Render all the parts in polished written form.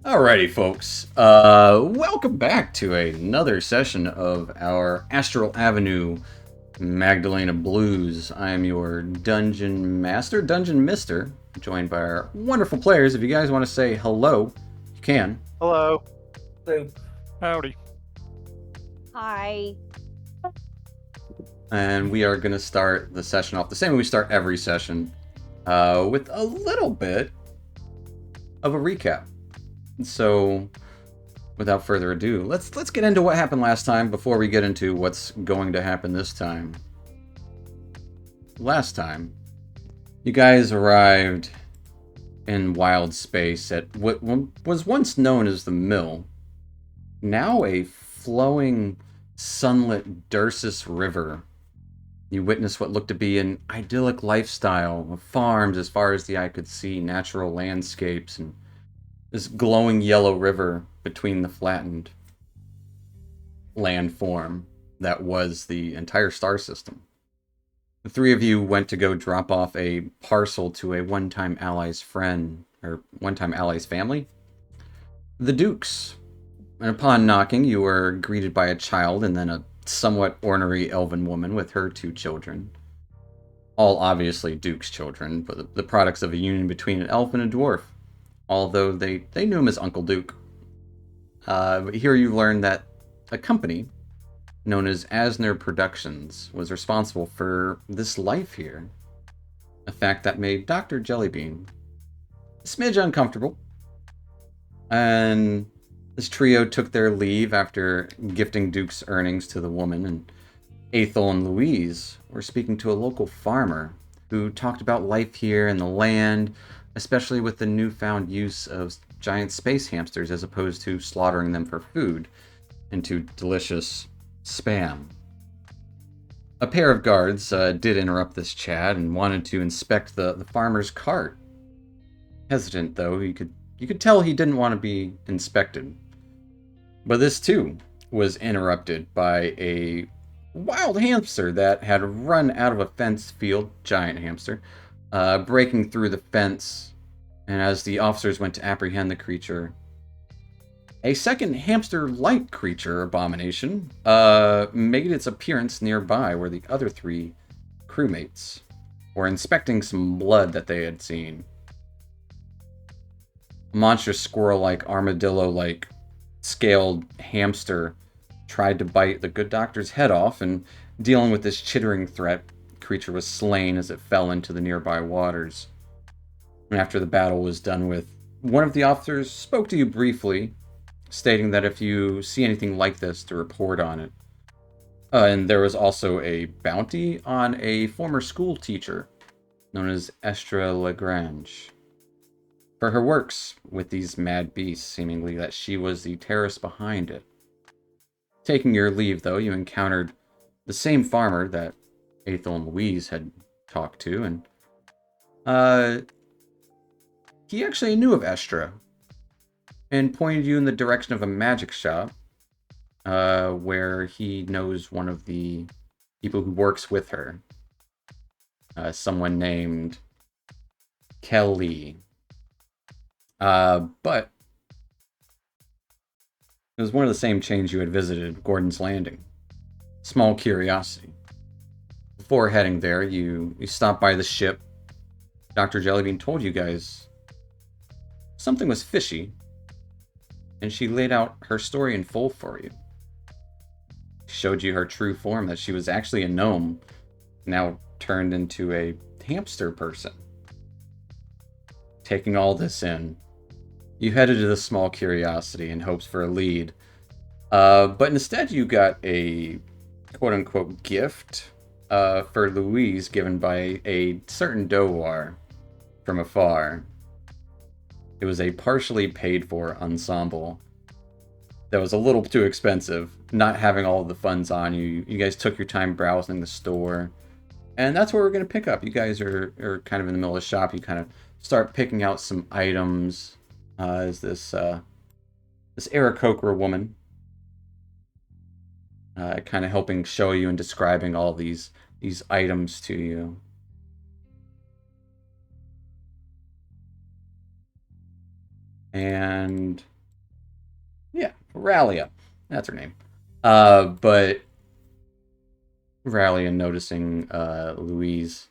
Alrighty, folks. Welcome back to another session of our Astral Avenue Magdalena Blues. I am your Dungeon Master, Dungeon Mister, joined by our wonderful players. If you guys want to say hello, you can. Hello. Howdy. Hi. And we are going to start the session off the same way we start every session, with a little bit of a recap. So, without further ado, let's get into what happened last time before we get into what's going to happen this time. Last time, you guys arrived in wild space at what was once known as the Mill, now a flowing, sunlit Dursus River. You witnessed what looked to be an idyllic lifestyle of farms as far as the eye could see, natural landscapes, and this glowing yellow river between the flattened landform that was the entire star system. The three of you went to go drop off a parcel to a one-time ally's friend, or one-time ally's family, the Dukes. And upon knocking, you were greeted by a child and then a somewhat ornery elven woman with her two children. All obviously Duke's children, but the products of a union between an elf and a dwarf. Although they knew him as Uncle Duke. But here you learn that a company known as Asner Productions was responsible for this life here. A fact that made Dr. Jellybean a smidge uncomfortable. And this trio took their leave after gifting Duke's earnings to the woman, and Ethel and Louise were speaking to a local farmer who talked about life here and the land, especially with the newfound use of giant space hamsters as opposed to slaughtering them for food into delicious spam. A pair of guards did interrupt this chat and wanted to inspect the farmer's cart. Hesitant, though, you could tell he didn't want to be inspected. But this, too, was interrupted by a wild hamster that had run out of a fenced field, giant hamster, breaking through the fence, and as the officers went to apprehend the creature, a second hamster-like creature abomination made its appearance nearby where the other three crewmates were inspecting some blood that they had seen. A monstrous squirrel-like, armadillo-like, scaled hamster tried to bite the good doctor's head off, and dealing with this chittering threat, the creature was slain as it fell into the nearby waters. And after the battle was done with, one of the officers spoke to you briefly, stating that if you see anything like this, to report on it. And there was also a bounty on a former school teacher known as Astral Lagrange for her works with these mad beasts, seemingly that she was the terrorist behind it. Taking your leave, though, you encountered the same farmer that Ethel and Louise had talked to, and he actually knew of Estra and pointed you in the direction of a magic shop where he knows one of the people who works with her, someone named Kelly. But it was one of the same chains you had visited, Gordon's Landing. Small curiosity. Before heading there, you stopped by the ship. Dr. Jellybean told you guys something was fishy, and she laid out her story in full for you. She showed you her true form, that she was actually a gnome, now turned into a hamster person. Taking all this in, you headed to the small curiosity in hopes for a lead, but instead you got a quote-unquote gift for Louise given by a certain Dowar from afar. It was a partially paid-for ensemble that was a little too expensive, not having all of the funds on you. You guys took your time browsing the store, and that's where we're going to pick up. You guys are kind of in the middle of the shop. You kind of start picking out some items. Is this Aarakocra woman kind of helping show you and describing all these items to you. And Ralia. That's her name. But Ralia noticing Louise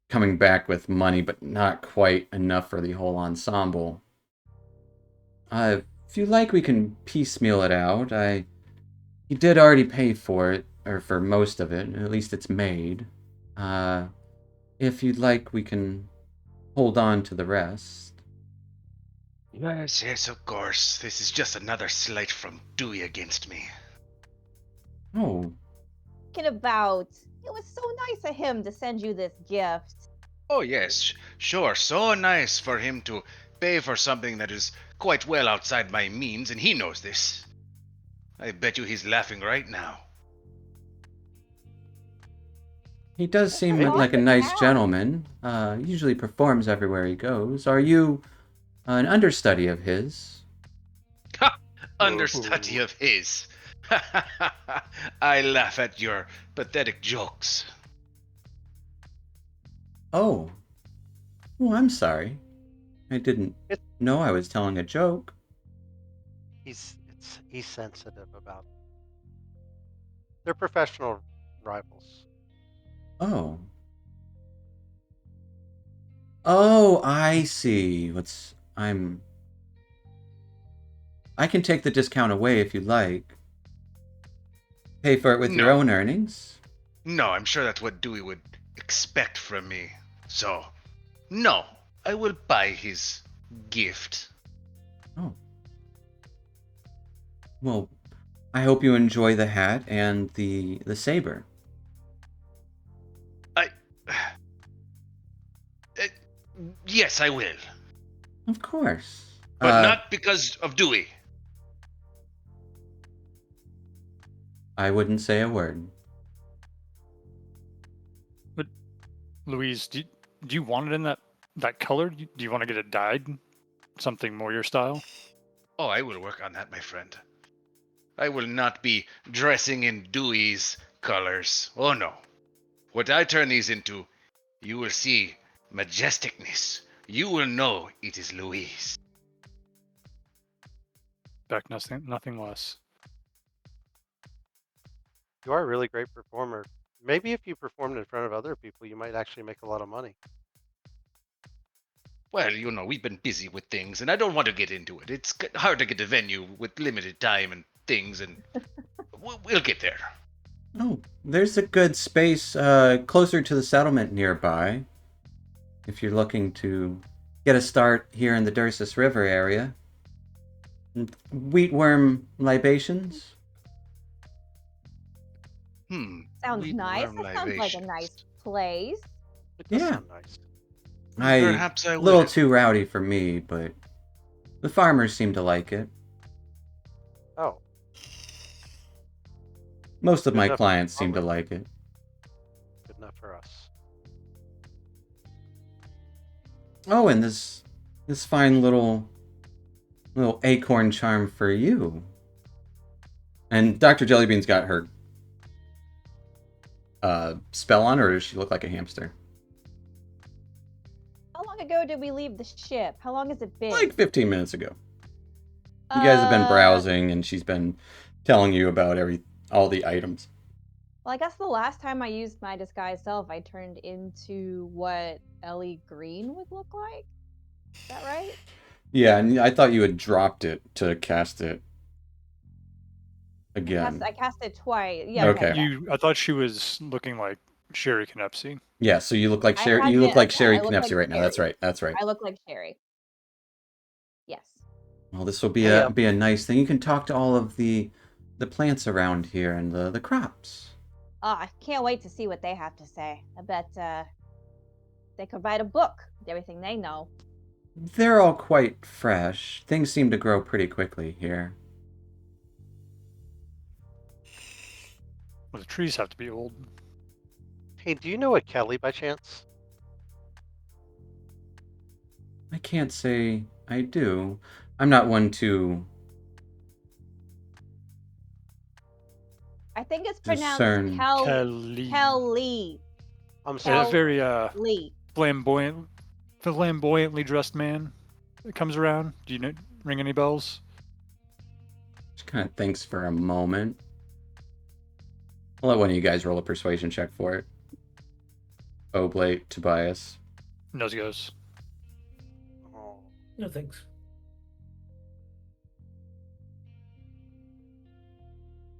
coming back with money, but not quite enough for the whole ensemble. If you like, we can piecemeal it out. He did already pay for it, or for most of it. At least it's made. If you'd like, we can hold on to the rest. Yes, of course. This is just another slight from Dewey against me. Oh, Thinking about, it was so nice of him to send you this gift. Oh, yes, sure. So nice for him to pay for something that is quite well outside my means, and he knows this. I bet you he's laughing right now. he does seem Well, like a sit nice down. gentleman. Usually performs everywhere he goes. Are you an understudy of his? Understudy of his. I laugh at your pathetic jokes. Oh. Oh, I'm sorry. I didn't know I was telling a joke. He's sensitive about it. They're professional rivals. Oh. Oh, I see. I can take the discount away if you'd like. Pay for it with your No. own earnings. No, I'm sure that's what Dewey would expect from me. So, no, I will buy his gift. Oh. Well, I hope you enjoy the hat and the saber. Yes, I will. Of course. But not because of Dewey. I wouldn't say a word. But Louise, do you want it in that color? Do you want to get it dyed? Something more your style? Oh, I will work on that, my friend. I will not be dressing in Dewey's colors. Oh no. What I turn these into, you will see majesticness. You will know it is Louise. Back nothing less. You are a really great performer. Maybe if you performed in front of other people, you might actually make a lot of money. Well, we've been busy with things, and I don't want to get into it. It's hard to get a venue with limited time and things, and we'll get there. Oh, there's a good space closer to the settlement nearby. If you're looking to get a start here in the Dursus River area. Wheatworm libations? Sounds nice. That sounds like a nice place. It does Yeah. sound nice. Perhaps I A will. little too rowdy for me, but the farmers seem to like it. Oh, Most of Good my enough for clients the seem to farmers. like it. good enough for us. Oh, and this fine little acorn charm for you. And Dr. Jellybean's got her spell on, or does she look like a hamster? How long ago did we leave the ship? How long has it been? Like 15 minutes ago. You guys have been browsing, and she's been telling you about all the items. Well, I guess the last time I used my disguised self, I turned into what Ellie Green would look like. Is that right? Yeah, and I thought you had dropped it to cast it again. I cast it twice. Yeah. Okay. I thought she was looking like Sherry Knepsey. Yeah, so you look like I Sherry. had You look been- like okay, Sherry I look Knepsey like right now. That's Sherry. right. That's right. I look like Sherry. Yes. Well, this will be Hey, a nice thing. You can talk to all of the plants around here and the crops. I can't wait to see what they have to say. I bet they could write a book with everything they know. They're all quite fresh. Things seem to grow pretty quickly here. Well, the trees have to be old. Hey, do you know a Kelly by chance? I can't say I do. I'm not one to I think it's discern. pronounced Kelly. Kelly. I'm A sorry. very Lee. flamboyantly dressed man that comes around. Do you ring any bells? Just kind of thinks for a moment. I'll let one of you guys roll a persuasion check for it. Oblate, Tobias. Nose goes. Oh, No thanks.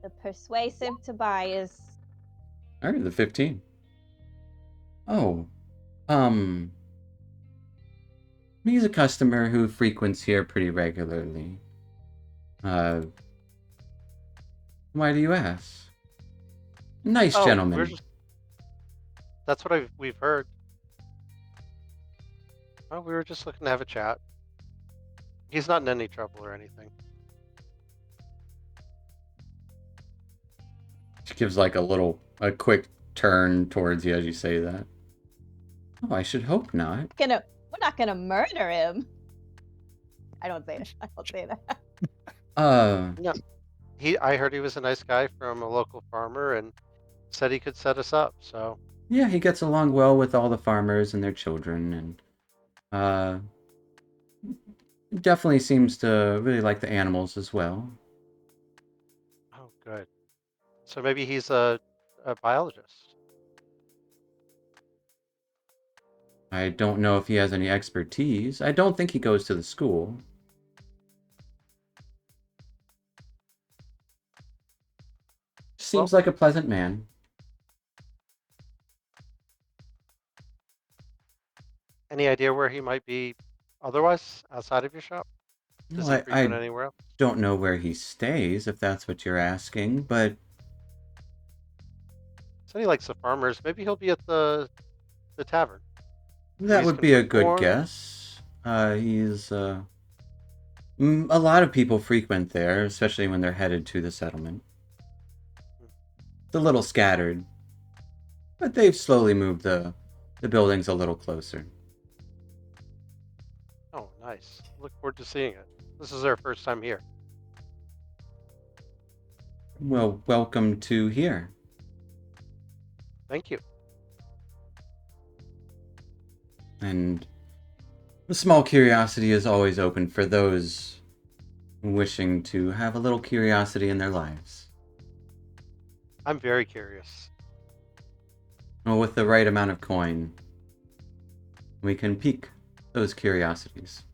The persuasive Tobias. All right, the 15. Oh, he's a customer who frequents here pretty regularly. Why do you ask? Nice oh, gentleman. that's what we've heard. Oh, we were just looking to have a chat. He's not in any trouble or anything. She gives like a quick turn towards you as you say that. Oh, I should hope not. We're not gonna murder him. I don't say that. I don't say that. No, I heard he was a nice guy from a local farmer and said he could set us up. So Yeah, he gets along well with all the farmers and their children, and definitely seems to really like the animals as well. oh, good. So maybe he's a biologist. I don't know if he has any expertise. I don't think he goes to the school. Seems like a pleasant man. Any idea where he might be otherwise outside of your shop? Does Well, he frequent I anywhere else? don't know where he stays, if that's what you're asking, but Said he likes the farmers. Maybe he'll be at the tavern. that He's would be a good performed. guess. A lot of people frequent there, especially when they're headed to the settlement. It's a little scattered, but they've slowly moved the buildings a little closer. Oh, nice. Look forward to seeing it. This is our first time here. Well, welcome to here. Thank you. And a small curiosity is always open for those wishing to have a little curiosity in their lives. I'm very curious. Well, with the right amount of coin, we can pique those curiosities.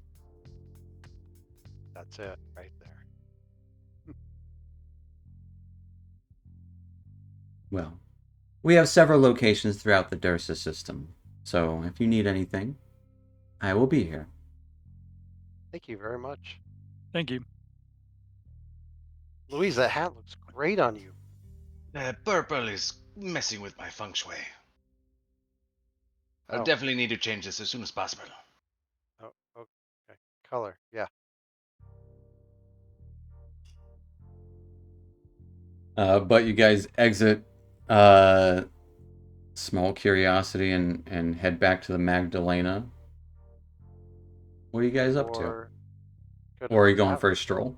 That's it right there. Well, we have several locations throughout the Dursa system, so if you need anything, I will be here. Thank you very much. Thank you. Louise, that hat looks great on you. Purple is messing with my feng shui. I'll Oh. definitely need to change this as soon as possible. Oh, okay. Color, yeah. But you guys exit small curiosity and head back to the Magdalena. What are you guys up to? Or go to Or are the you going tavern. for a stroll?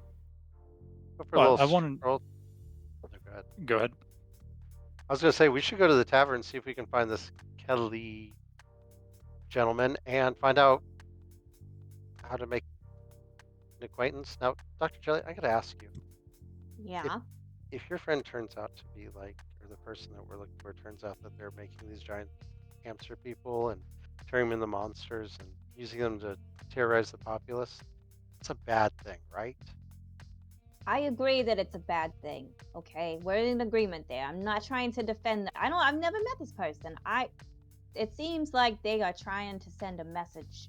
Go for a Well, little I wanted- stroll. Oh, go ahead. Go ahead. I was going to say we should go to the tavern and see if we can find this Kelly gentleman and find out how to make an acquaintance. Now, Dr. Jelly, I got to ask you, Yeah. if your friend turns out to be like, or the person that we're looking for turns out that they're making these giant hamster people and turning them into monsters and using them to terrorize the populace, it's a bad thing, right? I agree that it's a bad thing. Okay, we're in agreement there. I'm not trying to defend. I've never met this person. It seems like they are trying to send a message,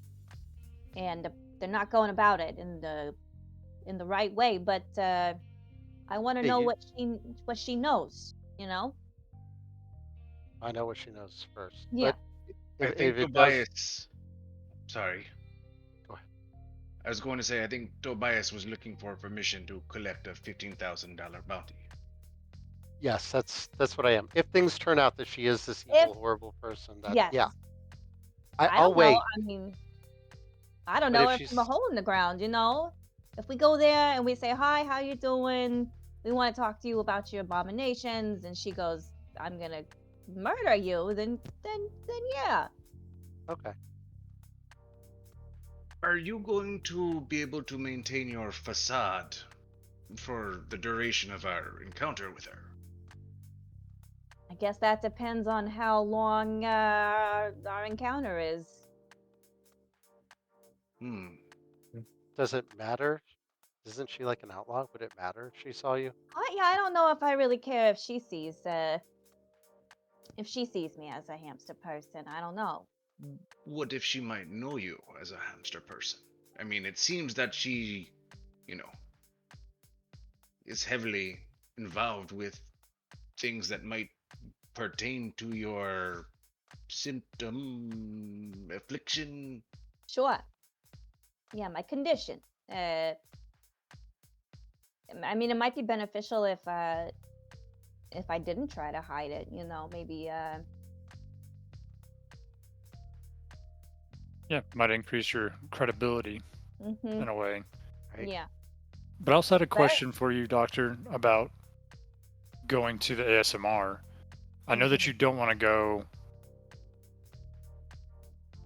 and they're not going about it in the right way. But I want to Hey, know you- what she knows. You know? I know what she knows first. Yeah. But I if think it does, Tobias. Sorry. Go ahead. I was going to say I think Tobias was looking for permission to collect a $15,000 bounty. yes, that's what I am. If things turn out that she is this evil, horrible person, that Yes. yeah, I I'll don't know. wait. I mean, I don't But know if if from a she's- hole in the ground. You know, if we go there and we say hi, how you doing? We want to talk to you about your abominations, and she goes, "I'm gonna murder you." Then yeah. Okay. Are you going to be able to maintain your facade for the duration of our encounter with her? I guess that depends on how long our encounter is. Hmm. Does it matter? Isn't she like an outlaw? Would it matter if she saw you? Yeah, I don't know if I really care if she sees me as a hamster person. I don't know. What if she might know you as a hamster person? I mean, it seems that she, you know, is heavily involved with things that might pertain to your symptom, affliction. Sure. Yeah, my condition. I mean, it might be beneficial if I didn't try to hide it. You know, maybe. Yeah, might increase your credibility Mm-hmm. in a way. Right? Yeah. But I also had a But question for you, Doctor, about going to the ASMR. I know that you don't want to go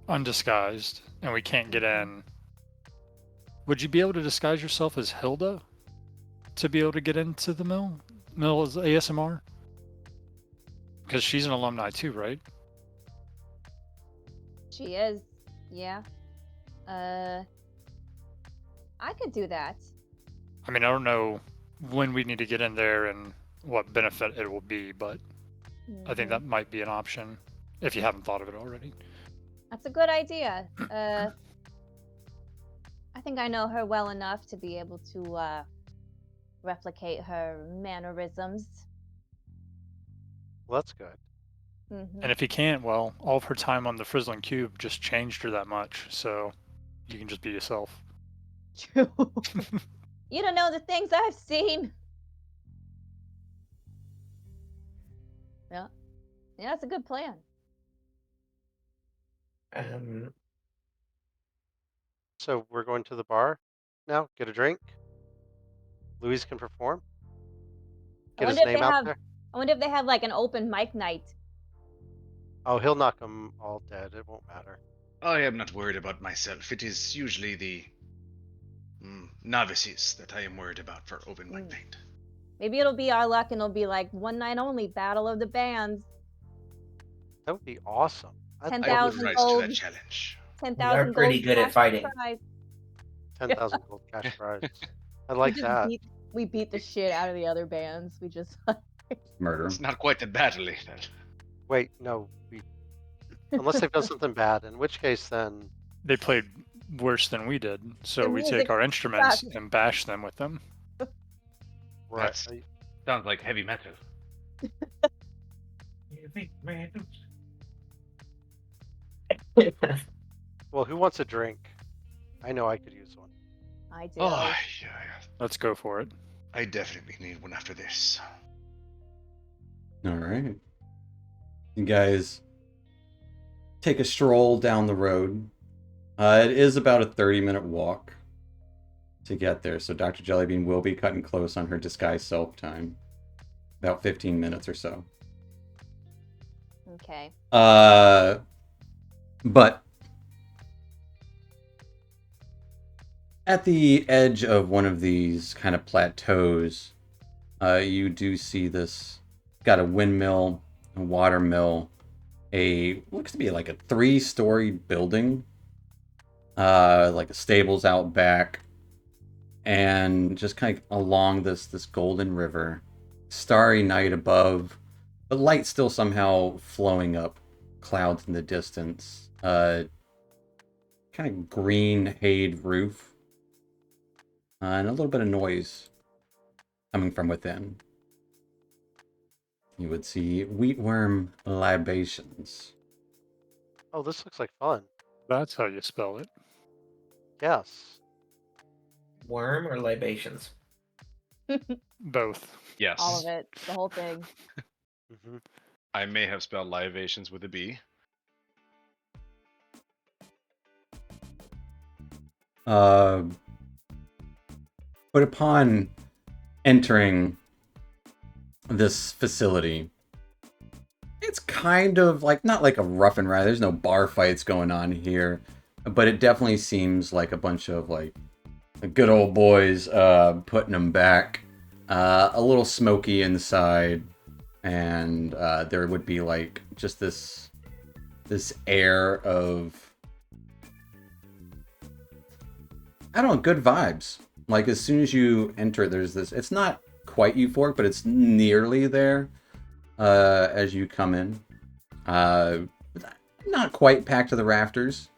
undisguised and we can't get in. Would you be able to disguise yourself as Hilda to be able to get into the mill's ASMR? Because she's an alumni too, right? she is. Yeah. I could do that. I mean, I don't know when we need to get in there and what benefit it will be, but I think Mhm. that might be an option if you haven't thought of it already. That's a good idea. I think I know her well enough to be able to replicate her mannerisms. Well, that's good. Mm-hmm. And if you can't, well, all of her time on the Frizzling Cube just changed her that much, so you can just be yourself. True. You don't know the things I've seen. Yeah. Yeah, that's a good plan. Um, So we're going to the bar now. Get a drink. Louise can perform. I Get his wonder if they name out have. there. I wonder if they have like an open mic night. Oh, he'll knock them all dead. It won't matter. I am not worried about myself. It is usually the novices that I am worried about for open mic Mm. night. Maybe it'll be our luck, and it'll be like one night only, battle of the bands, That would be awesome. I'd ten I will love to thousand see rise that. to gold, that challenge. 10,000 pretty gold good at cash fighting. prize. 10,000 gold cash prize. I We like just that. beat the shit out of the other bands. We just Murder. It's not quite a battle, Ethan. Wait, no. Unless they've done something bad, in which case then They played worse than we did, so The we music take our instruments sucked. and bash them with them. right. That's- Sounds like heavy metal. Well, who wants a drink? I know I could use one. I do. Oh, yeah. Let's go for it. I definitely need one after this. All right. You guys take a stroll down the road. It is about a 30-minute walk to get there, so Dr. Jellybean will be cutting close on her disguise self time. About 15 minutes or so. Okay. But at the edge of one of these kind of plateaus, you do see this, got a windmill, a water mill, looks to be like a 3-story building, like a stables out back, and just kind of along this golden river, starry night above, but light still somehow flowing up, clouds in the distance, kind of green hayed roof, and a little bit of noise coming from within. You would see wheatworm libations. Oh, this looks like fun. That's how you spell it. Yes. Worm or libations? Both. Yes. All of it. The whole thing. Hmm. I may have spelled libations with a B. But upon entering this facility, it's kind of like, not like a rough and rowdy, there's no bar fights going on here, but it definitely seems like a bunch of like The good old boys putting them back. A little smoky inside, and there would be like just this air of, I don't know, good vibes. Like as soon as you enter, there's this. It's not quite euphoric, but it's nearly there as you come in. Not quite packed to the rafters,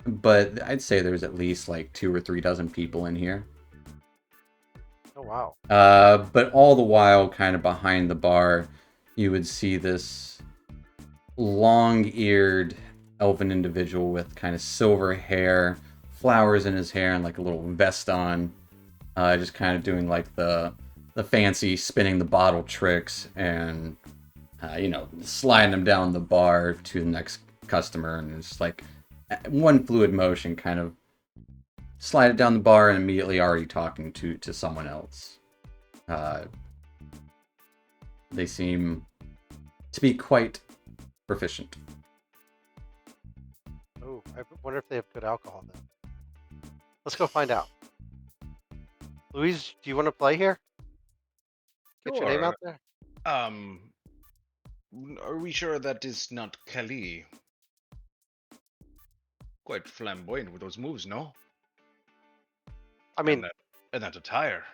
but I'd say there's at least like 2 or 3 dozen people in here. Oh wow. But all the while, kind of behind the bar, you would see this long-eared elven individual with kind of silver hair, flowers in his hair, and like a little vest on, just kind of doing like the fancy spinning the bottle tricks and sliding them down the bar to the next customer, and it's like one fluid motion, kind of slide it down the bar and immediately already talking to someone else. They seem to be quite proficient. Oh, I wonder if they have good alcohol then. Let's go find out. Louise, do you want to play here? Get your name Sure. out there. Are we sure that is not Kali? Quite flamboyant with those moves, no? I mean, And that attire.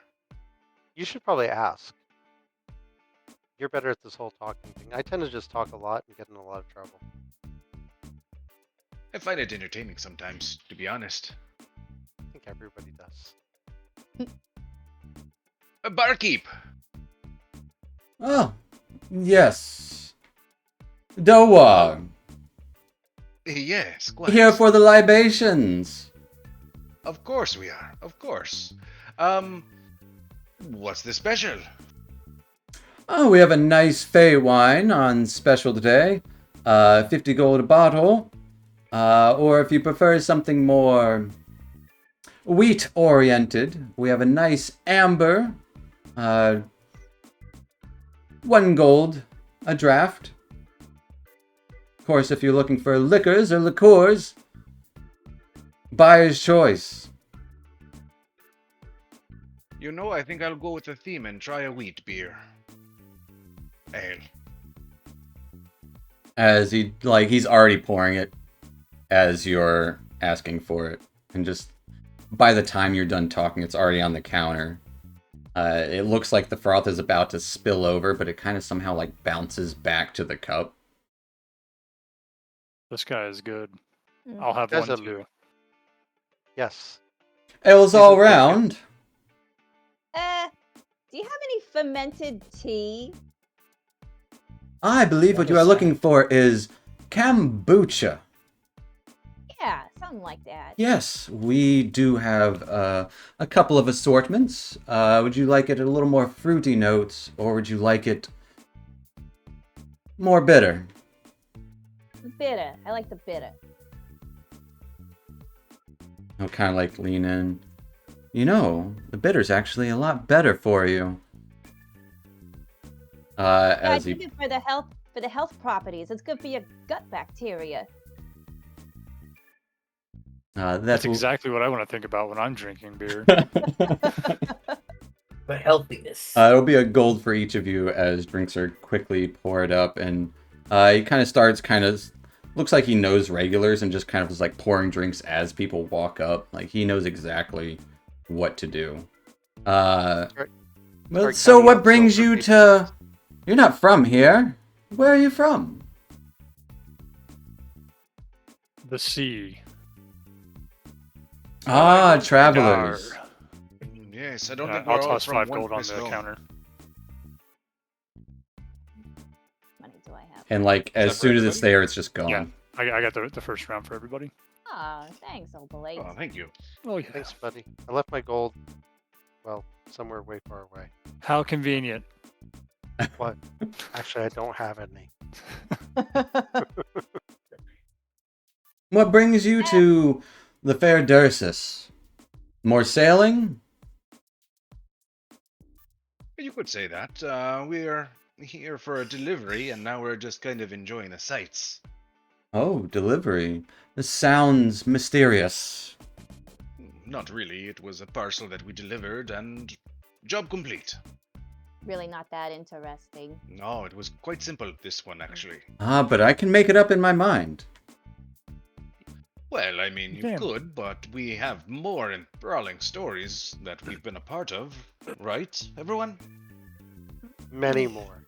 you should probably ask. You're better at this whole talking thing. I tend to just talk a lot and get in a lot of trouble. I find it entertaining sometimes, to be honest. I think everybody does. A barkeep! Oh, yes. Doa, Yes, quite. here for the libations. Of course we are, of course. What's the special? Oh, we have a nice Fey wine on special today. 50 gold a bottle. Or if you prefer something more wheat-oriented, we have a nice amber. 1 gold a draft. Of course, if you're looking for liquors or liqueurs, buyer's choice. You know, I think I'll go with the theme and try a wheat beer. Ale. As he's already pouring it as you're asking for it. And just by the time you're done talking, it's already on the counter. It looks like the froth is about to spill over, but it kind of somehow like bounces back to the cup. This guy is good. Mm. I'll have Guys, one too. Yes. Ales all round. Do you have any fermented tea? I believe what you are looking for is kombucha. Yeah, something like that. Yes, we do have a couple of assortments. Would you like it a little more fruity notes, or would you like it more bitter? Bitter. I like the bitter. I'll kind of like lean in. You know, the bitter's actually a lot better for you. Yeah, I As he think it for the health properties. It's good for your gut bacteria. That's exactly what I want to think about when I'm drinking beer. The healthiness. It'll be a gold for each of you as drinks are quickly poured up, and he kind of starts looks like he knows regulars and just kind of is like pouring drinks as people walk up. Like he knows exactly what to do. Well, so what brings you to? You're not from here. Where are you from? The sea. Ah, travelers. Dar. Yes, I don't Yeah, think I'll we're all toss from 5 one gold on place the at all. counter. Money do I have? And like as that for soon as it's everybody? there, it's just gone. Yeah, I got the first round for everybody. Ah, thanks, Obelate. Oh, thank you. Oh yeah. Thanks, buddy. I left my gold, well, somewhere way far away. How convenient. What? Actually, I don't have any. What brings you to the fair Dursus? More sailing? You could say that. We're here for a delivery, and now we're just kind of enjoying the sights. Oh, delivery. This sounds mysterious. not really. It was a parcel that we delivered and job complete. Really not that interesting. No, it was quite simple, this one, actually. Ah, but I can make it up in my mind. Well, I mean, you Damn. could, but we have more enthralling stories that we've been a part of, right, everyone? Many more.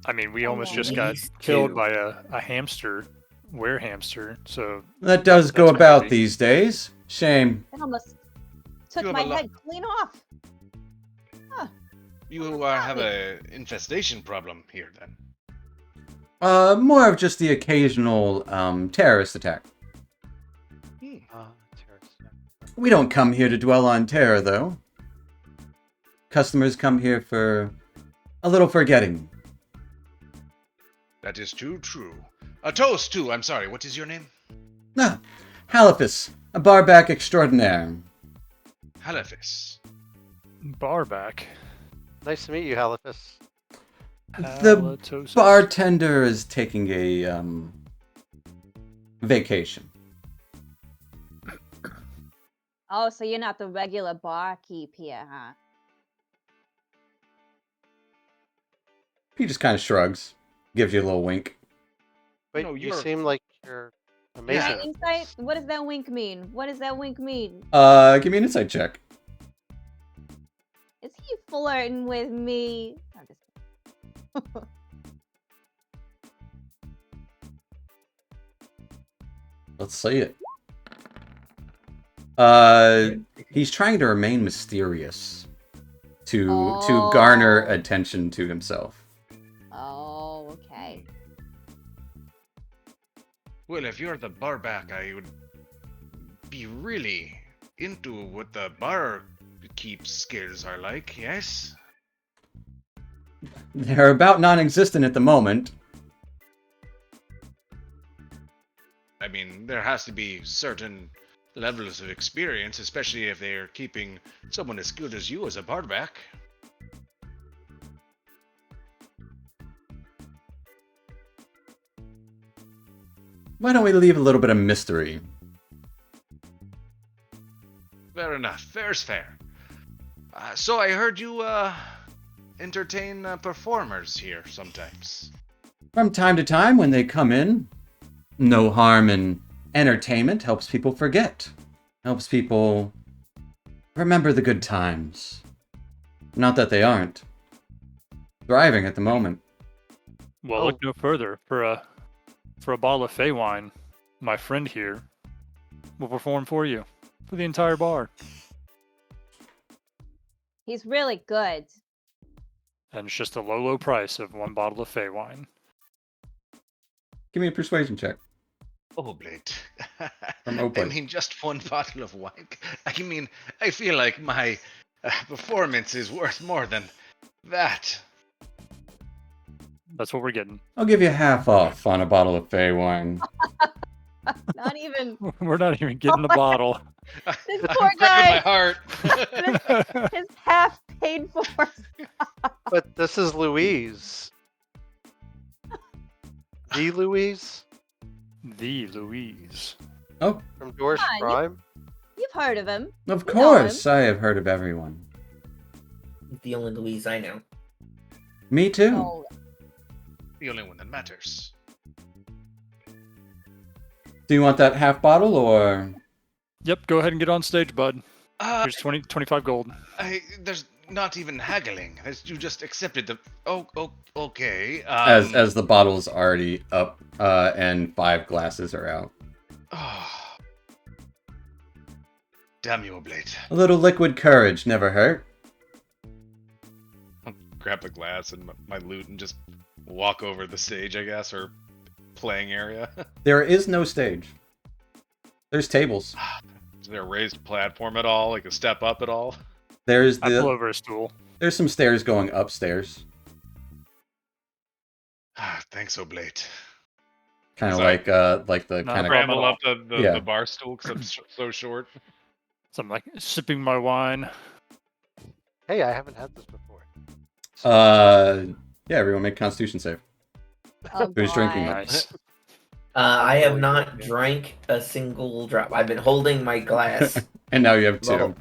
I mean, we almost At just got least killed two. by a hamster, were-hamster, so That does go That's about crazy. these days. Shame. It almost took You have my a lot- head clean off. You have a infestation problem here, then. More of just the occasional terrorist attack. Terrorist. We don't come here to dwell on terror, though. Customers come here for a little forgetting. That is too true. A toast, too. I'm sorry. What is your name? Ah, Halifax, a barback extraordinaire. Halifax. barback. Nice to meet you, Halifax. The Halitosis. bartender is taking a vacation. Oh, so you're not the regular barkeep here, huh? He just kind of shrugs, gives you a little wink. But No, you you're- seem like you're amazing. Insight? What does that wink mean? What does that wink mean? Give me an insight check. Is he flirting with me? I'm just Let's see it. He's trying to remain mysterious to garner Oh. attention to himself. Oh, okay. Well, if you're the barback, I would be really into what the barkeep skills are like, yes? They're about non-existent at the moment. I mean, there has to be certain levels of experience, especially if they're keeping someone as good as you as a barback. Why don't we leave a little bit of mystery? Fair enough. Fair's fair. So I heard you, entertain performers here sometimes. From time to time, when they come in, no harm in entertainment. Helps people forget. Helps people remember the good times. Not that they aren't. Thriving at the moment. Well, look no further. For a bottle of Fey wine, my friend here will perform for you for the entire bar, He's really good. and it's just a low price of one bottle of Fey wine. Give me a persuasion check. Oblate. From I Oblate. mean, just one bottle of wine. I mean, I feel like my performance is worth more than that. That's what we're getting. I'll give you half off on a bottle of Fey wine. Not even We're not even getting the bottle. This I'm poor breaking guy. my heart. his half paid for. But this is Louise. The Louise The Louise. Oh, from Doors Come on, Prime. You've heard of him. of You know course, I have heard of everyone. The only Louise I know. Me too. Oh, The only one that matters. Do you want that half bottle or? Yep, go ahead and get on stage, bud. Here's 25 gold. There's not even haggling. You just accepted the. Oh, okay. As the bottle's already up, and 5 glasses are out. Oh. Damn you, Oblate. A little liquid courage never hurt. Grab the glass and my loot and just walk over the stage, I guess, or playing area. There is no stage. There's tables. Is there a raised platform at all? Like a step up at all? There's I pull over a stool. there's some stairs going upstairs. Thanks, Oblate. Kind of Is that- like the No kind of problem. Scramble up the Yeah. bar stool because I'm so short. So I'm like sipping my wine. Hey, I haven't had this before. yeah, everyone make Constitution save. oh Who's drinking God. it? Nice. I have not drank a single drop. I've been holding my glass And now you have 2. Well,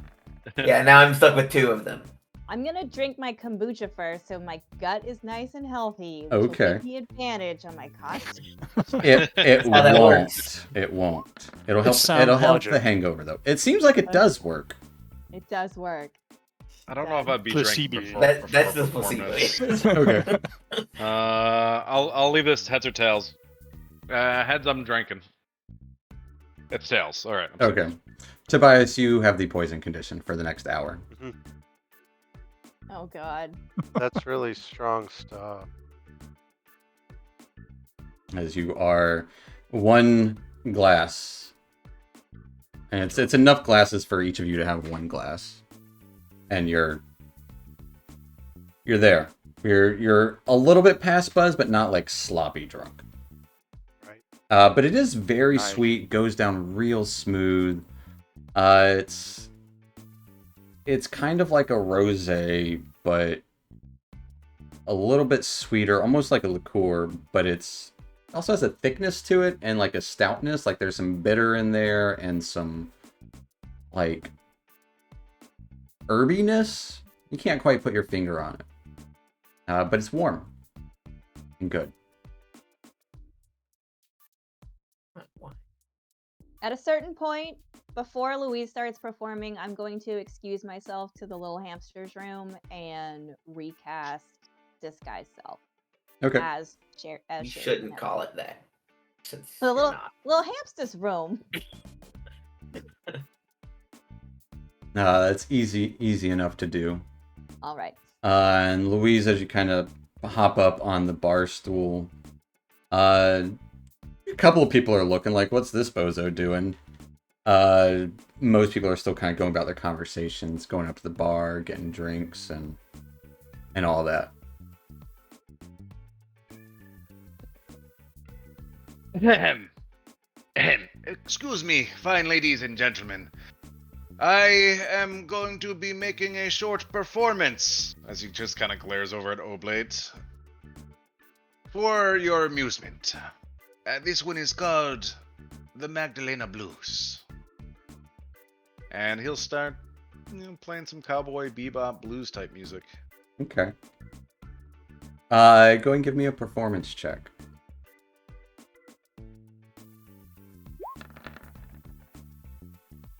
yeah, now I'm stuck with 2 of them. I'm gonna drink my kombucha first, so my gut is nice and healthy. Which Okay. will give me advantage on my costume. It how that won't. works. It won't. It'll help. sound It'll help the logic. hangover though. It seems like it does work. It does work. I don't know if I'd be Placebo. drinking That's the performance. placebo. Okay. I'll leave this heads or tails. Heads, I'm drinking. It's tails. All right. I'm Okay. Tobias, you have the poison condition for the next hour. Oh god. That's really strong stuff. As you are 1 glass, and it's enough glasses for each of you to have 1 glass, and you're there. You're a little bit past buzz, but not like sloppy drunk. Right. But it is very Nice. sweet. Goes down real smooth. It's kind of like a rosé, but a little bit sweeter, almost like a liqueur, but it's also has a thickness to it and like a stoutness. Like there's some bitter in there and some like herbiness. You can't quite put your finger on it, but it's warm and good. At a certain point, before Louise starts performing, I'm going to excuse myself to the little hamster's room and recast Disguise Self Okay. as Sherry. You shouldn't call it that. Since The you're little not. little hamster's room. That's easy enough to do. All right. And Louise, as you kind of hop up on the bar stool, a couple of people are looking like, what's this bozo doing? Most people are still kind of going about their conversations, going up to the bar, getting drinks, and all that. Ahem. Excuse me, fine ladies and gentlemen. I am going to be making a short performance, as he just kind of glares over at Oblate, for your amusement. This one is called the Magdalena Blues. And he'll start playing some cowboy bebop blues type music. Okay. Go and give me a performance check.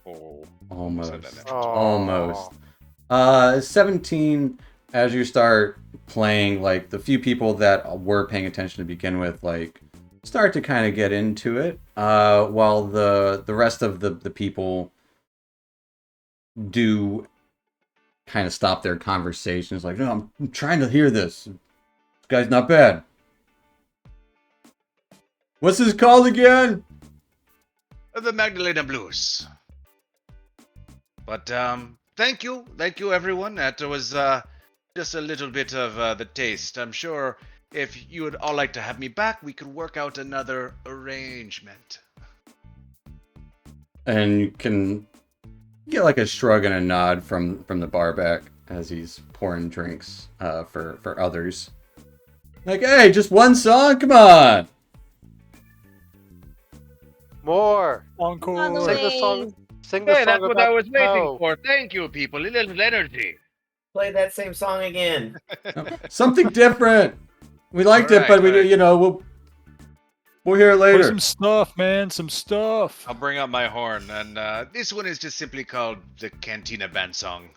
Oh, Almost. said that now. Almost. 17, as you start playing, like, the few people that were paying attention to begin with, like, start to kind of get into it, while the rest of the people do kind of stop their conversations, like, no, I'm trying to hear this. This guy's not bad. What's this called again? The Magdalena Blues. But thank you everyone. That was just a little bit of the taste. I'm sure if you would all like to have me back, we could work out another arrangement. And you can get like a shrug and a nod from the bar back as he's pouring drinks for others. Like, hey, just one song? Come on! More. Encore. Come on, Sing the song. Louise. Sing the Hey, song that's what about I was the waiting snow. for. Thank you, people. A little energy. Play that same song again. Something different! We liked it, Alright, but we, alright. you know, we'll hear it Play later. some stuff, man. Some stuff. I'll bring out my horn, and this one is just simply called the Cantina Band Song.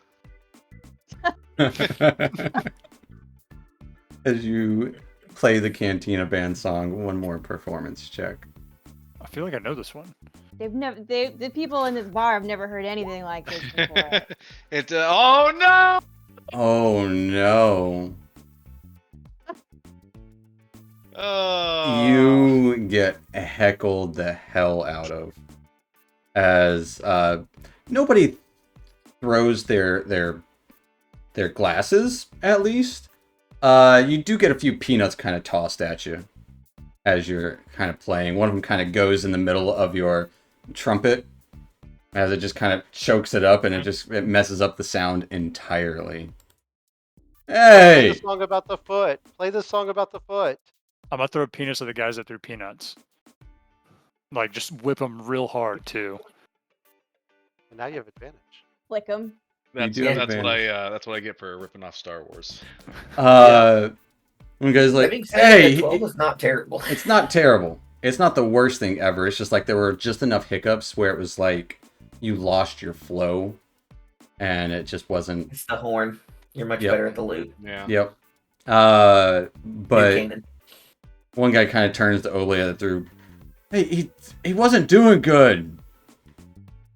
As you play the Cantina Band song, one more performance check. I feel like I know this one. The people in this bar have never heard anything like this before. Oh no! Oh no. Oh. You get heckled the hell out of as nobody throws their glasses, at least. You do get a few peanuts kind of tossed at you as you're kind of playing. One of them kind of goes in the middle of your trumpet as it just kind of chokes it up and it messes up the sound entirely. Play Hey! the song about the foot. Play the song about the foot. I'm gonna throw peanuts at the guys that threw peanuts. Like, just whip them real hard too. Now you have advantage. Flick him. That's do have that's what advantage. that's what I get for ripping off Star Wars. One guy's like, Living said hey, that 12 was not terrible. it's not terrible. It's not the worst thing ever. It's just like there were just enough hiccups where it was like you lost your flow, and it just wasn't. It's the horn. You're much Yep. better at the loot. Yeah. Yep. New But cannon. one guy kind of turns to Olea through. Hey, he wasn't doing good.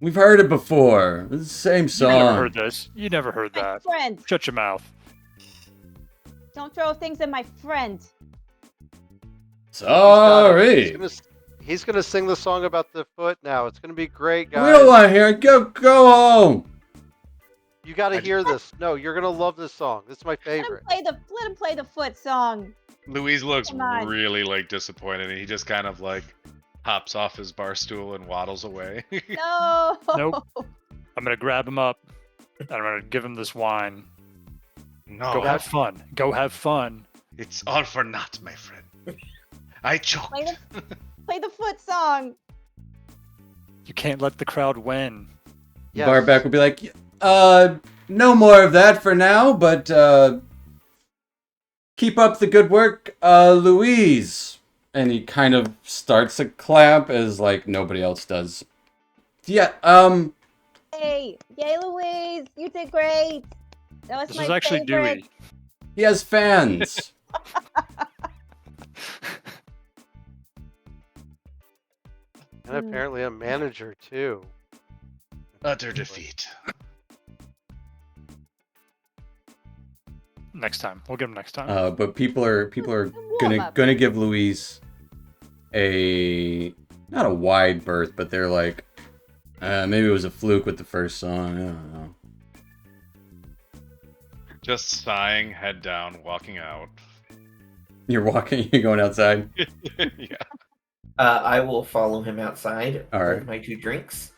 We've heard it before. It's the same You never song. heard this. You never heard My that. friend. Shut your mouth. Don't throw things at my friend. Sorry. He's gonna sing the song about the foot now. It's gonna be great, We guys. don't want to hear it. Go home. You gotta I- hear this. No, you're gonna love this song. This is my Let him favorite. play the foot song. Louise looks Come on. really like disappointed, and he just kind of like hops off his bar stool and waddles away. No. Nope. I'm gonna grab him up. And I'm gonna give him this wine. No, Go have fun. Go have fun. it's all for naught, my friend. I choked. Play the foot song. You can't let the crowd win. Yes. Barback will be like, no more of that for now, but keep up the good work, Louise. And he kind of starts a clap as like nobody else does. Yeah, Hey, yay, Louise! You did great. That was This my is actually favorite. Dewey. he has fans. And apparently a manager too. Utter defeat. Next time. We'll get him next time. But people are Warm up. gonna give Louise not a wide berth, but they're like, maybe it was a fluke with the first song. I don't know. Just sighing, head down, walking out. You're going outside. Yeah. I will follow him outside All right. with my 2 drinks.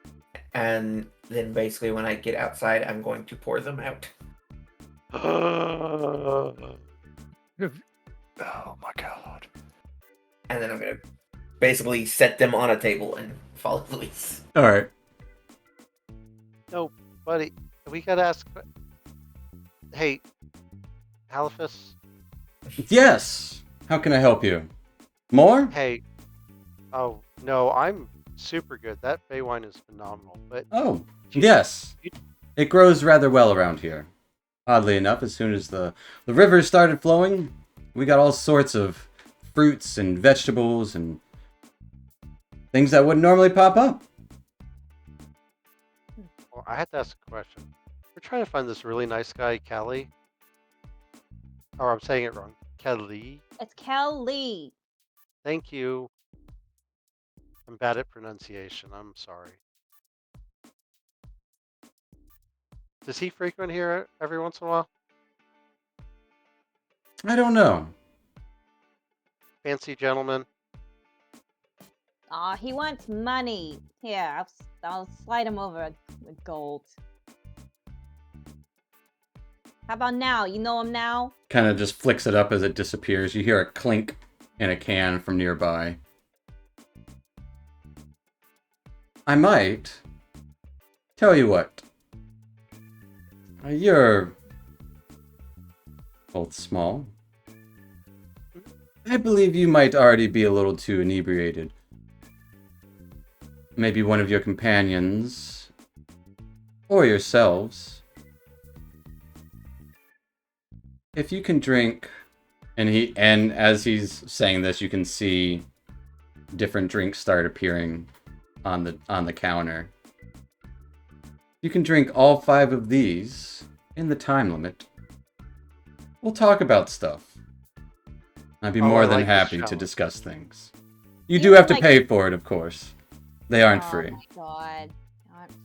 And then basically when I get outside, I'm going to pour them out. Oh my god. And then I'm going to basically set them on a table and follow Luis. All right. No, buddy, we gotta ask. Hey, Halifax. Yes. How can I help you? More? Hey. Oh no, I'm super good. That Bay wine is phenomenal. But Oh, yes. It grows rather well around here. Oddly enough, as soon as the rivers started flowing, we got all sorts of fruits and vegetables and things that wouldn't normally pop up. well, I had to ask a question. We're trying to find this really nice guy, Kelly. Or I'm saying it wrong. Kelly. It's Kelly. Thank you. I'm bad at pronunciation. I'm sorry. Does he frequent here every once in a while? I don't know. Fancy gentleman. Aw, he wants money. Here, I'll slide him over with gold. How about now? You know him now? Kind of just flicks it up as it disappears. You hear a clink in a can from nearby. I might. Tell you what. You're both small. I believe you might already be a little too inebriated. Maybe one of your companions, or yourselves. If you can drink, and as he's saying this, you can see different drinks start appearing on the counter. You can drink all 5 of these in the time limit. We'll talk about stuff. I'd be Oh, more I than like this happy to challenge. discuss things. You You do have to like- pay for it, of course. They aren't Oh free. my god.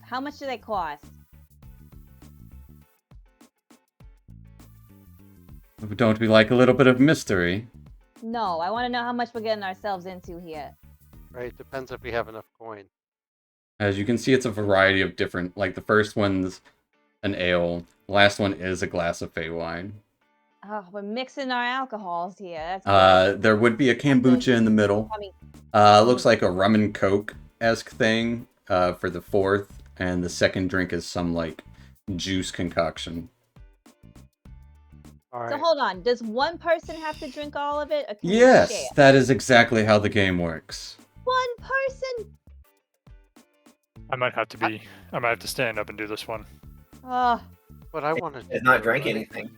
How much do they cost? Don't we like a little bit of mystery? No, I want to know how much we're getting ourselves into here. Right? Depends if we have enough coin. As you can see, it's a variety of different, like the first one's an ale. The last one is a glass of fey wine. Oh, we're mixing our alcohols here. That's good. There would be a kombucha in the middle. I mean, Looks like a rum and coke-esque thing for the 4th. and the second drink is some like juice concoction. All right. So hold on. Does one person have to drink all of it, or can we Yes, share? that is exactly how the game works. One person. I might have to stand up and do this one. Oh, But I want to. Does not drink anything.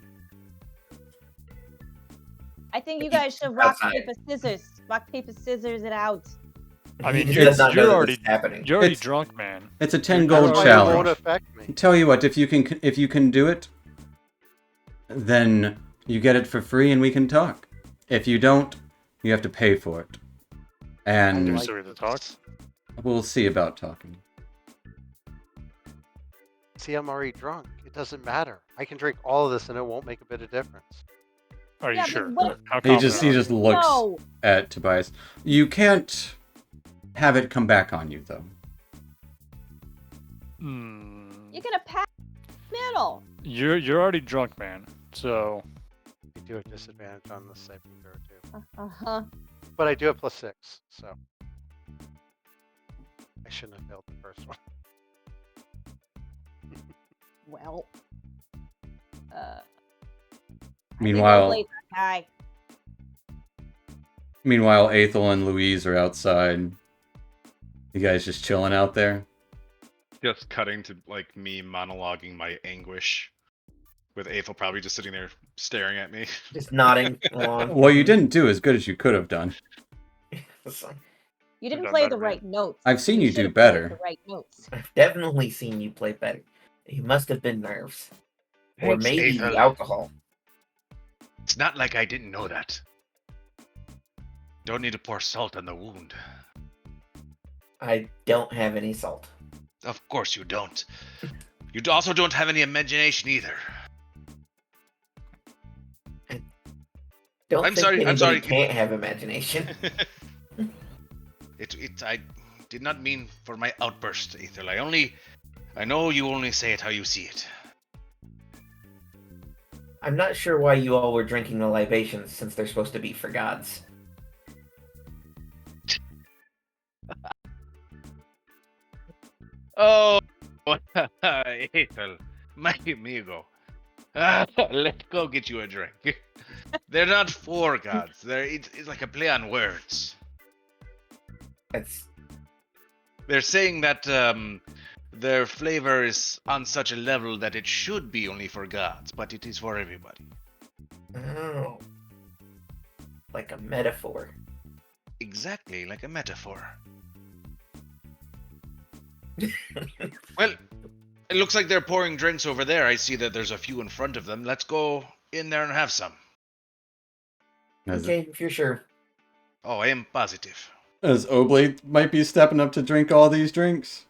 I think you guys should rock Outside. paper scissors. Rock paper scissors it out. I mean, He you're, does not know you're that already this is happening. you're already It's- drunk, man. It's a 10 You're gold That's why it challenge. won't affect me. Tell you what, if you can do it, then you get it for free and we can talk. If you don't, you have to pay for it. Do And so we have to talk. we'll see about talking. See, I'm already drunk. It doesn't matter. I can drink all of this and it won't make a bit of difference. Are you Yeah, but sure? what- How He confident just are you? looks No. at Tobias. You can't have it come back on you though. You're gonna pass middle. You're already drunk, man. So I do have disadvantage on the saving throw too. Uh-huh. But I do have +6, so I shouldn't have failed the first one. Well. I think Meanwhile, Oblade's our guy. Ethel and Louise are outside. You guys just chilling out there? Just cutting to like me monologuing my anguish, with Aethel probably just sitting there staring at me. Just nodding along. Well, you didn't do as good as you could have done. You didn't done play better, the man. right notes. I've seen you do should've played better. The right notes. I've definitely seen you play better. You must have been nerves. Or Thanks, maybe Aethel. the alcohol. It's not like I didn't know that. Don't need to pour salt on the wound. I don't have any salt. Of course you don't. You also don't have any imagination either. Don't I'm think sorry, I'm anybody sorry. can't have imagination. I did not mean for my outburst, Ethel. I know you only say it how you see it. I'm not sure why you all were drinking the libations since they're supposed to be for gods. Oh, Ethel, my amigo. Let's go get you a drink. They're not for gods. It's like a play on words. That's They're saying that their flavor is on such a level that it should be only for gods, but it is for everybody. oh, like a metaphor. Exactly like a metaphor. Well, it looks like they're pouring drinks over there. I see that there's a few in front of them. Let's go in there and have some. Okay, if you're sure. Oh, I am positive. As Oblate might be stepping up to drink all these drinks.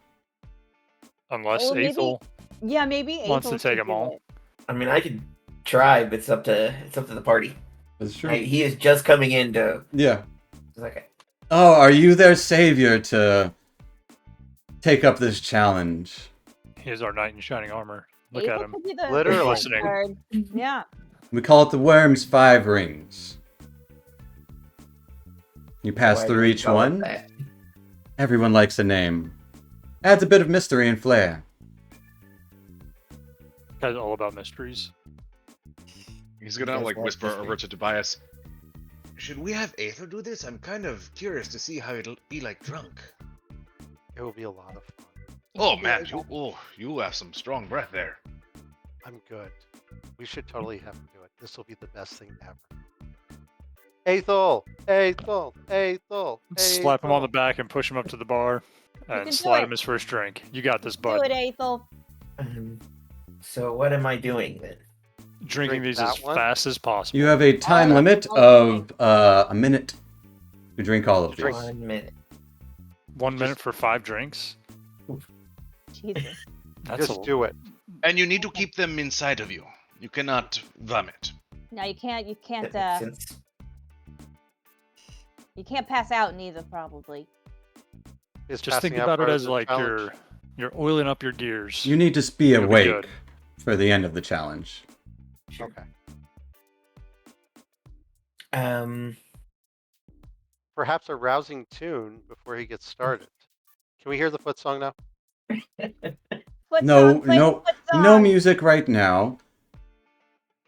Unless Or maybe- Aethel Yeah, maybe wants to Aethel take should them do all. it. I mean, I could try, but it's up to the party. That's true. He is just coming in to. Yeah. It's like, Oh, are you their savior to take up this challenge? He is our knight in shining armor. Look Aethel at him. could be the Literally. Listening. third. Yeah. We call it the Worm's 5 Rings. You pass why do through we each call it one. that? Everyone likes a name. Adds a bit of mystery and flair. Guy's all about mysteries. He's gonna Yes, like that's whisper mystery. over to Tobias. Should we have Aether do this? I'm kind of curious to see how it'll be like drunk. It will be a lot of fun. Oh man, you have some strong breath there. I'm good. We should totally have him do it. This will be the best thing ever. Aethel! Aethel! Aethel! Slap him on the Aethel. back and push him up to the bar, can and do slide it. him his first drink. You got this, Do bud. it, Aethel. So what am I doing then? Drinking Drink these that as one? fast as possible. You have a time Oh, limit okay. of a minute to drink all of Drink. these. 1 minute. 1 minute for 5 drinks. Jesus. That's Just a, do it. And you need to keep them inside of you. You cannot vomit. No, you can't. You can't. That makes sense. You can't pass out neither, probably. Is Just think passing out about it part of as the like challenge? you're oiling up your gears. You need to be It'll be awake good. for the end of the challenge. Okay. Perhaps a rousing tune before he gets started. Can we hear the foot song now? Foot No, song, play no, foot no song. music right now.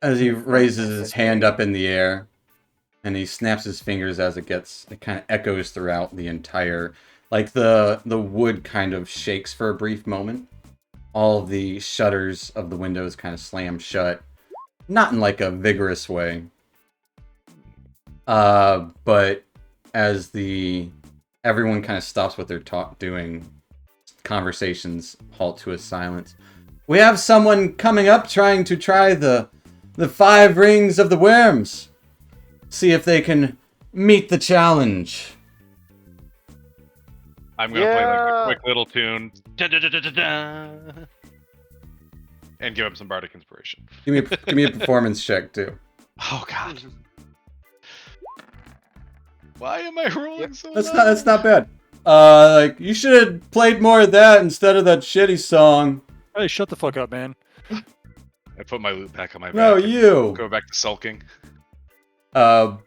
As he raises his hand up in the air, and he snaps his fingers as it kind of echoes throughout the entire, like the wood kind of shakes for a brief moment. All of the shutters of the windows kind of slam shut, not in like a vigorous way, but as everyone kind of stops what they're doing, conversations halt to a silence. We have someone coming up trying to try the 5 rings of the worms. See if they can meet the challenge. I'm gonna play like a Yeah. quick little tune. Da-da-da-da-da-da, and give him some bardic inspiration. Give me a performance check too. Oh god. Why am I rolling so That's not bad. Like you should have played more of that instead of that shitty song. Hey, shut the fuck up, man. I put my loot back on my back. No, and you. Go back to sulking. But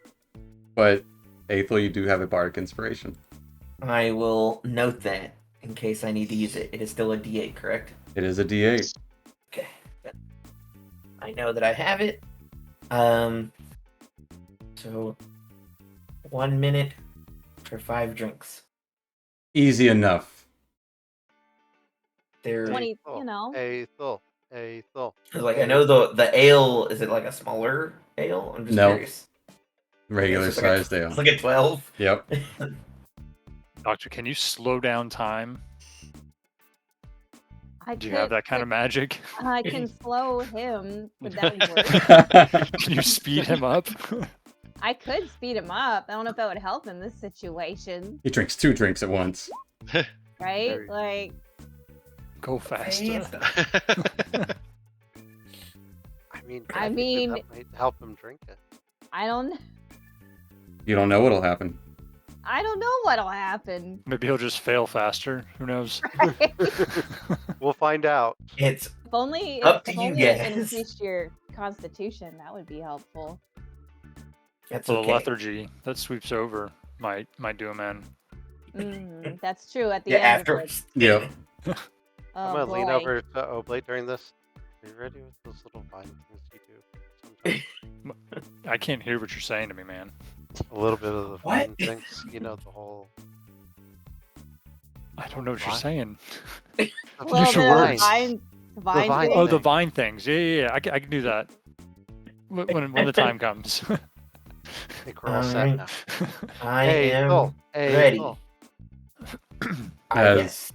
Aethel, you do have a bardic inspiration. I will note that in case I need to use it. It is still a D8, correct? It is a D8. Okay. I know that I have it. So 1 minute for 5 drinks. Easy enough. There's 20, you know. Aethel. like, I know the ale, is it like a smaller ale? I'm just No. curious. Regular It's like a- sized ale. It's like a 12. Yep. Doctor, can you slow down time? Do you have that kind of magic? I can slow him. Would that work? Can you speed him up? I could speed him up. I don't know if that would help in this situation, He drinks 2 drinks at once. right? Very- Like, Go faster. I mean, I think mean- that might help him drink it. I don't You don't know what'll happen. know what'll happen. Maybe he'll just fail faster. Who knows? We'll find out. It's If only, Up if to you only it guys. increased your constitution, that would be helpful. that's The okay. lethargy that sweeps over might do him in. That's true. At the Yeah, end. after. Of Yep. oh, I'm gonna lean boy. over to Oblate during this. Are you ready with those little vine things you do? Sometimes? I can't hear what you're saying to me, man. A little bit of the What? vine things, you know, the whole. I don't know what you're Why? saying. A Use little your bit of words. vine vine thing. Oh, the thing. vine things. Yeah. I can do that when the time comes. I think we're all set Alright. now. I Hey, am Phil. Hey, ready. Phil. As- Yes.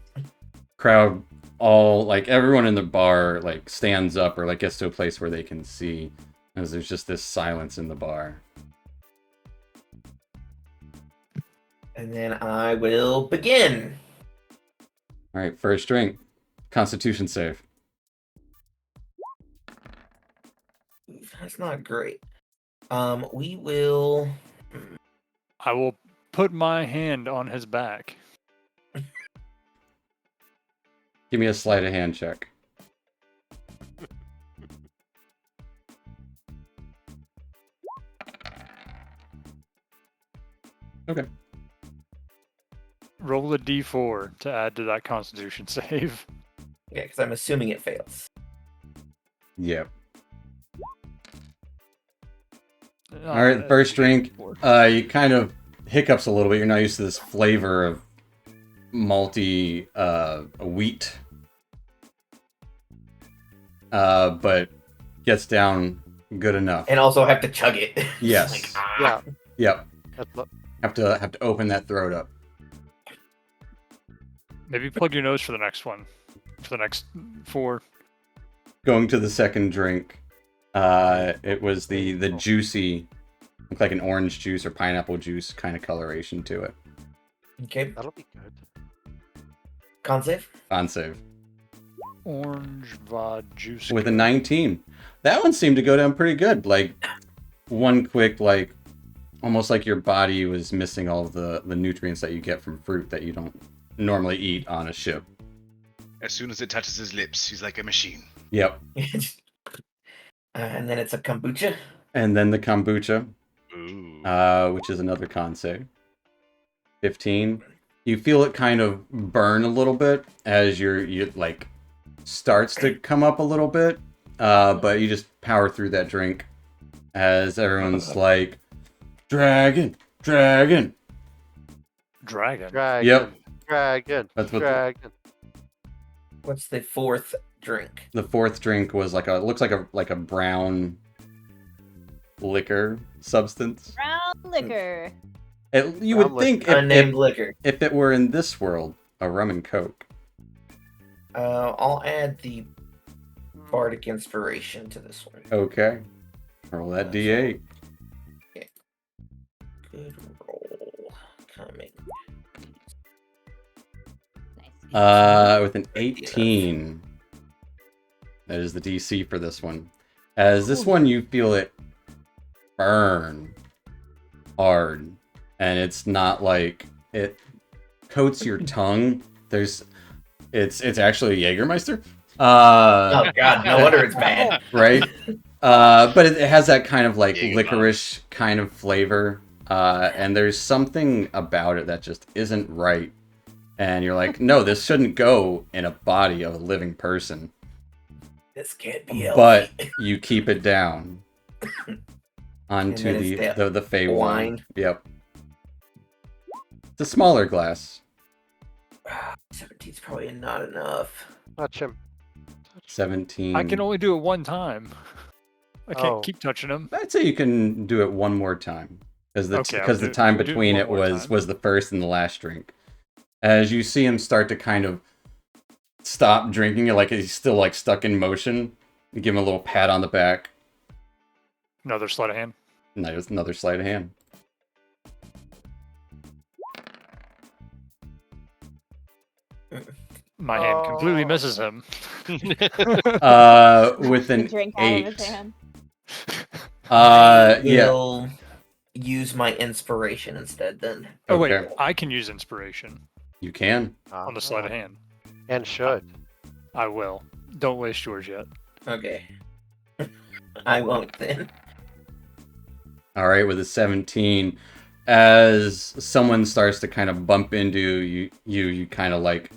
Crowd, all like everyone in the bar like stands up or like gets to a place where they can see, as there's just this silence in the bar. And then I will begin. All right, first drink. Constitution save. That's not great. We will. I will put my hand on his back. Give me a sleight of hand check. Okay. Roll a d4 to add to that Constitution save. Yeah, because I'm assuming it fails. Yep. All right, first drink. You kind of hiccups a little bit. You're not used to this flavor of malty wheat, but gets down good enough. And also have to chug it. Yes. Like, ah. Yeah, Yep. that's what, Have to open that throat up. Maybe plug your nose for the next one. For the next 4. Going to the second drink. It was the juicy, looked like an orange juice or pineapple juice kind of coloration to it. Okay. that'll be good. Con save. On save. Orange vod juice. With a 19. That one seemed to go down pretty good. Like, one quick, like, almost like your body was missing all of the nutrients that you get from fruit that you don't normally eat on a ship. As soon as it touches his lips, he's like a machine. Yep. And then it's a kombucha. And then the kombucha, Ooh. which is another con save. 15. You feel it kind of burn a little bit as you like starts to come up a little bit, but you just power through that drink as everyone's like, dragon, dragon. Dragon. Dragon. Yep. Dragon. That's what Dragon. What's the fourth drink? the fourth drink was like looks like a brown liquor substance. Brown liquor. You would Brown think Unnamed liquor. if it were in this world, a rum and coke. I'll add the bardic inspiration to this one. Okay. Roll that D8. Good roll. Coming. Nice. With an 18. That is the DC for this one. As this one, you feel it burn hard. And it's not like it coats your tongue. It's actually a Jägermeister. Oh god, no wonder it's bad. Right? But it has that kind of like Jägermeister. licorice kind of flavor. And there's something about it that just isn't right. And you're like, no, this shouldn't go in a body of a living person. This can't be healthy. But you keep it down onto And then it's the Fey wine. wine. Yep. It's a smaller glass. 17's probably not enough. Touch him. 17. I can only do it one time. I can't Oh. keep touching them. I'd say you can do it one more time. Because Okay, the I'll time do between one it more was time. the first and the last drink. As you see him start to kind of stop drinking, you're like he's still like stuck in motion. You give him a little pat on the back. Another sleight of hand. Another sleight of hand. My hand completely Oh. misses him. With an Drink out of his 8. hand. Yeah. Will use my inspiration instead then. Oh wait, Okay. I can use inspiration You can. on the sleight of hand. And should. I will. Don't waste yours yet. Okay. I won't then. All right, with a 17, as someone starts to kind of bump into you kind of like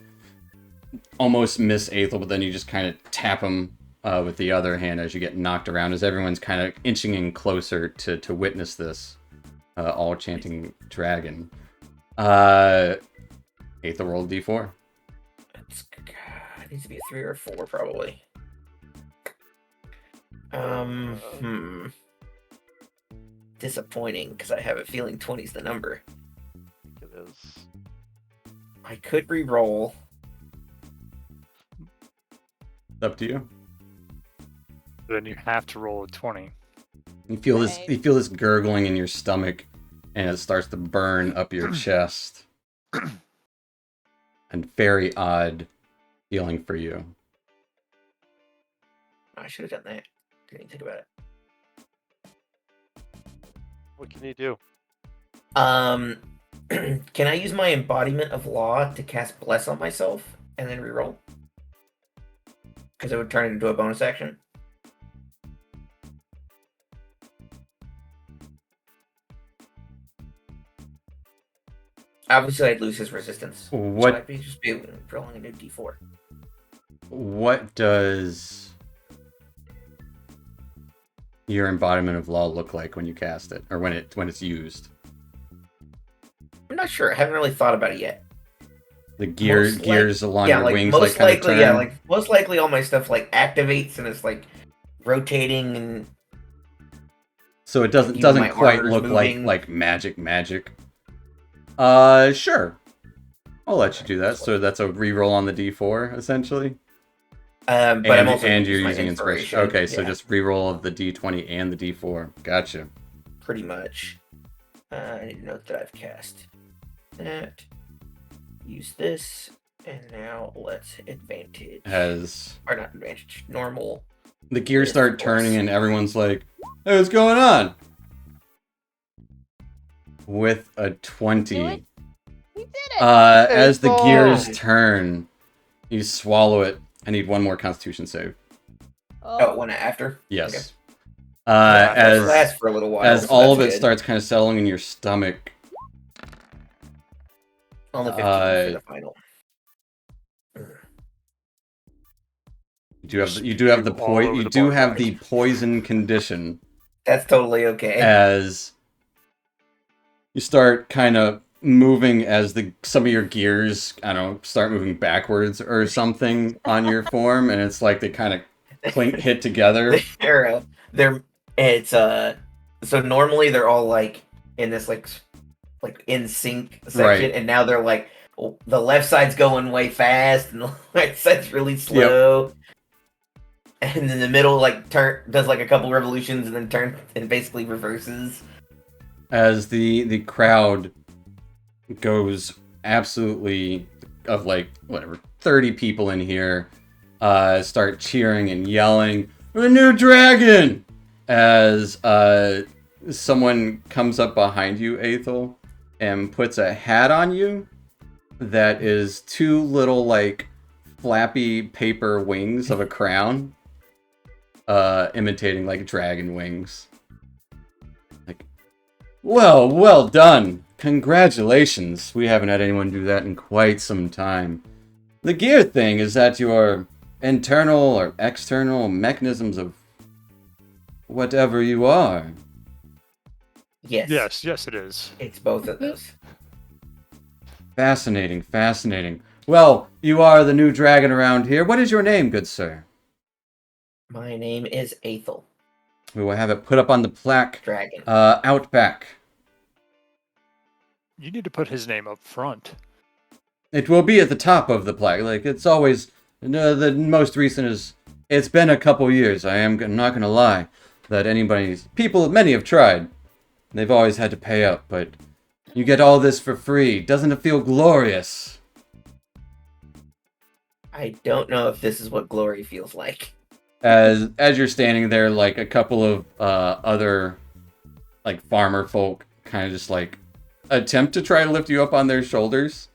almost miss Aethel, but then you just kind of tap him with the other hand as you get knocked around, as everyone's kind of inching in closer to witness this, all chanting dragon. Aethel rolled D4. It needs to be a 3 or a 4 probably. Disappointing because I have a feeling 20's the number. It is. I could re-roll. It's up to you. Then you have to roll a 20. You feel this. Right. You feel this gurgling in your stomach, and it starts to burn up your chest. And very odd feeling for you. I should have done that. Didn't even think about it. What can you do? Can I use my embodiment of law to cast bless on myself and then re-roll? Because it would turn it into a bonus action. Obviously, I'd lose his resistance. What- So I'd be just be rolling a new d4. What does your embodiment of law look like when you cast it, or when it's used? I'm not sure. I haven't really thought about it yet. The gears Most gears along Yeah, your like wings, most like kind of likely, turn. yeah, like most likely all my stuff like activates and it's like rotating and So it doesn't Even my quite armor's look moving. like magic. Sure. I'll let you do that. So that's a reroll on the D4 essentially. but I'm also and gonna you're use my using inspiration. Okay, so Yeah, just reroll of the D20 and the D4. Gotcha. pretty much. I need to note that I've cast that. Use this, and now let's advantage. As Or not advantage, normal. the gears Yes, start of course. turning and everyone's like, "Hey, what's going on?" With a 20. Do it. You did it. As the gears Hey. turn, you swallow it. I need one more Constitution save. Oh, one after? Yes. Okay. It As lasts for a little while. as so all of that's it good. starts kind of settling in your stomach, Only 15 for the final. You do have the All over you the do bar have back. the poison condition That's totally okay. as you start kind of moving as some of your gears, I don't know, start moving backwards or something on your form, and it's like they kind of hit together. It's so normally they're all like in this like in sync section, Right. and now they're like the left side's going way fast and the right side's really slow. And in the middle, like does like a couple revolutions and then turns and basically reverses. As the crowd goes absolutely of like whatever 30 people in here start cheering and yelling, "A new dragon!" As someone comes up behind you, Aethel, and puts a hat on you that is two little like flappy paper wings of a crown, imitating like dragon wings. Like, well done. Congratulations. We haven't had anyone do that in quite some time. The gear thing is that your internal or external mechanisms of whatever you are. Yes. Yes, it is. It's both of those. Fascinating. Well, you are the new dragon around here. What is your name, good sir? My name is Aethel. We will have it put up on the plaque Dragon. out back. You need to put his name up front. It will be at the top of the plaque. Like, it's always... the most recent is... It's been a couple years, I'm not going to lie. That many have tried. They've always had to pay up, but... You get all this for free. Doesn't it feel glorious? I don't know if this is what glory feels like. As you're standing there, like, a couple of other, like, farmer folk kind of just, like, attempt to try to lift you up on their shoulders.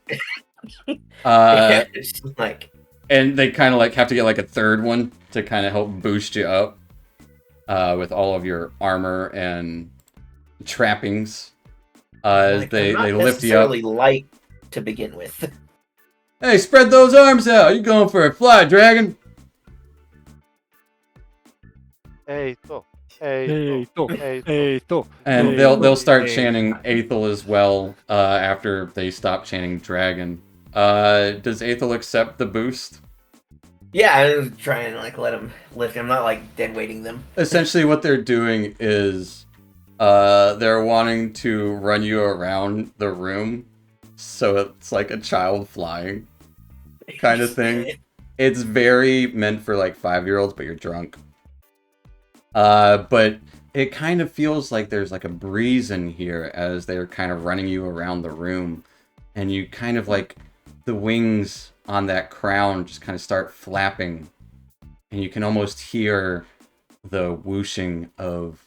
It's like... And they kind of, like, have to get, like, a third one to kind of help boost you up with all of your armor and trappings. As they lift you up. Necessarily light to begin with. Hey, spread those arms out! You going for a fly, dragon? Hey, Hey, Thor. And they'll start chanting Aethel as well after they stop chanting dragon. Does Aethel accept the boost? Yeah, I was trying to like let him lift. I'm not like dead weighting them. Essentially, what they're doing is they're wanting to run you around the room, so it's like a child flying kind of thing. It's very meant for like 5-year-olds, but you're drunk. But it kind of feels like there's like a breeze in here as they're kind of running you around the room, and you kind of like the wings on that crown just kind of start flapping, and you can almost hear the whooshing of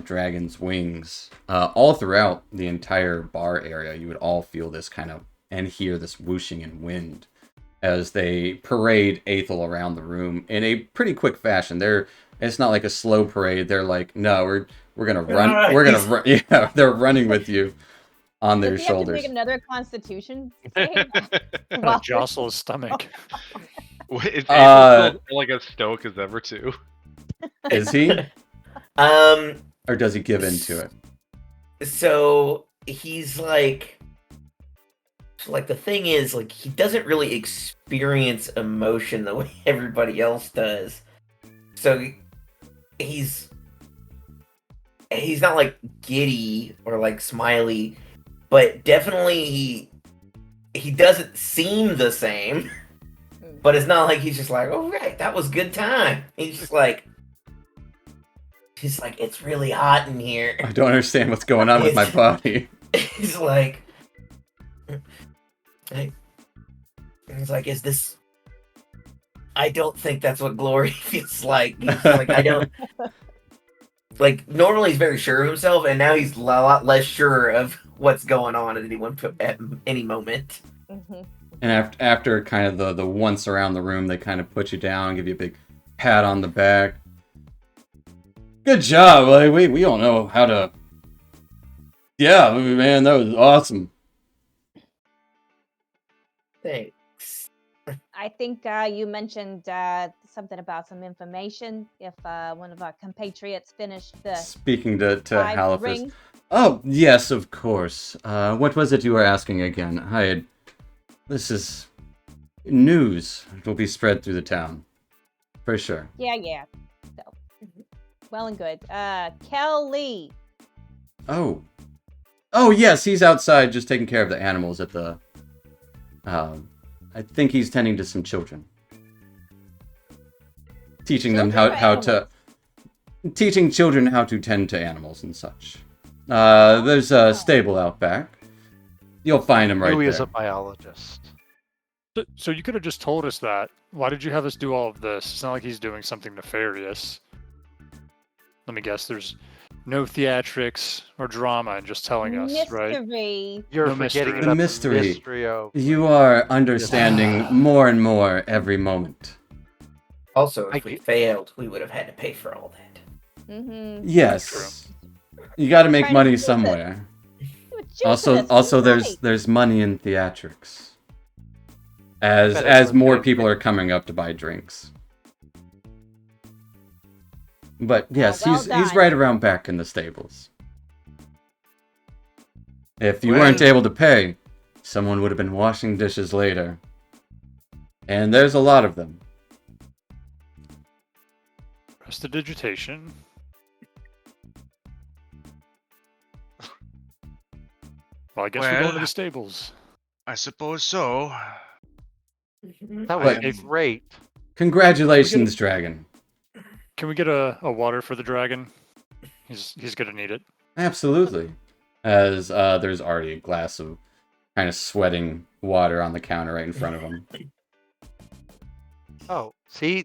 dragon's wings all throughout the entire bar area. You would all feel this kind of and hear this whooshing in wind as they parade Aethel around the room in a pretty quick fashion. It's not like a slow parade. They're like, no, we're gonna run. We're gonna run. Yeah, they're running with you on their Does he have to shoulders. make another Constitution save? Gonna jostle his stomach. Is April like as stoic as ever too? Is he? Or does he give into it? So he's like the thing is like he doesn't really experience emotion the way everybody else does. So he's not like giddy or like smiley, but definitely he doesn't seem the same. But it's not like he's just like, oh right, that was good time. He's like it's really hot in here. I don't understand what's going on with my body. He's like, is this? I don't think that's what glory feels like. He's like, I don't. Like, normally he's very sure of himself, and now he's a lot less sure of what's going on at any moment. Mm-hmm. And after kind of the once around the room, they kind of put you down, give you a big pat on the back. Good job. Like, we don't know how to. Yeah, man, that was awesome. Thanks. I think you mentioned something about some information. If one of our compatriots finished the Speaking to 5 Halifus. rings. Oh, yes, of course. What was it you were asking again? This is news. It will be spread through the town. For sure. Yeah. So, well and good. Kelly. Oh. Oh, yes, he's outside just taking care of the animals at the... I think he's tending to some children. Teaching them teaching children how to tend to animals and such. There's a stable out back. You'll find him right Dewey there. is a biologist. So you could have just told us that. Why did you have us do all of this? It's not like he's doing something nefarious. Let me guess, there's no theatrics or drama in just telling us, right? Mystery. You're No mystery. forgetting The about mystery. the mystery of... You are understanding more and more every moment. Also, if we failed, we would have had to pay for all that. Mm-hmm. Yes. You got to make Trying to money keep it. somewhere. Also, There's money in theatrics. As Bet as it's more okay. people are coming up to buy drinks. But yes, well he's done. right around back in the stables. If you Well- weren't able to pay, someone would have been washing dishes later. And there's a lot of them. Prestidigitation. Well, I guess we're going to Well- the stables. I suppose so. That was But- great. Congratulations, Dragon. Can we get a water for the dragon? He's gonna need it. Absolutely. As there's already a glass of kind of sweating water on the counter right in front of him. Oh, see?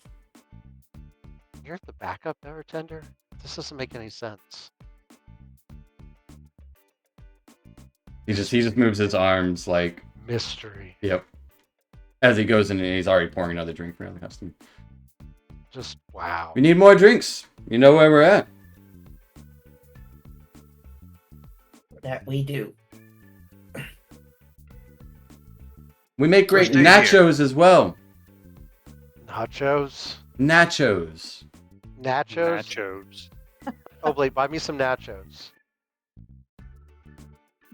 You're the backup bartender? This doesn't make any sense. He just moves his arms like, Mystery. yep. As he goes in and he's already pouring another drink for another customer. Just wow. We need more drinks. You know where we're at. That we do. We make great stay here. nachos as well. Nachos? Nachos. Nachos? Nachos. Oh, Blade, buy me some nachos.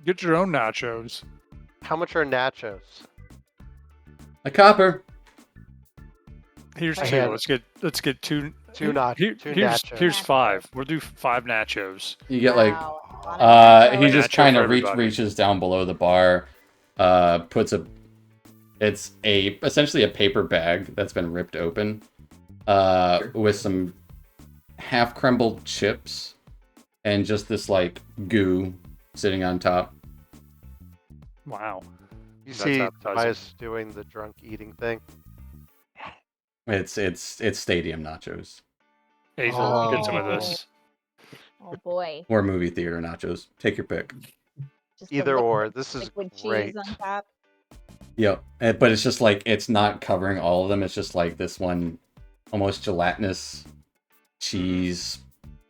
Get your own nachos. How much are nachos? A copper. Here's I two. had- Let's get two. Two nachos. Here's 5. We'll do 5 nachos. You get like, Wow, a lot of he nachos. just Nacho kind for of everybody. reaches down below the bar, puts it's essentially a paper bag that's been ripped open, with some half crumbled chips and just this like goo sitting on top. Wow. You That's see appetizing. Tobias doing the drunk eating thing? It's stadium nachos Hazel, get some of this. Oh boy. or movie theater nachos. Take your pick. Just the Either or. This is liquid great. cheese on top. Yep, but it's just like it's not covering all of them. It's just like this one almost gelatinous cheese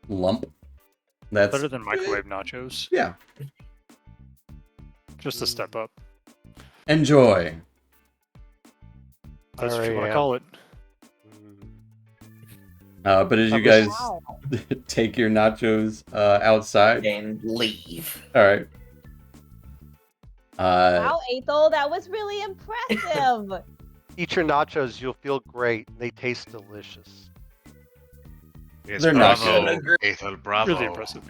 lump. That's Better than microwave nachos. Yeah. Just a step up. Enjoy. That's what you want Alright, to call it. But as you I guys was- Wow. take your nachos outside, And leave. all right. Wow, Ethel, that was really impressive. Eat your nachos, you'll feel great. They taste delicious. Yes, They're not bravo, good. Ethel, bravo. Really impressive.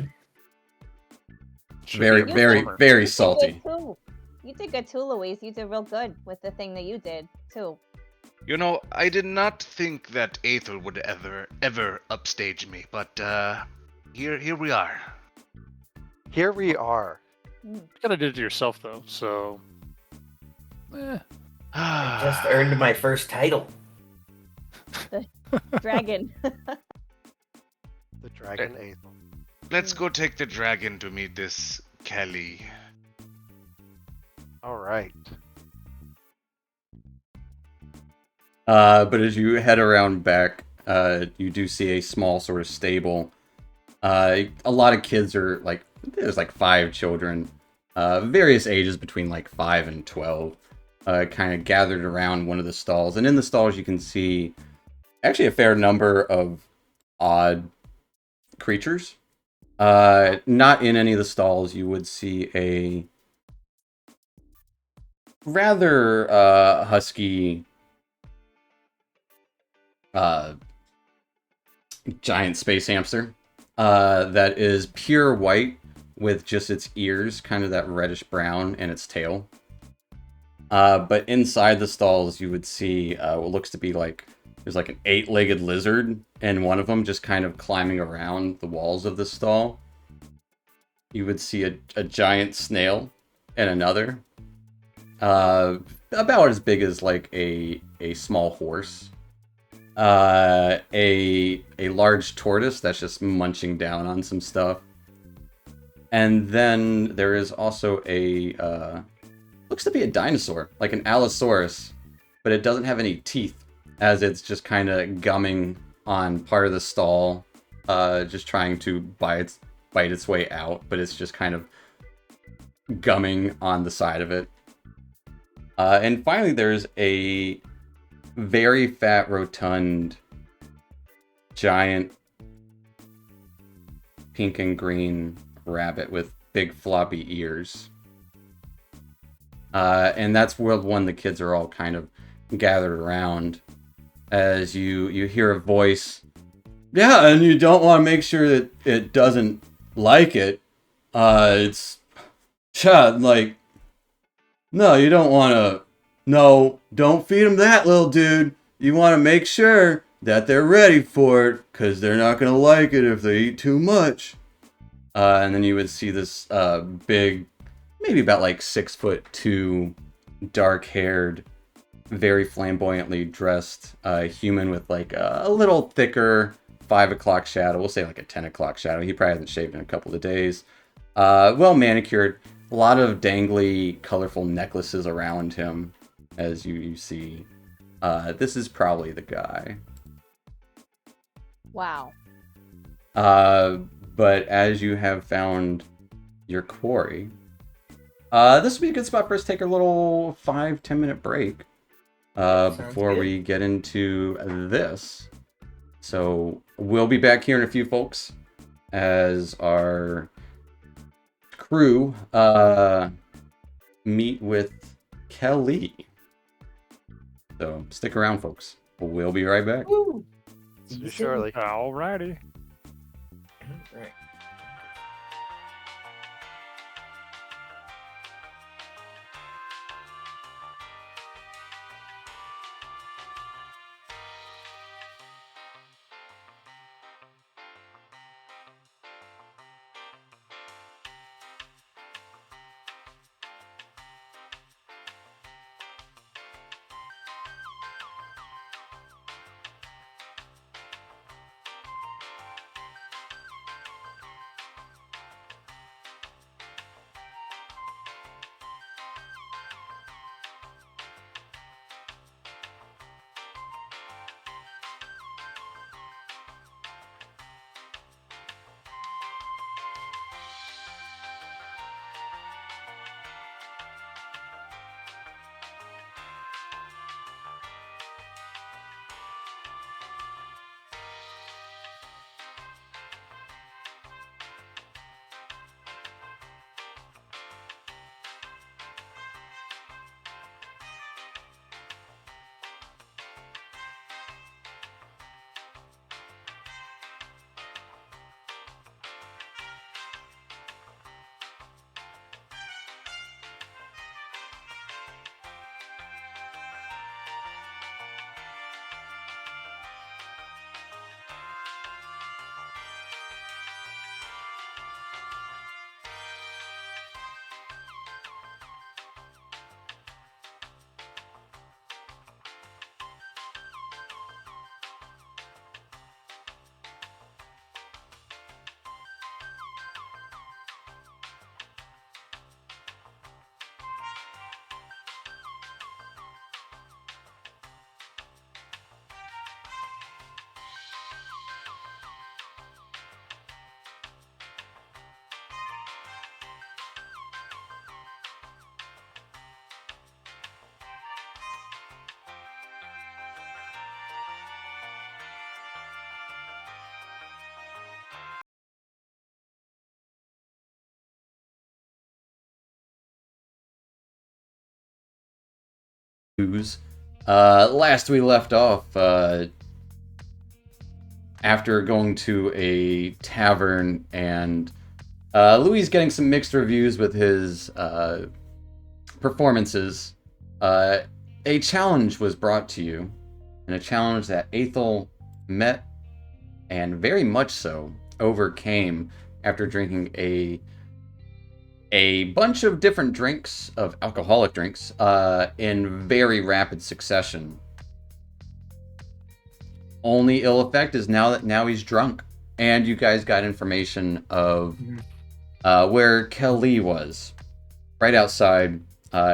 Should very, be a very, performer. very You did salty. good, too. You did good too, Louise. You did real good with the thing that you did too. You know, I did not think that Ethel would ever upstage me, but here we are. Here we are. You gotta do it to yourself though, so. I just earned my first title. Dragon. The dragon Ethel. Let's go take the dragon to meet this Kelly. All right. But as you head around back, you do see a small sort of stable. A lot of kids are like, there's like 5 children, various ages between like 5 and 12. kind of gathered around one of the stalls. And in the stalls, you can see actually a fair number of odd creatures. Not in any of the stalls, you would see a rather husky giant space hamster that is pure white with just its ears, kind of that reddish brown, and its tail. But inside the stalls, you would see what looks to be like there's like an 8-legged lizard, and one of them just kind of climbing around the walls of the stall. You would see a giant snail and another, about as big as like a small horse. A large tortoise that's just munching down on some stuff. And then there is also a looks to be a dinosaur, like an Allosaurus, but it doesn't have any teeth, as it's just kind of gumming on part of the stall, just trying to bite its way out, but it's just kind of gumming on the side of it. And finally, there's a very fat, rotund, giant pink and green rabbit with big floppy ears. And that's where one the kids are all kind of gathered around as you hear a voice. Yeah, and you don't want to make sure that it doesn't like it. It's like, no, you don't want to. No, don't feed them that, little dude. You want to make sure that they're ready for it, because they're not going to like it if they eat too much. And then you would see this big, maybe about like 6'2", dark-haired, very flamboyantly dressed human with like a little thicker 5 o'clock shadow. We'll say like a 10 o'clock shadow. He probably hasn't shaved in a couple of days. Well manicured. A lot of dangly, colorful necklaces around him, as you see. This is probably the guy. Wow. But as you have found your quarry, this would be a good spot for us to take a little 5-10 minute break before good. we get into this. So we'll be back here in a few, folks, as our crew meet with Kelly. So stick around, folks. We'll be right back. Woo. See you shortly. Alrighty. Right. news. Last we left off, after going to a tavern and Louis getting some mixed reviews with his performances, a challenge was brought to you, and a challenge that Aethel met and very much so overcame after drinking a bunch of different drinks, of alcoholic drinks, in very rapid succession. Only ill effect is now he's drunk, and you guys got information of where Kelly was, right outside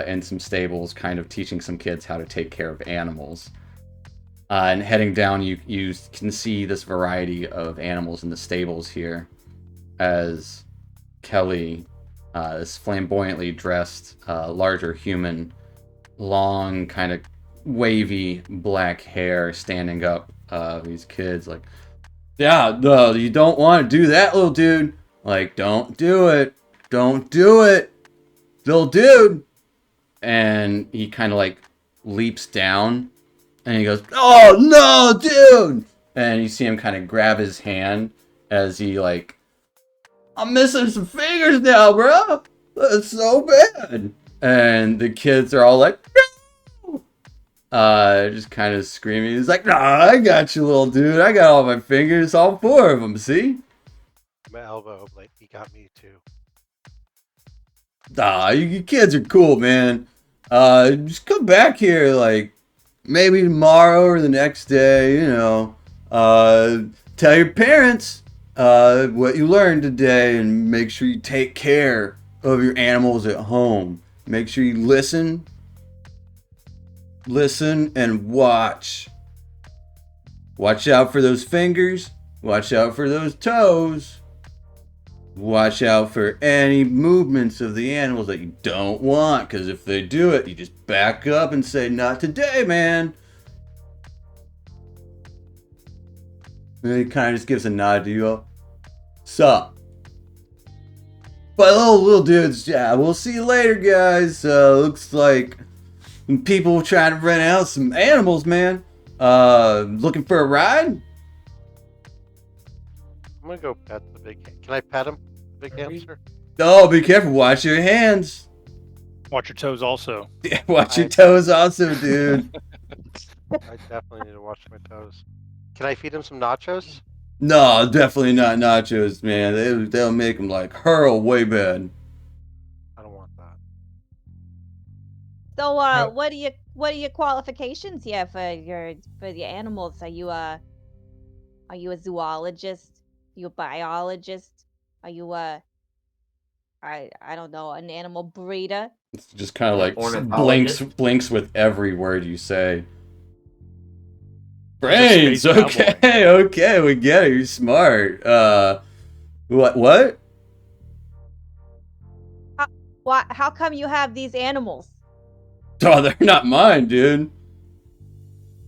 in some stables, kind of teaching some kids how to take care of animals. And heading down, you can see this variety of animals in the stables here, as Kelly, this flamboyantly dressed, larger human, long, kind of wavy black hair, standing up. These kids, like, yeah, no, you don't want to do that, little dude. Like, don't do it. Don't do it, little dude. And he kind of like leaps down, and he goes, "Oh no, dude!" And you see him kind of grab his hand as he like, "I'm missing some fingers now, bro. That's so bad." And the kids are all like, "No!" Just kind of screaming. He's like, "Nah, I got you, little dude. I got all my fingers, all 4 of them. See?" My elbow, like, he got me too. Nah, you kids are cool, man. Just come back here, like, maybe tomorrow or the next day, you know. Tell your parents what you learned today, and make sure you take care of your animals at home. Make sure you listen and watch. Watch out for those fingers. Watch out for those toes. Watch out for any movements of the animals that you don't want, because if they do it, you just back up and say, "Not today, man." And he kind of just gives a nod to you all. Sup? But little dudes, yeah, we'll see you later, guys. Looks like people trying to rent out some animals, man. Looking for a ride? I'm gonna go pet the big. Can I pet him, big hamster? Oh, be careful. Watch your hands. Watch your toes also. Yeah, watch your toes also, dude. I definitely need to watch my toes. Can I feed him some nachos? No, definitely not nachos, man. They'll make them like hurl way bad. I don't want that. So, what are your qualifications here for your animals? Are you a zoologist? Are you a biologist? Are you I don't know, an animal breeder? It's just kind of like Ornithologist. blinks with every word you say. He's a Brains, space okay, okay, we get it. You're smart. What? How come you have these animals? Oh, they're not mine, dude.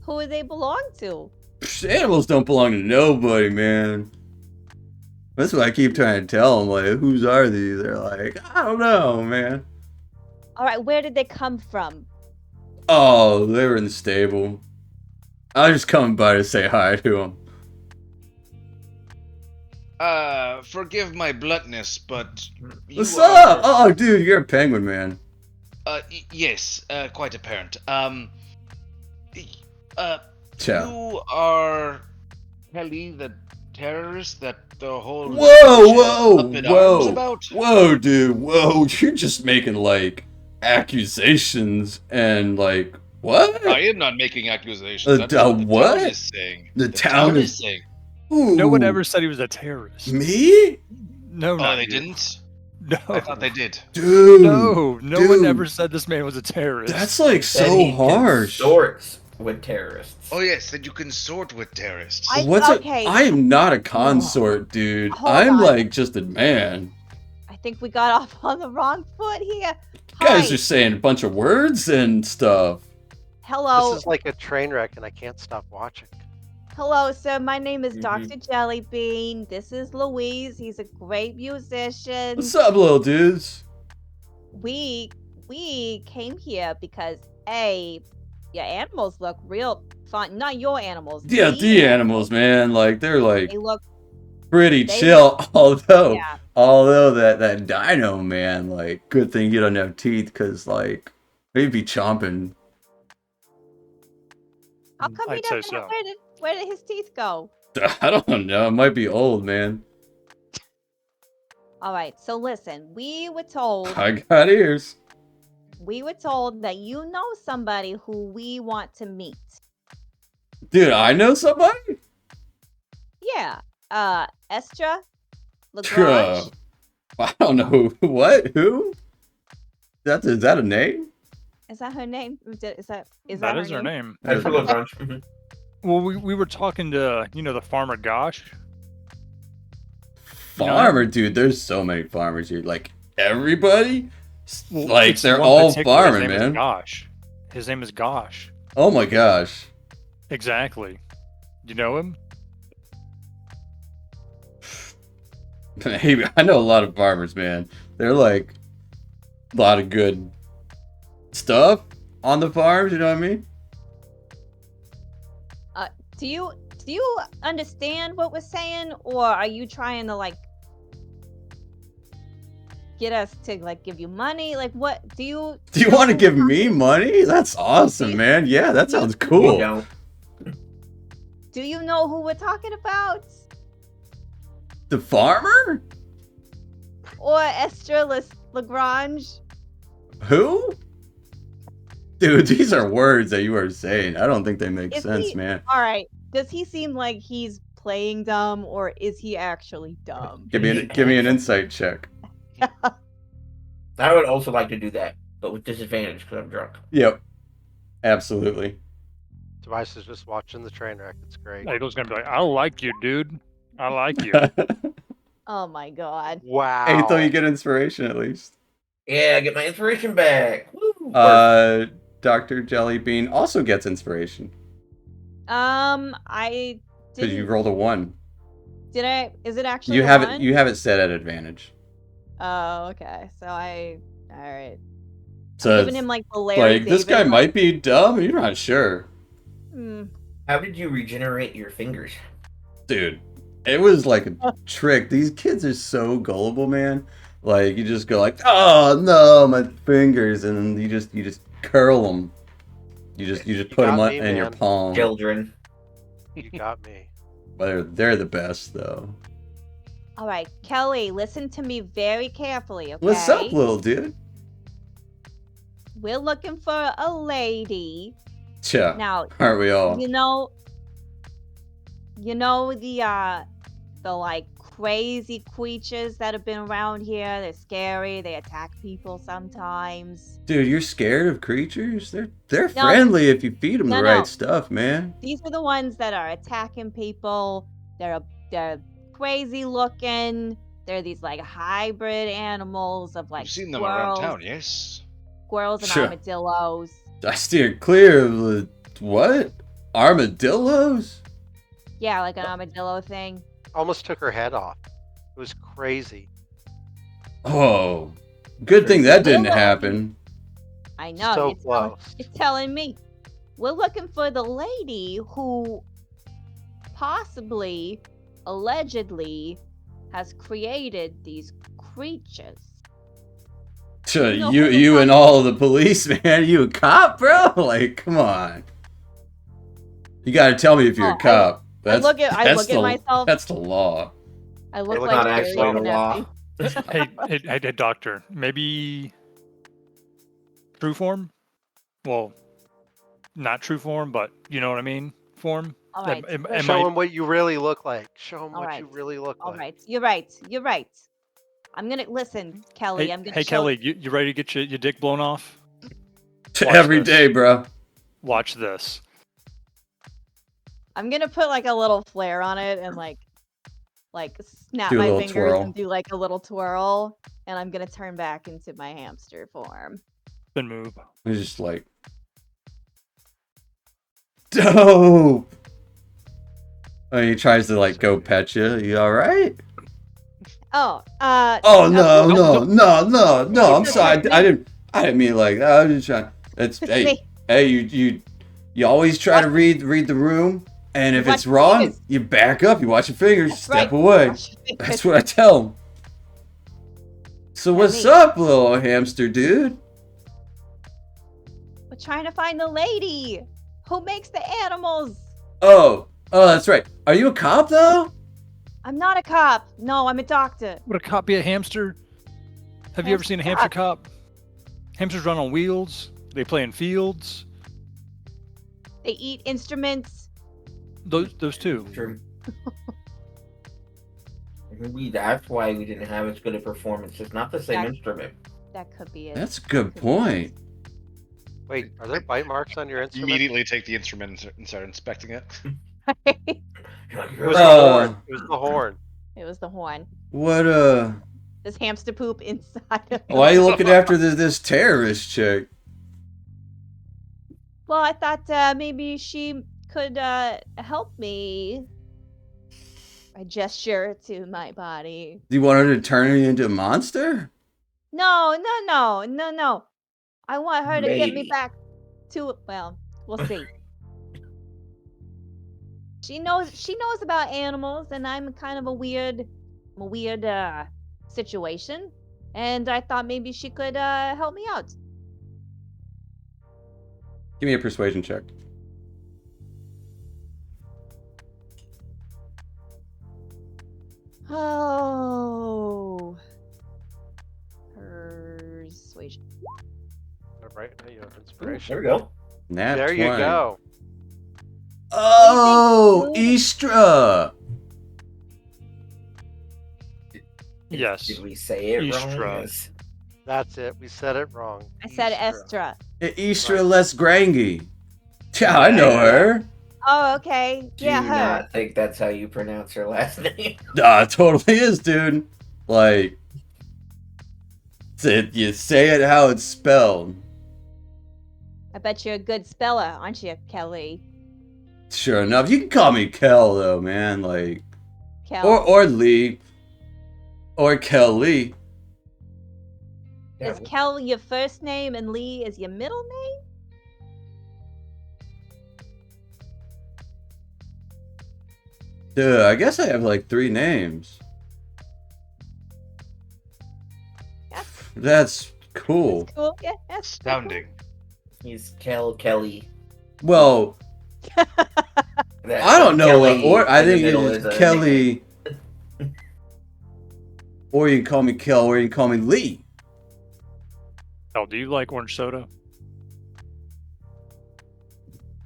Who do they belong to? Psh, animals don't belong to nobody, man. That's what I keep trying to tell them. Like, whose are these? They're like, I don't know, man. All right, where did they come from? Oh, they were in the stable. I was just coming by to say hi to them. Forgive my bluntness, but you What's are... up? Oh, dude, you're a penguin, man. Yes, quite apparent. Ciao. You are Kelly, the terrorist that the whole Whoa, up in arms about? whoa, dude, whoa! You're just making like accusations and like what? I am not making accusations. That's The what the what? town is saying. The town is saying. Ooh, No one ever said he was a terrorist. me, No, Oh, not they you. didn't? No, I thought they did. dude. no one dude. ever said this man was a terrorist. That's like Said so he harsh. consorts with terrorists. Oh yes, that you consort with terrorists. Okay. I am not a consort, dude. Hold I'm on. like just a man. I think we got off on the wrong foot here. You guys Hi. are saying a bunch of words and stuff. Hello. This is like a train wreck, and I can't stop watching. Hello, sir. My name is Mm-hmm. Dr. Jellybean. This is Louise. He's a great musician. What's up, little dudes? We came here because A, Your animals look real fun. Not your animals. Yeah, the animals, man, like they're like They look. pretty they chill. Although, Yeah. that dino man, like, good thing you don't have teeth, cause like he'd be chomping. How come he I'd say doesn't? so. Where did his teeth go? I don't know. It might be old, man. All right. So listen, we were told I got ears. that you know somebody who we want to meet. Dude, I know somebody? Yeah. Estra Truh. Lagrange. I don't know what? Who? Is that a name? Is that her name? Is that That is her name. That's for Lagrange. Mhm. Well, we were talking to the farmer Gosh. Farmer, dude. There's so many farmers here. Like everybody, Well, like it's they're one all particular- farming, his name man. Is Gosh. His name is Gosh. Oh my gosh. Exactly. Do you know him? Hey, I know a lot of farmers, man. They're like a lot of good stuff on the farms. You know what I mean? Do you understand what we're saying, or are you trying to like get us to like give you money? Like, what do you? Do you know want to who give we're me talking- money? That's awesome, you- man. Yeah, that sounds You cool. don't. Do you know who we're talking about? The farmer? Or Estra Lagrange? Who? Dude, these are words that you are saying. I don't think they make Is sense, he- man. All right. Does he seem like he's playing dumb, or is he actually dumb? Give me an insight check. I would also like to do that, but with disadvantage because I'm drunk. Yep. Absolutely. Device is just watching the train wreck. It's great. Aethel's gonna be like, I like you, dude. I like you. Oh my god. Wow. Aethel, you get inspiration at least. Yeah, I get my inspiration back. Woo! Dr. Jellybean also gets inspiration. I Because you didn't. rolled a 1. Did I? Is it actually? You a have one? it set at advantage. Oh, okay. So I. All right. So I'm giving it's him like the Larry like, this David, guy like, might be dumb, you're not sure. How did you regenerate your fingers? Dude, it was like a trick. These kids are so gullible, man. Like, you just go like, oh no, my fingers, and you just curl them. You just put them got me, in your man. palm. Children. You got me. They're the best though. All right, Kelly, listen to me very carefully, okay? What's up, little dude? We're looking for a lady. Cha, Now, aren't we all? you know the like crazy creatures that have been around here. They're scary. They attack people sometimes. Dude, you're scared of creatures? They're No. friendly if you feed them the No, right no. stuff, man. These are the ones that are attacking people. They're crazy looking. They're these like hybrid animals of like You've seen them around squirrels, town, yes? squirrels and Sure. armadillos. I steered clear of the what? Armadillos? Yeah, like an armadillo thing. Almost took her head off. It was crazy. Oh, good thing that didn't Little. happen. I know. So you're telling- close. You're telling me. We're looking for the lady who possibly, allegedly, has created these creatures. Cha, You know you who the you and fuck- all the police, man. You a cop, bro? Like, come on. You gotta tell me if you're Oh, a cop. That's look at the, myself. That's the law. I look look like Not Jerry actually the and law. everything. Hey, doctor. Maybe true form? Well, not true form, but you know what I mean? Form? All right. Show him what you really look like. Show him All what you right. really look All like. right. You're right. You're right. I'm gonna listen, Kelly. Hey, I'm gonna hey show Kelly, you ready to get your dick blown off? Every this. day, bro. Watch this. I'm gonna put like a little flare on it and like snap Do a my little fingers twirl. and do like a little twirl, and I'm gonna turn back into my hamster form. Spin move. It's just like dope. Oh, he tries to like go pet you. You all right? Oh, Oh no, no, no! I'm It's sorry. okay. I didn't mean it like that. I was just trying. It's It's hey, me. hey, you You always try to read the room, and if Watch it's your wrong, fingers. you back up. You watch your fingers. That's Step right. away. Watch your fingers. That's what I tell them. So Yeah, what's me. up, little hamster dude? We're trying to find the lady who makes the animals. Oh, that's right. Are you a cop though? I'm not a cop. No, I'm a doctor. Would a cop be a hamster? Have you ever seen a hamster cop? Hamsters run on wheels. They play in fields. They eat instruments. Those two. True. Maybe that's why we didn't have as good a performance. It's not the same That- instrument. That could be it. That's a good point. Wait, are there bite marks on your instrument? Immediately take the instrument and start inspecting it. it It was the Uh, horn. It was the horn. was the horn. What There's hamster poop inside of Why are you looking after this terrorist chick? Well, I thought maybe she could help me. I gesture to my body. Do you want her to turn you into a monster? No. I want her to get me Maybe. back to, well, we'll see. She knows about animals, and I'm kind of a weird situation, and I thought maybe she could help me out. Give me a persuasion check. Oh, persuasion. All right, now you have Ooh, inspiration. there we go. Nat There you 20. go. Oh, What do you Istra. Yes. Did we say it Eastra. wrong? Yes. That's it. We said it wrong. I said Istra. Estra. Istra Lesgrangi. Yeah, I know her. Oh, okay. Do Yeah, you her. not think that's how you pronounce her last name? Nah, it totally is, dude. Like, you say it how it's spelled. I bet you're a good speller, aren't you, Kelly? Sure enough, you can call me Kel though, man. Like, Kel. or Lee, or Kelly. Is Kel your first name and Lee is your middle name? Dude, I guess I have like 3 names. That's cool. That's cool. Yeah, that's Astounding. He's Kelly. Well, That- I don't know Kelly what, or I in the think middle it's is a Kelly. Or you can call me Kel, or you can call me Lee. Oh, do you like orange soda?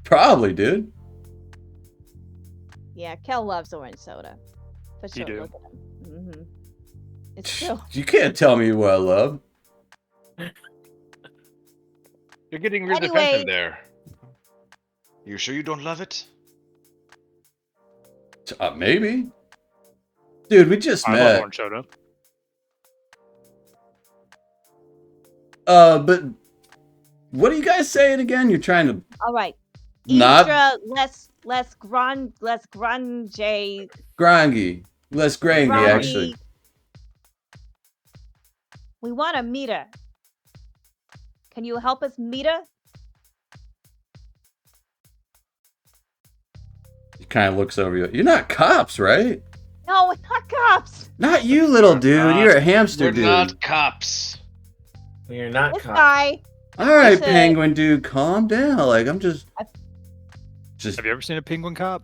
Probably, dude. Yeah, Kel loves orange soda. For You sure. do? Look at him. Mm-hmm. It's true. You can't tell me what I love. You're getting real Anyway. defensive there. You sure you don't love it? Maybe. Dude, we just I love met. orange soda. But what are you guys saying again? You're trying to All right. not Istra, less grunge. grangy. Less grangy, Grangy. actually. We want to meet her. Can you help us meet her? He kind of looks over you. You're not cops, right? No, we're not cops. Not you, little We're dude. not- You're a hamster We're dude. not cops. You're not This cop. guy. All right, Listen. penguin dude, calm down. Like, I'm just. Have you ever seen a penguin cop?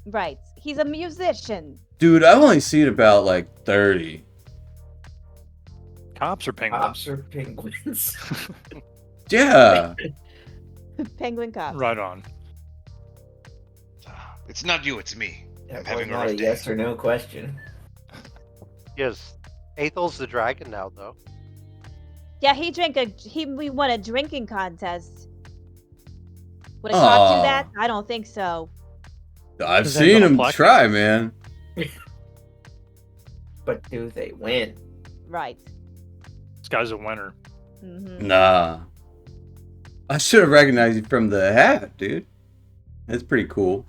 Right. He's a musician. Dude, I've only seen about like 30. Cops or penguins? Cops are penguins. Yeah. Penguin cop. Right on. It's not you, it's me. That was having a not rough a day. yes or no question. Yes. Athel's the dragon now, though. Yeah, we won a drinking contest. Would a cop do Aw. that? I don't think so. I've Does that seen go him black? try, man. But do they win? Right. This guy's a winner. Mm-hmm. Nah. I should have recognized you from the hat, dude. That's pretty cool.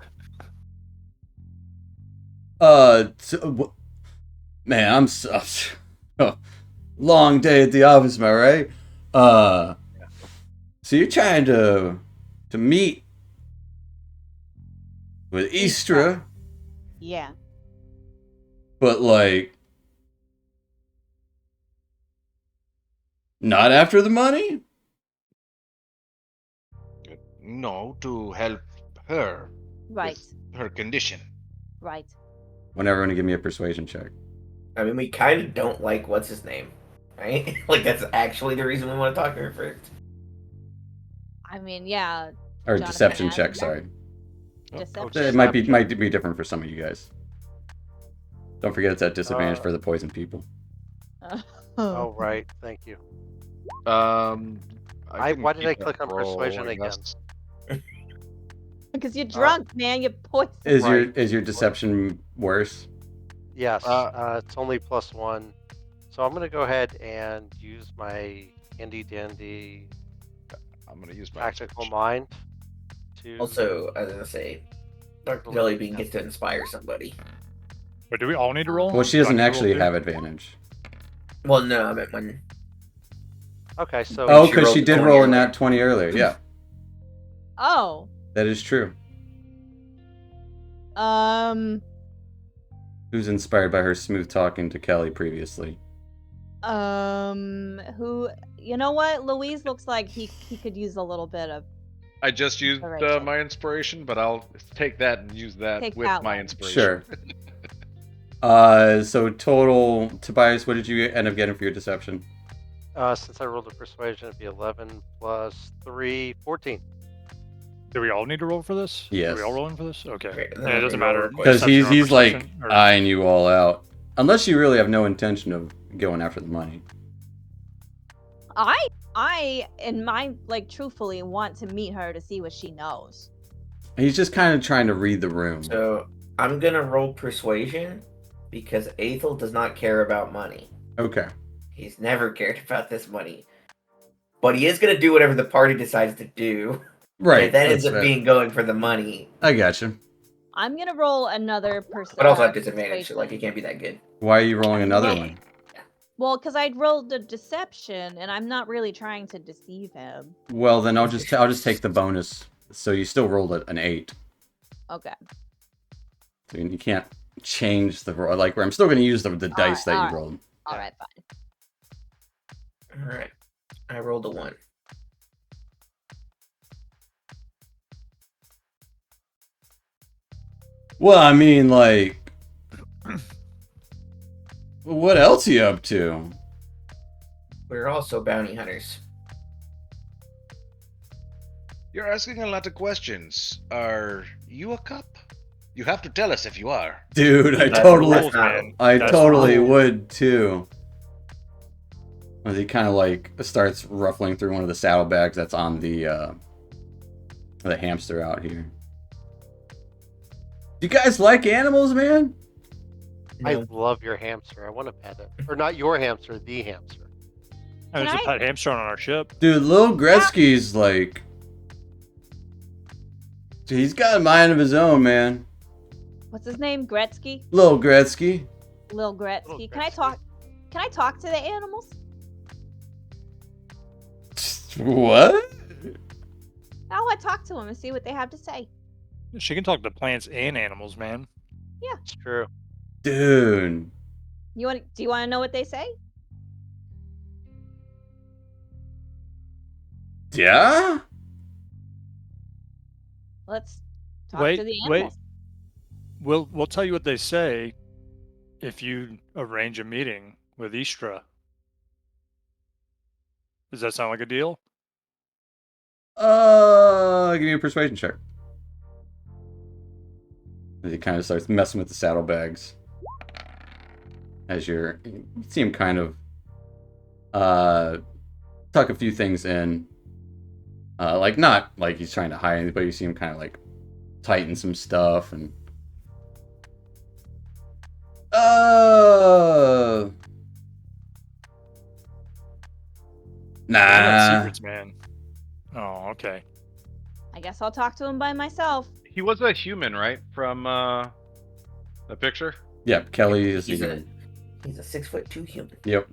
Man, I'm so... long day at the office, am I right? So you're trying to meet with Istra, Yeah. but like not after the money? No, to help her Right. with her condition. Right. Want everyone to give me a persuasion check. I mean, we kind of don't like what's his name, right? Like that's actually the reason we want to talk to her first. I mean, yeah. Or Jonathan deception Adams. check, sorry. Deception. It might be different for some of you guys. Don't forget it's at disadvantage for the poison people. Oh, right. Thank you. can why did I keep that click on roll, persuasion I again? guess. Because you're drunk, man. You're poisoned. Is your deception worse? Yes. It's only +1. So I'm going to go ahead and use my handy dandy I'm gonna use my tactical inspiration. mind to. Also, I was gonna say, Dr. Jellybean gets to inspire somebody. But do we all need to roll? Well, she Do I doesn't need to roll actually too? have advantage. Well, no, I meant when. Okay, so. Oh, she because rolled she the did 20 roll a earlier. nat 20 earlier. Yeah, Oh. that is true. Who's inspired by her smooth talking to Kelly previously? Who? You know what? Louise looks like he could use a little bit of. I just used Inspiration. my inspiration, but I'll take that and use that Take with that my one. inspiration. Sure. So total, Tobias, what did you end up getting for your deception? Since I rolled a persuasion, it'd be 11 plus 3, 14. Do we all need to roll for this? Yes. Are we all rolling for this? Okay. Okay, then Yeah, it I'll doesn't re-roll matter. real quick. Because Deception or he's like perception, or- eyeing you all out. Unless you really have no intention of going after the money. I, in my truthfully, want to meet her to see what she knows. He's just kind of trying to read the room. So I'm gonna roll persuasion because Aethel does not care about money. Okay. He's never cared about this money, but he is gonna do whatever the party decides to do. Right. If that ends that's up fair. being going for the money, I gotcha. I'm gonna roll another person. but also have disadvantage, so like it can't be that good. Why are you rolling another one? Well, because I rolled a deception, and I'm not really trying to deceive him. Well, then I'll just take the bonus. So you still rolled an 8. Okay. So you can't change the roll. Like, I'm still going to use the dice that you alright. rolled. All right, fine. All right, I rolled a 1. Well, I mean, like, what else are you up to? We're also bounty hunters. You're asking a lot of questions. Are you a cop? You have to tell us if you are. Dude, I That's totally, rules, man. I That's totally rules. would too. As he kind of like starts ruffling through one of the saddlebags that's on the hamster out here. You guys like animals, man? I No. love your hamster. I want to pet it. Or not your hamster, the hamster. And there's a Can I- pet hamster on our ship. Dude, Lil Gretzky's like, he's got a mind of his own, man. What's his name? Gretzky? Lil Gretzky. Lil Gretzky. Lil Can I Gretzky. talk? Can I talk to the animals? What? I want to talk to them and see what they have to say. She can talk to plants and animals, man. It's true. Dude. Do you want to know what they say? Yeah? Let's talk Wait, to the wait. animals. We'll tell you what they say if you arrange a meeting with Istra. Does that sound like a deal? Give me a persuasion check. As he kind of starts messing with the saddlebags. As you see him kind of tuck a few things in. Like not like he's trying to hide anything, but you see him kind of like tighten some stuff and What about nah. secrets, man. Oh, okay. I guess I'll talk to him by myself. He was a human, right? From the picture? Yep, Kelly is He's the a 6'2" human. Yep.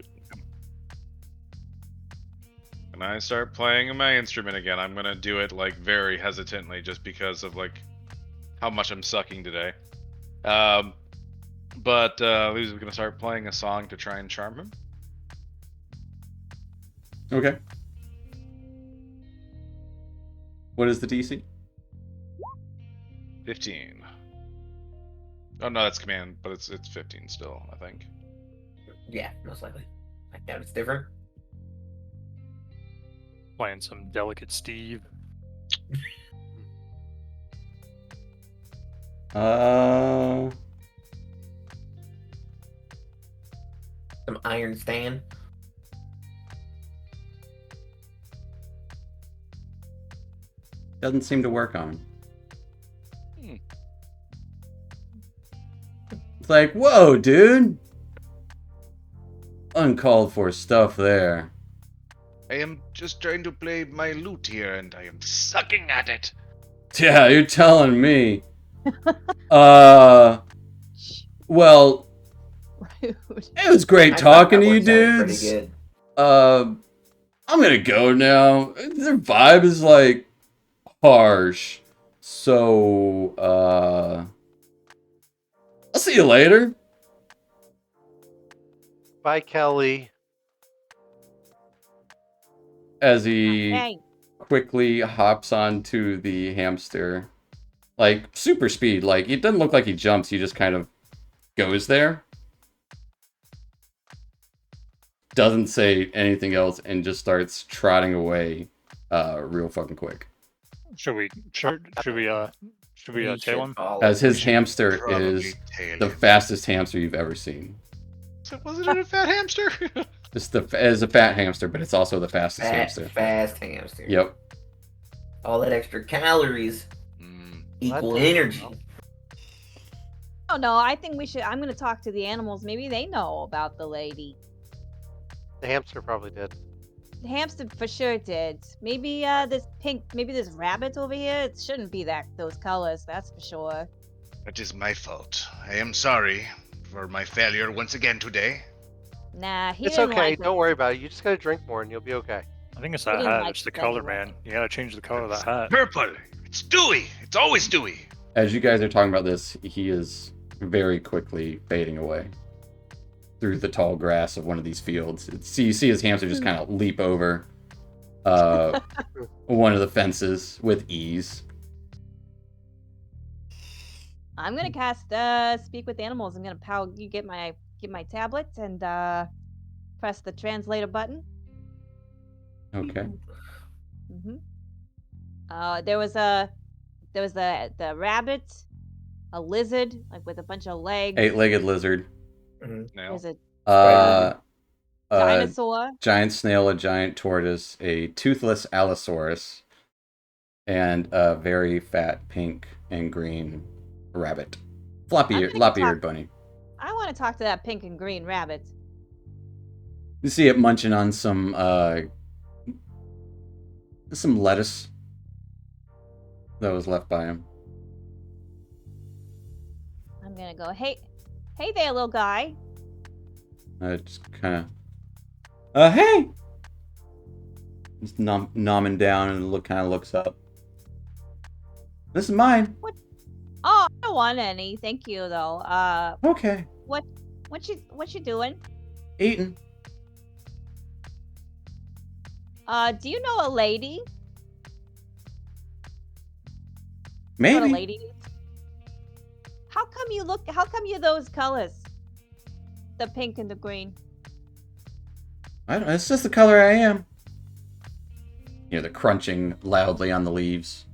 And I start playing my instrument again. I'm gonna do it like very hesitantly, just because of like how much I'm sucking today. But he's gonna start playing a song to try and charm him. Okay. What is the DC? 15. Oh no, that's command, but it's 15 still, I think. Yeah, most likely. I doubt it's different. Playing some delicate Steve. Uh, Some Iron Stand. doesn't seem to work on him. It's like, whoa, dude. Uncalled for stuff there. I am just trying to play my lute here, and I am sucking at it. Yeah, you're telling me. Well, Rude. it was great I thought talking that to you, one sounded pretty dudes. good. I'm gonna go now. Their vibe is like harsh. So, I'll see you later. Bye, Kelly. As he Hey, quickly hops onto the hamster. Like, super speed. Like, it doesn't look like he jumps, he just kind of goes there. Doesn't say anything else and just starts trotting away real fucking quick. Should we tail him? As his hamster Probably is tail the him. fastest hamster you've ever seen. So wasn't it a fat hamster? It's a fat hamster, but it's also the fastest hamster. Fast hamster. Yep. All that extra calories equal What? energy. oh no, I think we should. I'm gonna talk to the animals. Maybe they know about the lady. The hamster probably did. The hamster for sure did. Maybe this pink. Maybe this rabbit over here. It shouldn't be those colors. That's for sure. That is my fault. I am sorry for my failure once again today. Nah, he It's didn't okay. like Don't worry about it. You just gotta drink more and you'll be okay. I think it's We that didn't hat. like It's the it color, anyway. man. You gotta change the color of that hat. Purple. It's dewy. It's always dewy. As you guys are talking about this, he is very quickly fading away through the tall grass of one of these fields. You see his hamster just kind of leap over one of the fences with ease. I'm gonna cast speak with animals. I'm gonna get my tablet and press the translator button. Okay. Mm-hmm. There was the rabbit, a lizard like with a bunch of legs. 8-legged lizard. No. There's a A dinosaur. giant snail, a giant tortoise, a toothless allosaurus, and a very fat pink and green rabbit. I'm gonna Floppy-eared bunny. I want to talk to that pink and green rabbit. You see it munching on some lettuce that was left by him. I'm gonna go, hey there, little guy. Just kind of, hey! Just nomming down and looks up. This is mine. Oh, I don't want any. Thank you though. Okay. What you doing? Eating. Do you know a lady? Maybe. What a lady is? How come you're those colors? The pink and the green. It's just the color I am. You hear the crunching loudly on the leaves.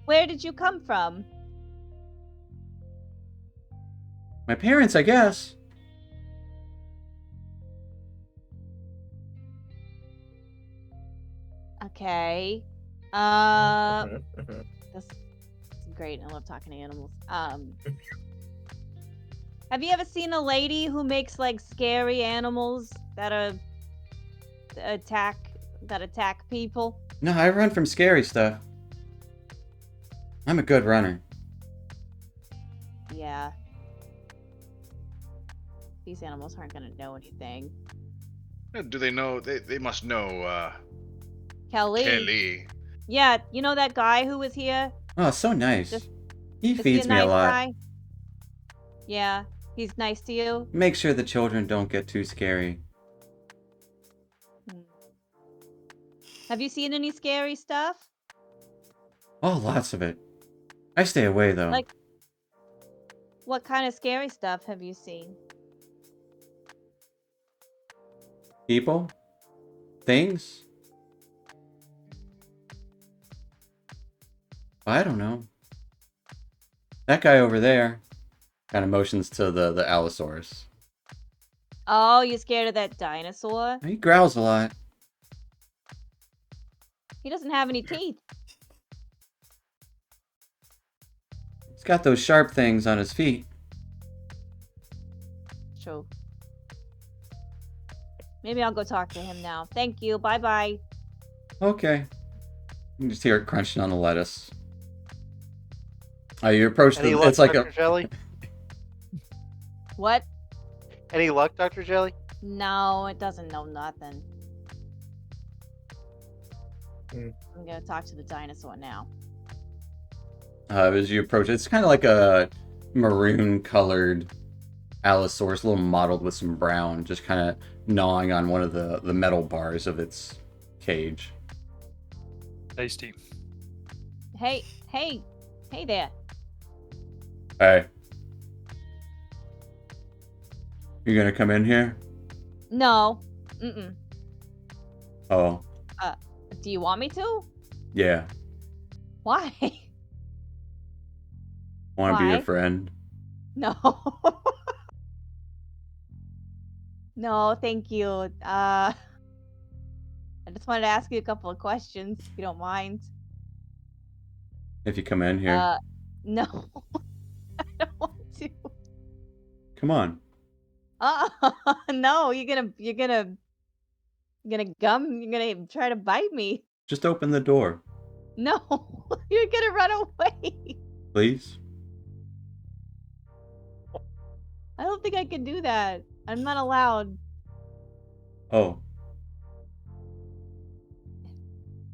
Where did you come from? My parents, I guess. Okay. Mhm. That's great. I love talking to animals. Have you ever seen a lady who makes like scary animals that attack people? No, I run from scary stuff. I'm a good runner. Yeah. These animals aren't gonna know anything. Do they know? They must know Kelly. Kelly. Yeah, you know that guy who was here Oh, so nice. Just- He Is he feeds a me a nice lot. guy? Yeah, he's nice to you. Make sure the children don't get too scary. Hmm. Have you seen any scary stuff? Oh, lots of it. I stay away though. Like, what kind of scary stuff have you seen? People? Things? I don't know. That guy over there kind of motions to the Allosaurus. Oh, you scared of that dinosaur? He growls a lot. He doesn't have any teeth. He's got those sharp things on his feet. True. Maybe I'll go talk to him now. Thank you. Bye bye. Okay. You can just hear it crunching on the lettuce. Oh, you approach Any the... luck, It's like Dr. a... Jelly? What? Any luck, Dr. Jelly? No, it doesn't know nothing. Hmm. I'm gonna talk to the dinosaur now. As you approach it, it's kind of like a maroon-colored Allosaurus, a little mottled with some brown, just kind of gnawing on one of the metal bars of its cage. Tasty. Hey there. Hey. You gonna come in here? No. Mm-mm. Oh, Do you want me to? yeah. Why? Want to be your Why? friend? No. No, thank you. I just wanted to ask you a couple of questions, if you don't mind. If you come in here. No. I don't want to. Come on. No, you're gonna try to bite me. Just open the door, No, you're gonna run away. please. I don't think I can do that. I'm not allowed. Oh,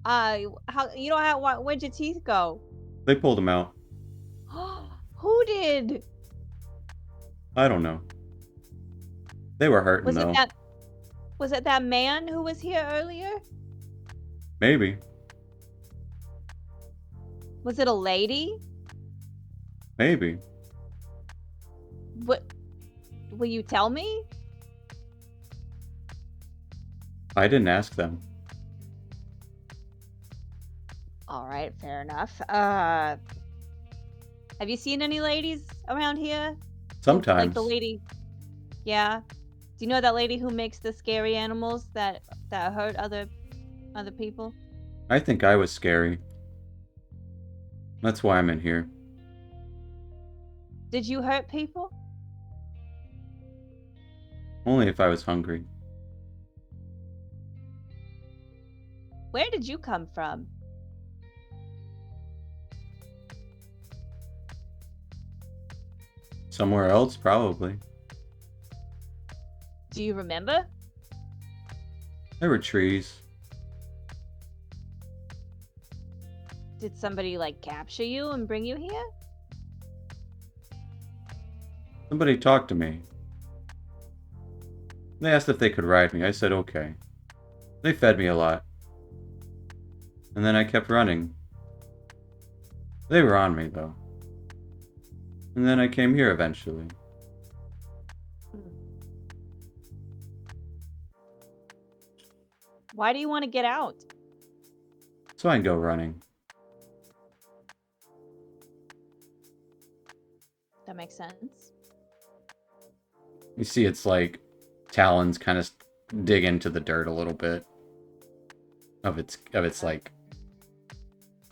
How you don't have where'd your teeth go? they pulled him out. Who did? I don't know. They were hurting Was though. it that man who was here earlier? Maybe. Was it a lady? Maybe. What? Will you tell me? I didn't ask them. All right, fair enough. Have you seen any ladies around here? Sometimes. Like the lady. Yeah. Do you know that lady who makes the scary animals that hurt other people? I think I was scary. That's why I'm in here. Did you hurt people? Only if I was hungry. Where did you come from? Somewhere else, probably. Do you remember? There were trees. Did somebody like capture you and bring you here? Somebody talked to me. They asked if they could ride me. I said okay. They fed me a lot. And then I kept running. They were on me, though. And then I came here eventually. Why do you want to get out? So I can go running. That makes sense. You see its, like, talons kind of dig into the dirt a little bit. Of its like...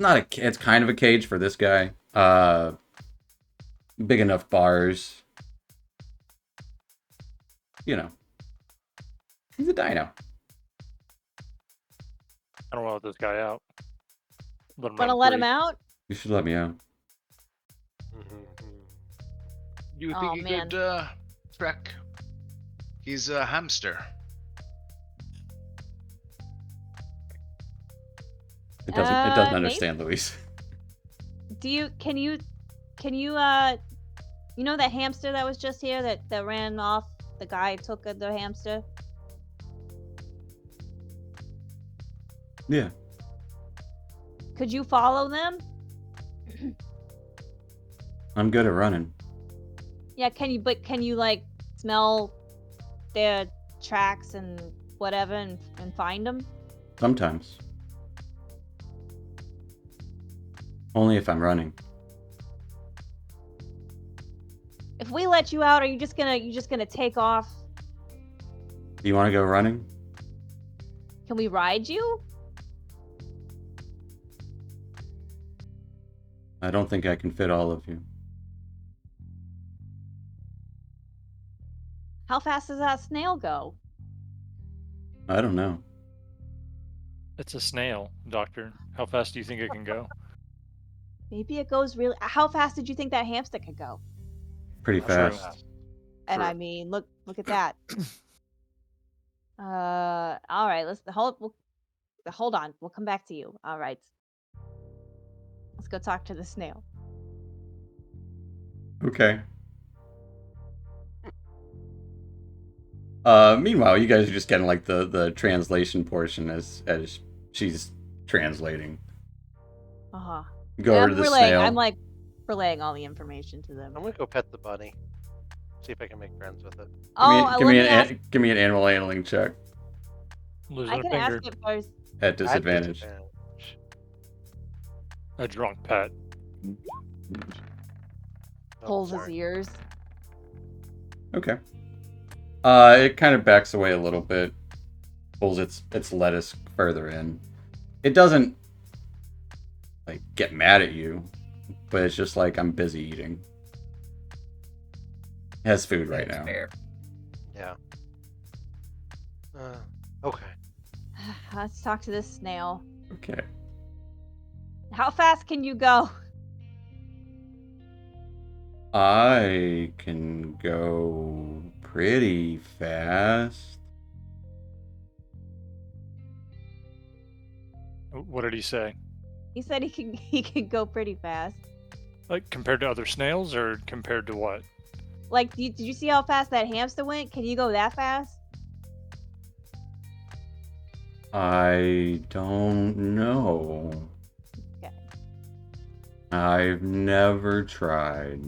It's kind of a cage for this guy. Big enough bars. You know. He's a dino. I don't want this guy out. Want to let him out? You should let me out. You Oh, think you man. could track? He's a hamster. It doesn't Maybe. understand, Luis. Can you you know that hamster that was just here that ran off? The guy took the hamster. Yeah. Could you follow them? I'm good at running. Yeah, can you like smell their tracks and whatever and find them? Sometimes. Only if I'm running. If we let you out, are you just gonna take off? You want to go running? Can we ride you? I don't think I can fit all of you. How fast does that snail go? I don't know. It's a snail, Doctor. How fast do you think it can go? Maybe it goes really. How fast did you think that hamster could go? Pretty True. fast. And I True. mean, look at that. All right. Hold on. We'll come back to you. All right. Let's go talk to the snail. Okay. Meanwhile, you guys are just getting like the translation portion as she's translating. Uh huh. Go over to the snail. I'm like relaying all the information to them. I'm gonna go pet the bunny. See if I can make friends with it. Give me an animal handling check Losing I a can finger. ask it first. at disadvantage. A drunk pet. Oh, Pulls his sorry. ears. Okay. It kind of backs away a little bit, pulls its lettuce further in. It doesn't like get mad at you, but it's just like, I'm busy eating. It has food right That's now. fair. Yeah. Okay. Let's talk to this snail. Okay. How fast can you go? I can go pretty fast. What did he say? He said he can go pretty fast. Like compared to other snails, or compared to what? Like, did you see how fast that hamster went? Can you go that fast? I don't know. Okay. I've never tried.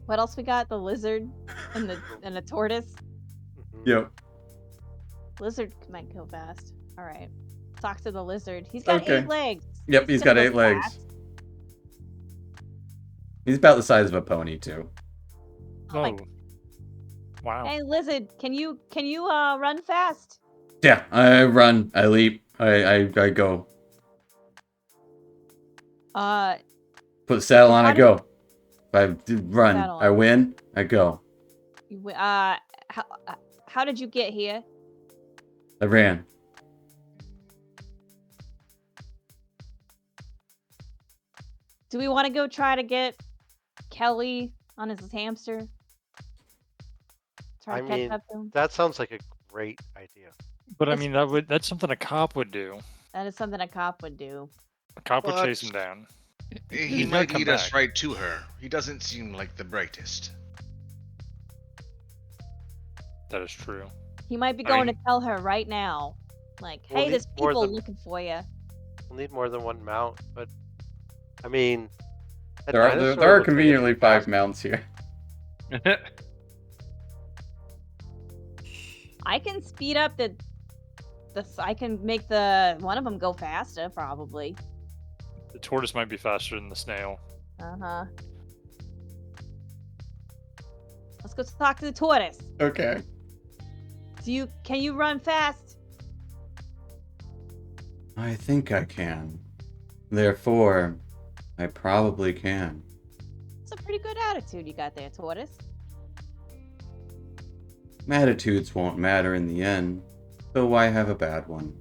What else we got? The lizard and the tortoise. Mhm. Yep. Lizard might go fast. All right. Talk to the lizard. He's got Okay. 8 legs. Yep, he's gonna got go 8 legs. fast. He's about the size of a pony too. Oh my- Wow. Hey, lizard, can you run fast? Yeah, I run, I leap, I go. Uh, Put the saddle on, How I did- go. If I run, Saddle I on. win, I go. how did you get here? I ran. Do we want to go try to get Kelly on his hamster? Try I to catch mean, up to him? that sounds like a great idea. But I It's- mean, that's something a cop would do. That is something a cop would do. A cop would But- chase him down. He He's gotta might come lead us back. right to her. He doesn't seem like the brightest. That is true. He might be I going mean- to tell her right now. Like, We'll hey, need there's more people than- looking for you. We'll need more than one mount, but I mean, a There dinosaur are looks like conveniently it'd be 5 fast. mounts here. I can speed up I can make the one of them go faster, probably. The tortoise might be faster than the snail. Uh-huh. Let's go talk to the tortoise. Okay. Can you run fast? I think I can. Therefore, I probably can. It's a pretty good attitude you got there, tortoise. Attitudes won't matter in the end, so why have a bad one?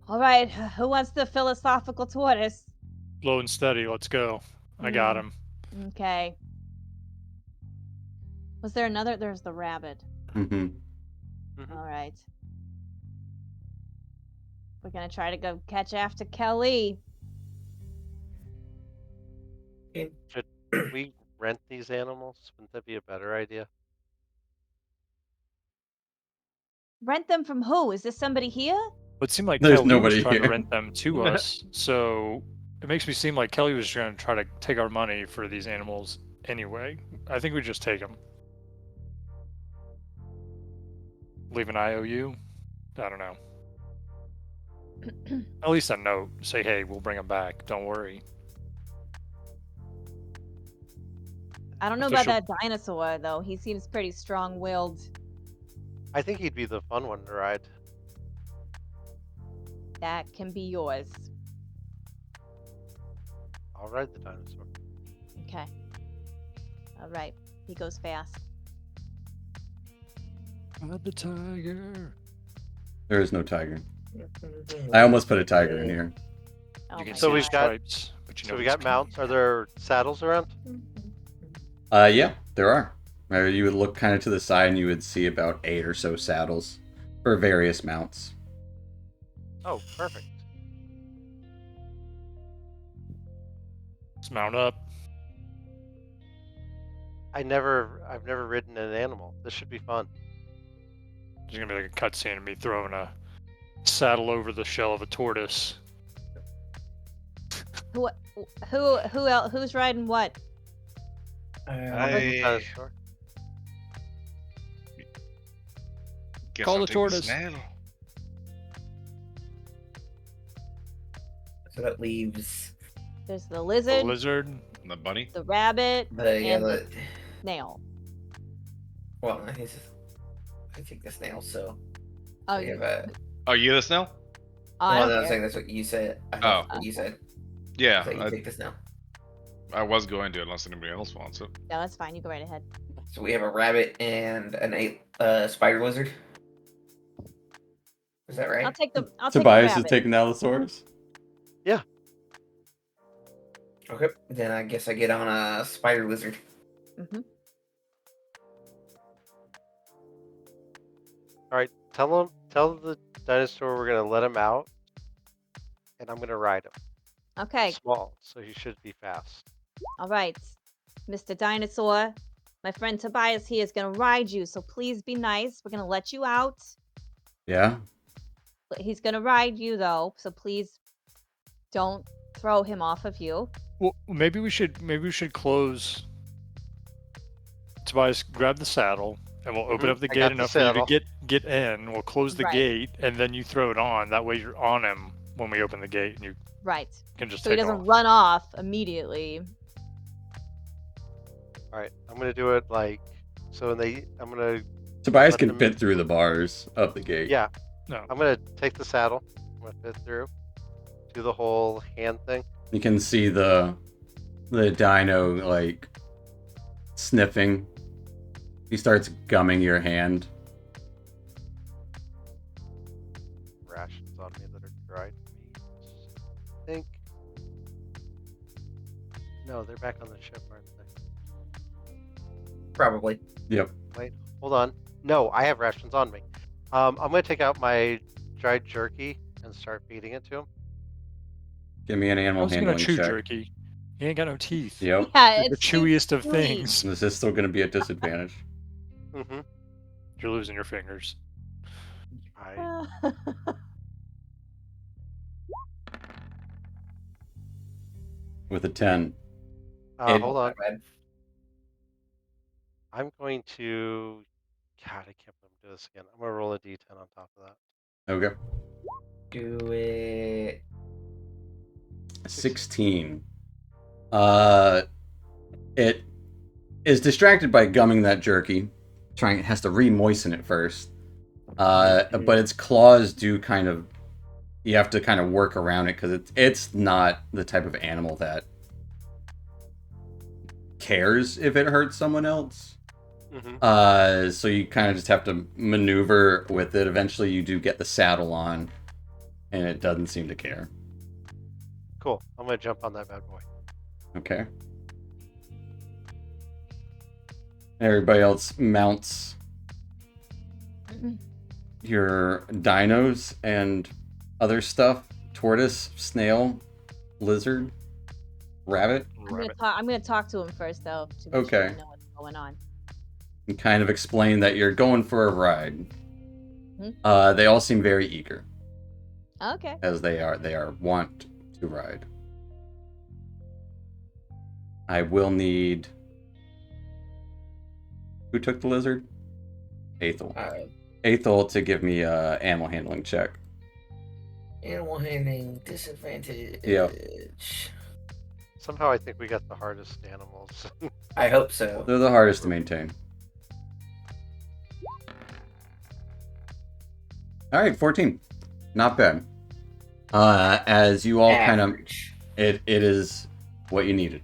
All right, who wants the philosophical tortoise? Slow and steady. Let's go. I got him. Okay. Was there another? There's the rabbit. Mm-hmm. Mhm. All right. We're gonna try to go catch after Kelly. Should we rent these animals? Wouldn't that be a better idea? Rent them from who? Is this somebody here? It seemed like There's Kelly was nobody trying to here. rent them to us, so it makes me seem like Kelly was trying to take our money for these animals anyway. I think we just take them. Leave an IOU? I don't know. At least a note. Say, hey, we'll bring them back. Don't worry. I don't know about that dinosaur though. He seems pretty strong-willed. I think he'd be the fun one to ride. That can be yours. I'll ride the dinosaur. Okay. All right. He goes fast. Ride the tiger. There is no tiger. I almost put a tiger in here. Oh You can my So see we've the got- stripes, but you know So we it's got mounts. Are there saddles around? Yeah, there are. You would look kind of to the side and you would see about 8 or so saddles for various mounts. Oh, perfect. Let's mount up. I've never ridden an animal. This should be fun. There's gonna be like a cutscene of me throwing a saddle over the shell of a tortoise. Who else? Who's riding what? I'll ride the I dinosaur. guess Call I'll the take tortoise. snail. So that leaves There's the The lizard, lizard. And the bunny. the rabbit, the and the snail. well, I think the snail. So Oh, we you have a. Oh, you the snail? I Well, don't no, I'm care. saying that's what you said. I Oh. thought what you said. Yeah, So you take the snail. I was going to unless anybody else wants it. No, that's fine. You go right ahead. So we have a rabbit and an spider lizard. Is that right? I'll take the. I'll take the Tobias is rabbit. taking the Allosaurus. Okay. Then I guess I get on a spider lizard. Mm-hmm. All right, tell the dinosaur we're gonna let him out, and I'm gonna ride him. Okay. He's small, so he should be fast. All right, Mr. Dinosaur. My friend Tobias here is gonna ride you, so please be nice. We're gonna let you out. Yeah. But he's gonna ride you though, so please don't throw him off of you. Well, maybe we should close. Tobias, grab the saddle, and we'll open Mhm, up the I gate got the enough for you saddle. to get in. We'll close the Right. gate, and then you throw it on. That way, you're on him when we open the gate, and you Right. can just So he take doesn't off. run off immediately. All right, I'm gonna do it like so. I'm gonna Tobias Let can them- fit through the bars of the gate. yeah. No. I'm gonna take the saddle. I'm gonna fit through. Do the whole hand thing. You can see the dino like sniffing. He starts gumming your hand. Rations on me that are dried meat. I think. No, they're back on the ship, aren't they? Probably. Yep. Wait, hold on. No, I have rations on me. I'm gonna take out my dried jerky and start feeding it to him. Give me an I animal was gonna handling chew check. jerky. He ain't got no teeth. Yep. Yeah, The it's too chewiest of sweet. things. This is still going to be a disadvantage. Mm-hmm. You're losing your fingers. With a 10. Hold on. Not bad. I'm going to. God, I can't believe I'm doing this again. I'm gonna roll a d10 on top of that. Okay. Do it. 16. It is distracted by gumming that jerky. It has to re-moisten it first. But its claws do kind of. You have to kind of work around it because it's not the type of animal that cares if it hurts someone else. Mm-hmm. So you kind of just have to maneuver with it. Eventually, you do get the saddle on, and it doesn't seem to care. Cool. I'm gonna jump on that bad boy. Okay. Everybody else mounts your dinos, and other stuff. Tortoise, snail, lizard, rabbit. I'm gonna talk to him first though to be sure Okay. to know what's going on. And kind of explain that you're going for a ride. They all seem very eager, Okay. as they are want to ride. I will need... Who took the lizard? Aethel. Aethel to give me a animal handling check. Animal handling disadvantage. Yep. Somehow I think we got the hardest animals. I hope so. They're the hardest to maintain. Alright, 14. Not bad. As you all kind of... Average. It is what you needed.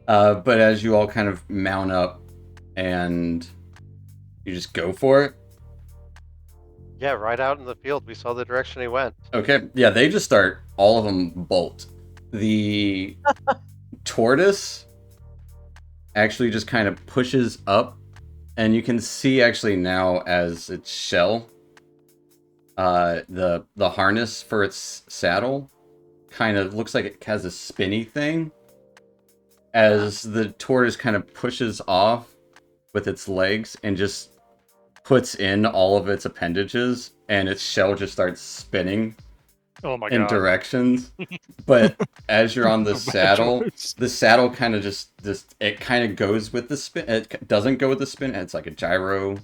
But as you all kind of mount up and you just go for it. Yeah, right out in the field, we saw the direction he went. Okay, yeah, they just start, all of them bolt. The tortoise actually just kind of pushes up, and you can see actually now as its shell, the harness for its saddle kind of looks like it has a spinny thing. As the tortoise kind of pushes off with its legs and just puts in all of its appendages, and its shell just starts spinning Oh my in god. directions. But as you're on the Bad saddle, choice. the saddle kind of just it kind of goes with the spin. It doesn't go with the spin. It's like a gyro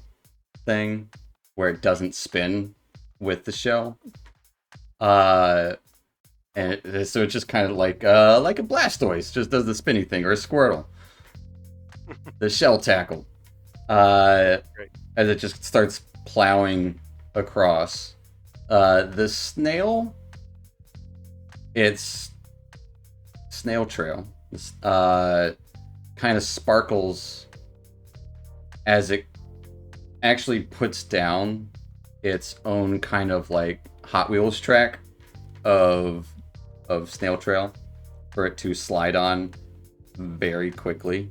thing where it doesn't spin with the shell. So it's just kind of like a Blastoise, just does the spinny thing, or a Squirtle. The shell tackle. As it just starts plowing across. The snail, it's snail trail. Kind of sparkles as it actually puts down its own kind of like Hot Wheels track of snail trail for it to slide on very quickly.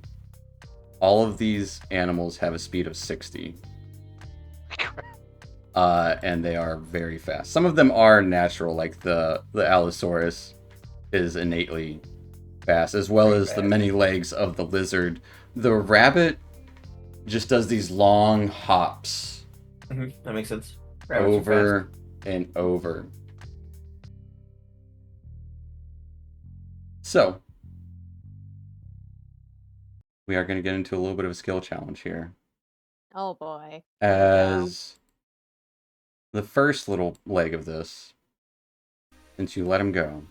All of these animals have a speed of 60. And they are very fast. Some of them are natural, like the Allosaurus is innately fast, as well as the many legs of the lizard. The rabbit just does these long hops That makes sense. Rabbits are over and over. So, we are going to get into a little bit of a skill challenge here. Oh boy. As the first little leg of this, since you let him go,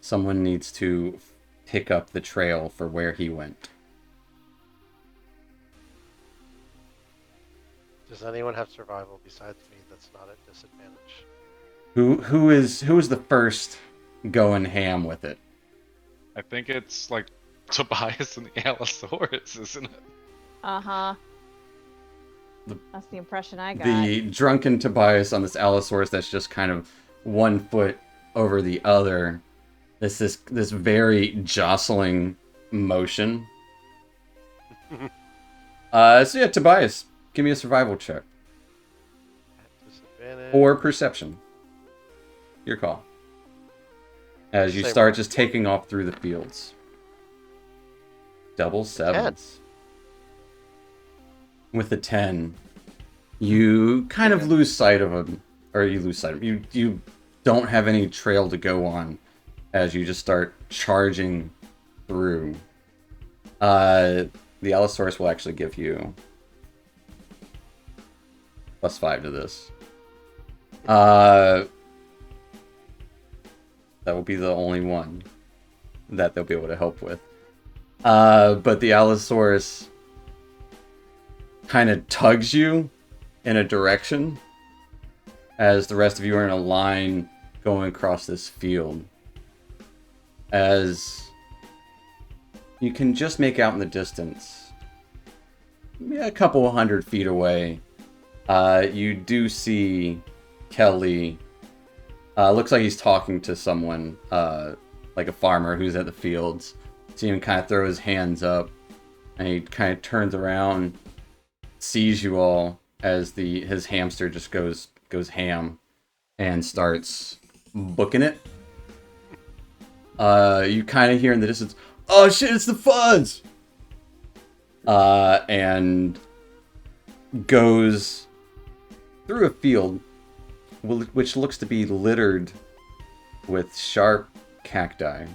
someone needs to pick up the trail for where he went. Does anyone have survival besides me that's not at disadvantage? Who is the first going ham with it? I think it's like Tobias and the Allosaurus, isn't it? Uh-huh. That's the impression I got. The drunken Tobias on this Allosaurus that's just kind of 1 foot over the other. This very jostling motion. So yeah, Tobias, give me a survival check. At disadvantage. Or perception. Your call. As you Same start one. just taking off through the fields. Double sevens. With a 10, you kind of lose sight of him. Or you lose sight of him. You don't have any trail to go on as you just start charging through. The Allosaurus will actually give you +5 to this. That will be the only one that they'll be able to help with. But the Allosaurus kind of tugs you in a direction as the rest of you are in a line going across this field. As you can just make out in the distance, a couple 100 feet away, you do see Kelly. Looks like he's talking to someone, like a farmer who's at the fields. See him kind of throw his hands up, and he kind of turns around, sees you all, as his hamster just goes ham and starts booking it. You kind of hear in the distance, "Oh shit, it's the fuzz!" And goes through a field which looks to be littered with sharp cacti.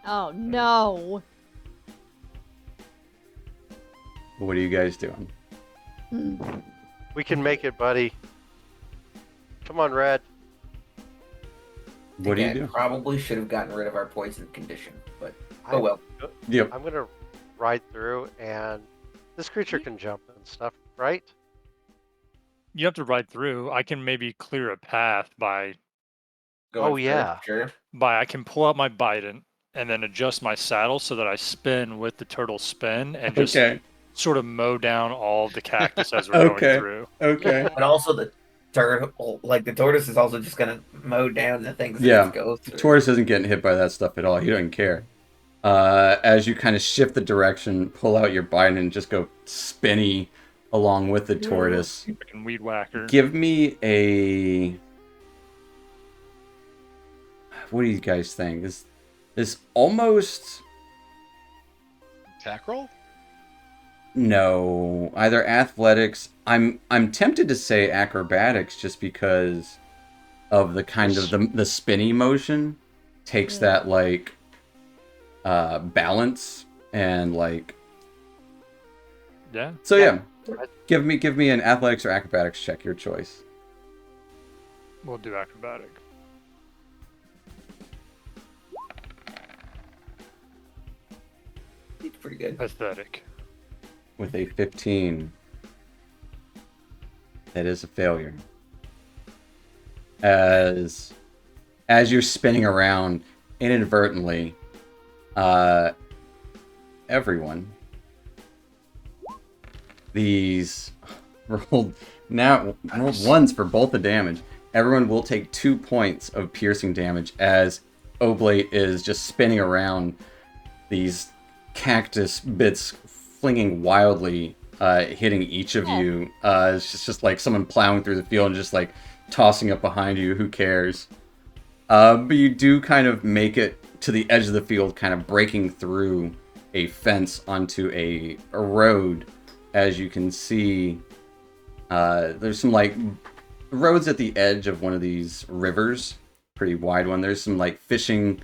Oh no. What are you guys doing? We can make it, buddy. Come on, Red. What do you I do? Probably should have gotten rid of our poison condition, but oh I'm- well. Yep. I'm gonna ride through, and this creature can jump and stuff, right? You have to ride through. I can maybe clear a path by Going Oh, through, yeah. Sure. I can pull out my Biden and then adjust my saddle so that I spin with the turtle spin and just Okay. sort of mow down all of the cactus as we're Okay. going through. Okay. But also the turtle, like the tortoise, is also just gonna mow down the things Yeah. that it goes through. Tortoise isn't getting hit by that stuff at all. He doesn't care. As you kind of shift the direction, pull out your Biden and just go spinny along with the tortoise. Freaking weed whacker. Give me a. What do you guys think? Is almost Attack roll? no, either athletics. I'm tempted to say acrobatics just because of the kind of the spinny motion takes that like balance and like Yeah. so yeah. Give me an athletics or acrobatics check, your choice. We'll do acrobatic. It's pretty good. Pathetic. With a 15. That is a failure. As you're spinning around inadvertently, everyone, these rolled ones for both the damage. Everyone will take 2 points of piercing damage as Oblate is just spinning around, these cactus bits flinging wildly, hitting each of you. It's just like someone plowing through the field and just like tossing it behind you. Who cares? But you do kind of make it to the edge of the field, kind of breaking through a fence onto a road. As you can see, there's some like roads at the edge of one of these rivers, pretty wide one. There's some like fishing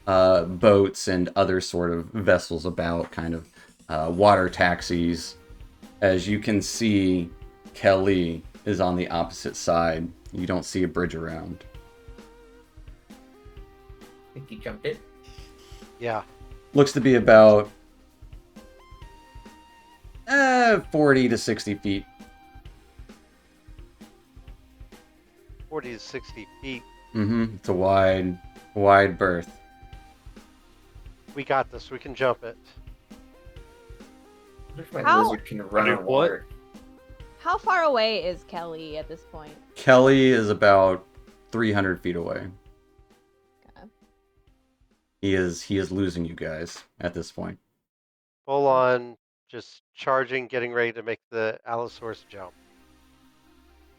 boats and other sort of vessels about, kind of water taxis. As you can see, Kelly is on the opposite side. You don't see a bridge around. I think you jumped it. Yeah. Looks to be about 40 to 60 feet. 40 to 60 feet. It's a wide berth. We got this. We can jump it. If my How- lizard can run Wait, on water. How far away is Kelly at this point? Kelly is about 300 feet away. Okay. He is losing you guys at this point. Full on, just charging, getting ready to make the Allosaurus jump.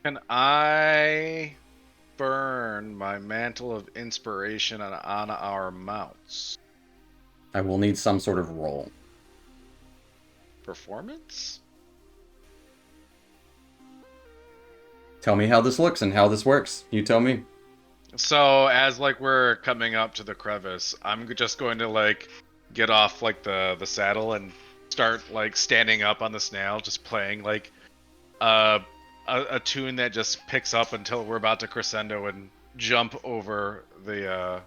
Can I burn my mantle of inspiration on our mounts? I will need some sort of roll. Performance? Tell me how this looks and how this works. You tell me. So as like we're coming up to the crevice, I'm just going to like get off like the saddle and start like standing up on the snail, just playing like a tune that just picks up until we're about to crescendo and jump over the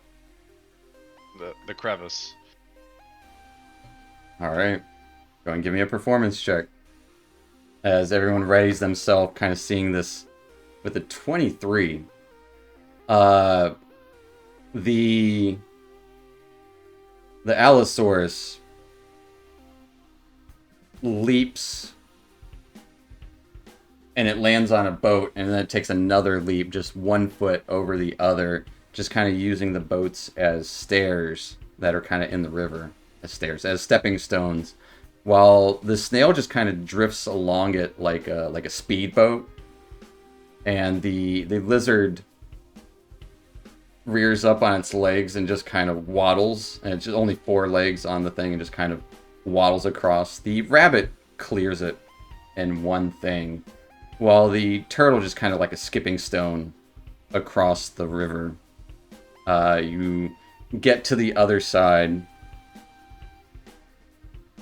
crevice. All right. Go and give me a performance check. As everyone readies themselves, kind of seeing this with a 23. The Allosaurus leaps and it lands on a boat, and then it takes another leap, just 1 foot over the other, just kind of using the boats as stairs that are kind of in the river, as stairs, as stepping stones, while the snail just kind of drifts along it like a speedboat, and the lizard rears up on its legs and just kind of waddles, and it's just only 4 legs on the thing and just kind of waddles across. The rabbit clears it in one thing, while the turtle just kind of like a skipping stone across the river. You get to the other side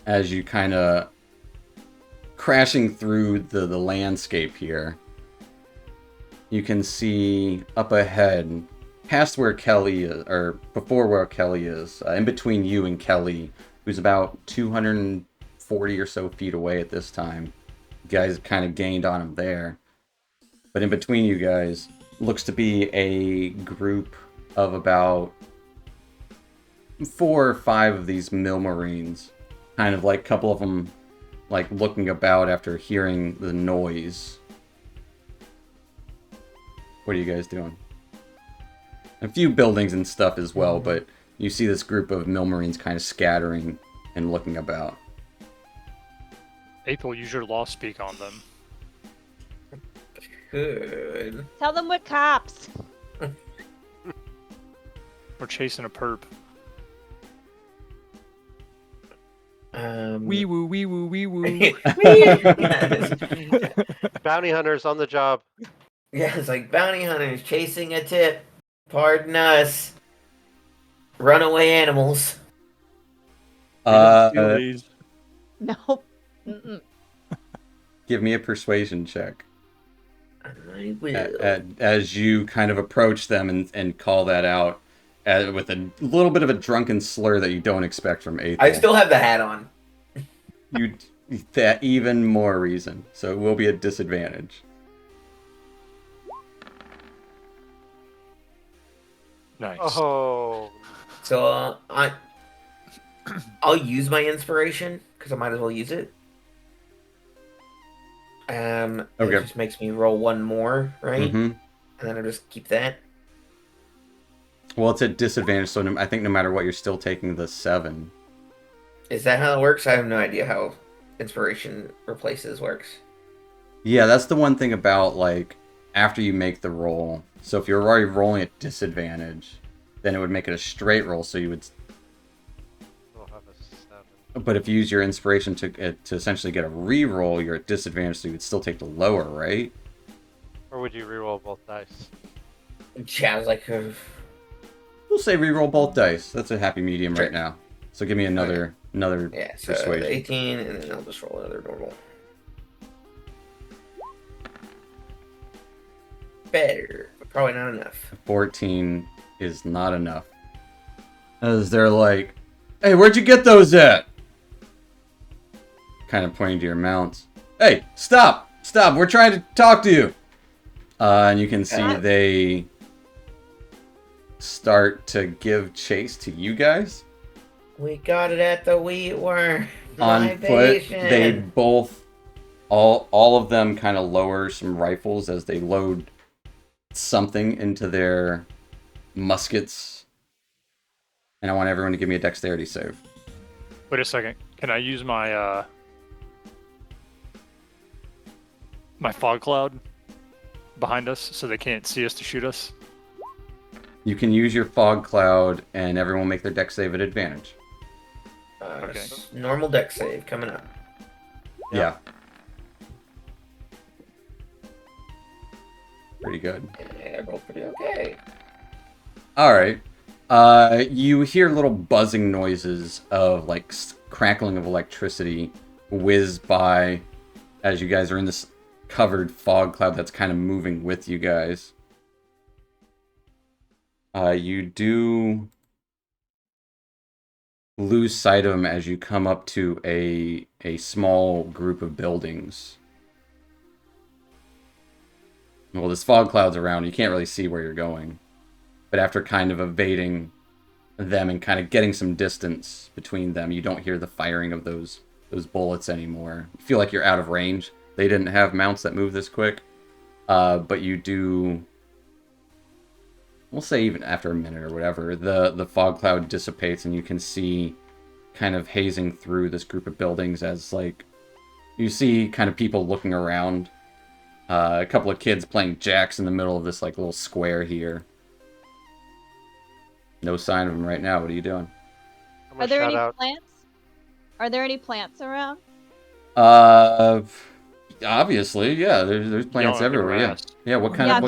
as you kind of crashing through the landscape here. You can see up ahead, past where Kelly is, or before where Kelly is, in between you and Kelly, who's about 240 or so feet away at this time. You guys kind of gained on him there. But in between you guys looks to be a group of about 4 or 5 of these mill marines. Kind of like a couple of them like looking about after hearing the noise. What are you guys doing? A few buildings and stuff as well, but you see this group of mill marines kind of scattering and looking about. April, use your law speak on them. Good. Tell them we're cops. We're chasing a perp. Wee woo, wee woo, wee woo. Bounty hunters on the job. Yeah, it's like bounty hunters chasing a tip. Pardon us. Runaway animals. Steal these. Nope. Mm-mm. Give me a persuasion check. I will. As you kind of approach them and call that out with a little bit of a drunken slur that you don't expect from Aethel. I still have the hat on. You that even more reason. So it will be a disadvantage. Nice. Oh, So I'll use my inspiration because I might as well use it. Okay. It just makes me roll one more, right? Mm-hmm. And then I'll just keep that. Well, it's at disadvantage, so I think no matter what, you're still taking the 7. Is that how it works? I have no idea how inspiration replaces works. Yeah, that's the one thing about, like, after you make the roll. So if you're already rolling at disadvantage, then it would make it a straight roll, so you would... we'll have a 7. But if you use your inspiration to essentially get a re-roll, you're at disadvantage, so you would still take the lower, right? Or would you reroll both dice? Yeah, I was like, We'll say re-roll both dice. That's a happy medium Sure. right now. So give me another yeah, so persuasion. 18, and then I'll just roll another normal. Better, but probably not enough. 14 is not enough. As they're like, hey, where'd you get those at? Kind of pointing to your mounts. Hey, stop! Stop! We're trying to talk to you! And you can see they start to give chase to you guys. We got it at the wheat worm. On foot, they both, all of them kind of lower some rifles as they load something into their muskets. And I want everyone to give me a dexterity save. Wait a second. Can I use my my fog cloud behind us so they can't see us to shoot us? You can use your fog cloud, and everyone make their dex save at advantage. Okay. Normal deck save coming up. Yeah. Pretty good. Yeah, I rolled pretty okay. All right. You hear little buzzing noises of like crackling of electricity whiz by as you guys are in this covered fog cloud that's kind of moving with you guys. You do lose sight of them as you come up to a small group of buildings. Well, this fog cloud's around. You can't really see where you're going. But after kind of evading them and kind of getting some distance between them, you don't hear the firing of those bullets anymore. You feel like you're out of range. They didn't have mounts that move this quick. But you do... We'll say even after a minute or whatever, the fog cloud dissipates and you can see kind of hazing through this group of buildings as, like, you see kind of people looking around. A couple of kids playing jacks in the middle of this, like, little square here. No sign of them right now. What are you doing? I'm Are gonna there shout any out. plants? Are there any plants around? Obviously, yeah. There's plants Yelling at the everywhere. Yeah, grass. yeah. What kind Yeah, of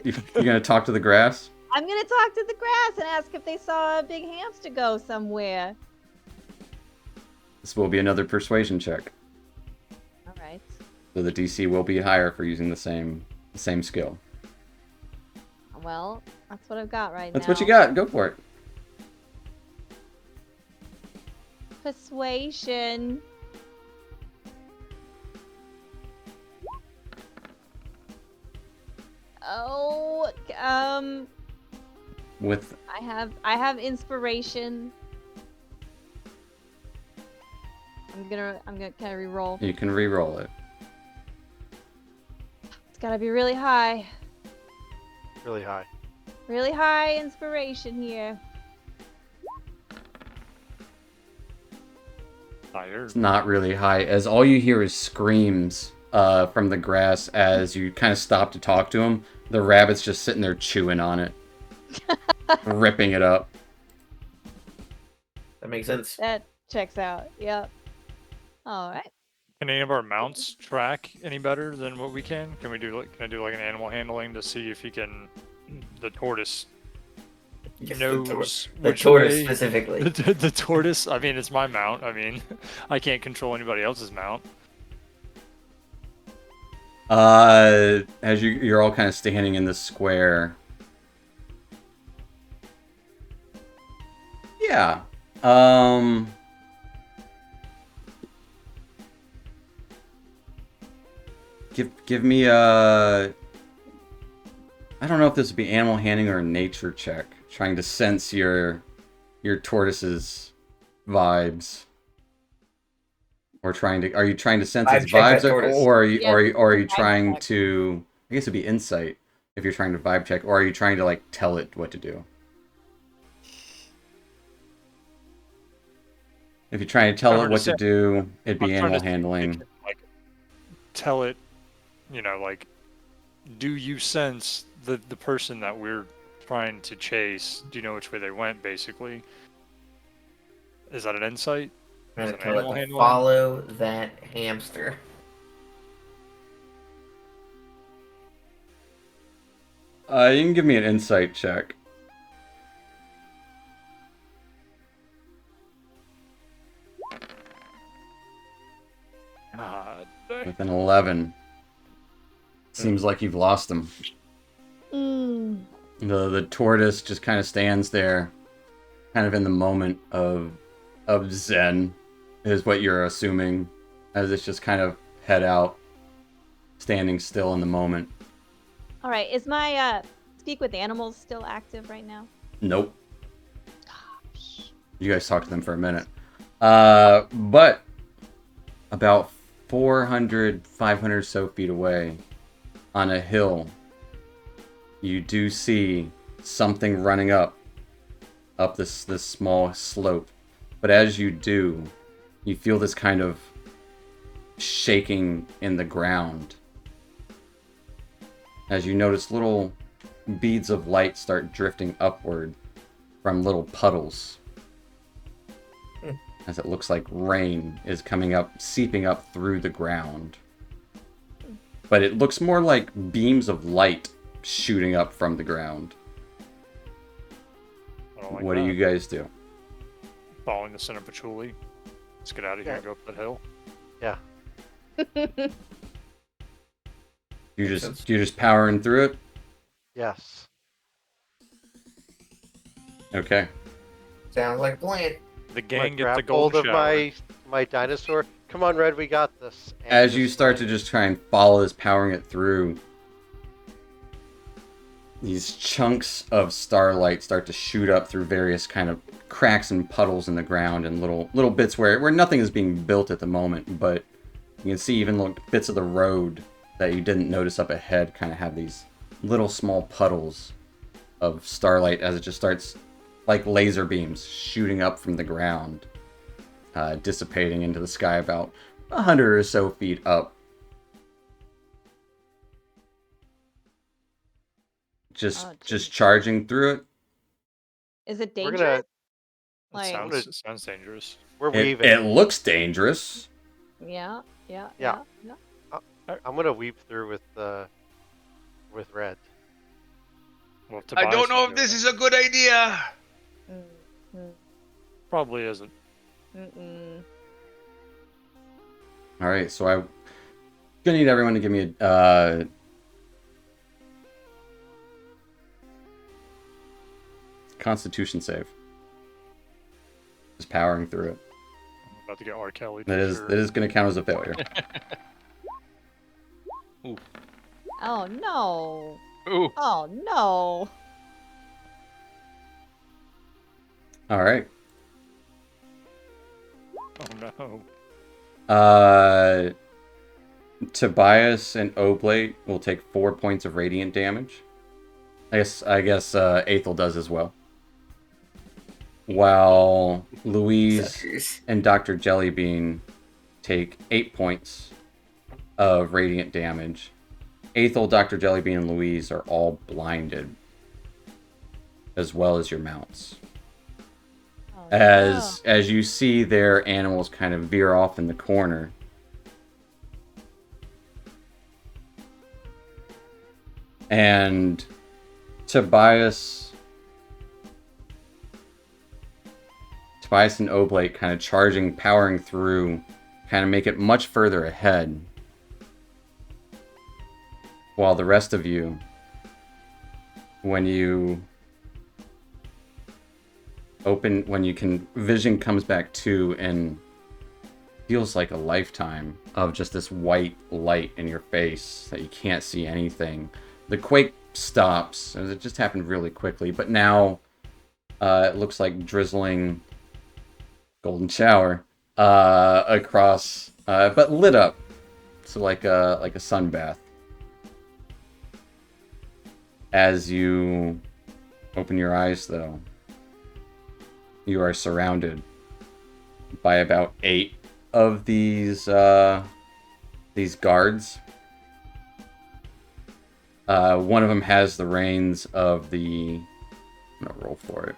you gonna talk to the grass? I'm gonna talk to the grass and ask if they saw a big hamster go somewhere. This will be another persuasion check. All right. So the DC will be higher for using the same skill. Well, that's what I've got right That's now. what you got. Go for it. Persuasion. Oh, With I have inspiration. I'm gonna kind of re-roll. you can re-roll it. It's gotta be really high. Really high. Really high inspiration here. Higher. It's not really high, as all you hear is screams from the grass as you kind of stop to talk to him. The rabbit's just sitting there chewing on it, ripping it up. That makes sense. That checks out. Yep. All right. Can any of our mounts track any better than what we can? Can I do like an animal handling to see if he can? The tortoise Yes, knows the which tortoise way- specifically. The tortoise. I mean, it's my mount. I mean, I can't control anybody else's mount. As you're all kind of standing in this square. Yeah. Give me a. I don't know if this would be animal handling or a nature check. Trying to sense your tortoise's vibes. Or are you trying to sense Vibe its check vibes, that tortoise. or are you Vibe trying check. to? I guess it'd be insight if you're trying to vibe check, or are you trying to like tell it what to do? If you're trying to tell I'm it gonna what to say- do, it'd I'm be trying animal to see if it handling. can, like, tell it, like, do you sense the person that we're trying to chase? Do you know which way they went? Basically, is that an insight? I'm Is gonna it tell it animal to handling? follow that hamster. You can give me an insight check God. with an 11. Seems like you've lost him. Mm. The tortoise just kind of stands there, kind of in the moment of zen, is what you're assuming, as it's just kind of head out, standing still in the moment. All right. Is my speak with animals still active right now? Nope. You guys talk to them for a minute. But about 400, 500 or so feet away, on a hill, you do see something running up this small slope. But as you do, you feel this kind of shaking in the ground. As you notice little beads of light start drifting upward from little puddles. As it looks like rain is coming up, seeping up through the ground. But it looks more like beams of light shooting up from the ground. I don't like What do that. you guys do? Following the center patchouli. Let's get out of here and go up that hill. Yeah. You're just powering through it? Yes. Okay. Sounds like a plan. The I'm gonna gang get the grab hold gold of shower. my dinosaur. Come on, Red, we got this. And As you just, start like, to just try and follow this, powering it through, these chunks of starlight start to shoot up through various kind of cracks and puddles in the ground and little bits where nothing is being built at the moment, but you can see even little bits of the road that you didn't notice up ahead kind of have these little small puddles of starlight as it just starts like laser beams shooting up from the ground dissipating into the sky about 100 or so feet up. Just Oh, just geez. charging through it. Is it We're dangerous? gonna. Like, It sounds dangerous. We're It, weaving. it looks dangerous. yeah. Yeah. I'm gonna weave through with red. Well, I Tobias don't know can if do this it. is a good idea. Mm, Probably isn't. All right, so I'm gonna need everyone to give me a Constitution save. Just powering through it. I'm about to get R. Kelly. That is going to count as a failure. Oh no. Ooh. Oh no. All right. Oh no. Tobias and Oblate will take 4 points of radiant damage. I guess Aethel does as well. While Louise Suckers. and Dr. Jellybean take 8 points of radiant damage. Aethel, Dr. Jellybean, and Louise are all blinded, as well as your mounts. Oh, As you see their animals kind of veer off in the corner. And Tobias and Oblate kind of charging, powering through, kind of make it much further ahead. While the rest of you, when you vision comes back to, and feels like a lifetime of just this white light in your face that you can't see anything. The quake stops, and it just happened really quickly, but now it looks like drizzling golden shower across, but lit up, so like a sun bath. As you open your eyes, though, you are surrounded by about 8 of these guards. One of them has the reins of the... I'm gonna roll for it.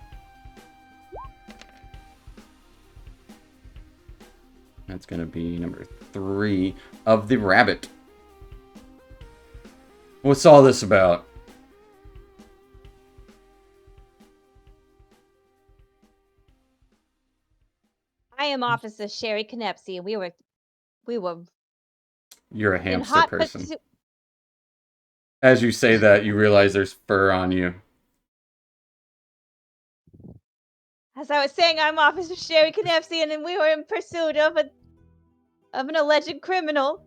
That's gonna be number 3 of the rabbit. What's all this about? I am Officer Sherry Knepsey, and we were You're a in hamster hot person. pursuit. As you say that, you realize there's fur on you. As I was saying, I'm Officer Sherry Knepsey, and then we were in pursuit of an alleged criminal.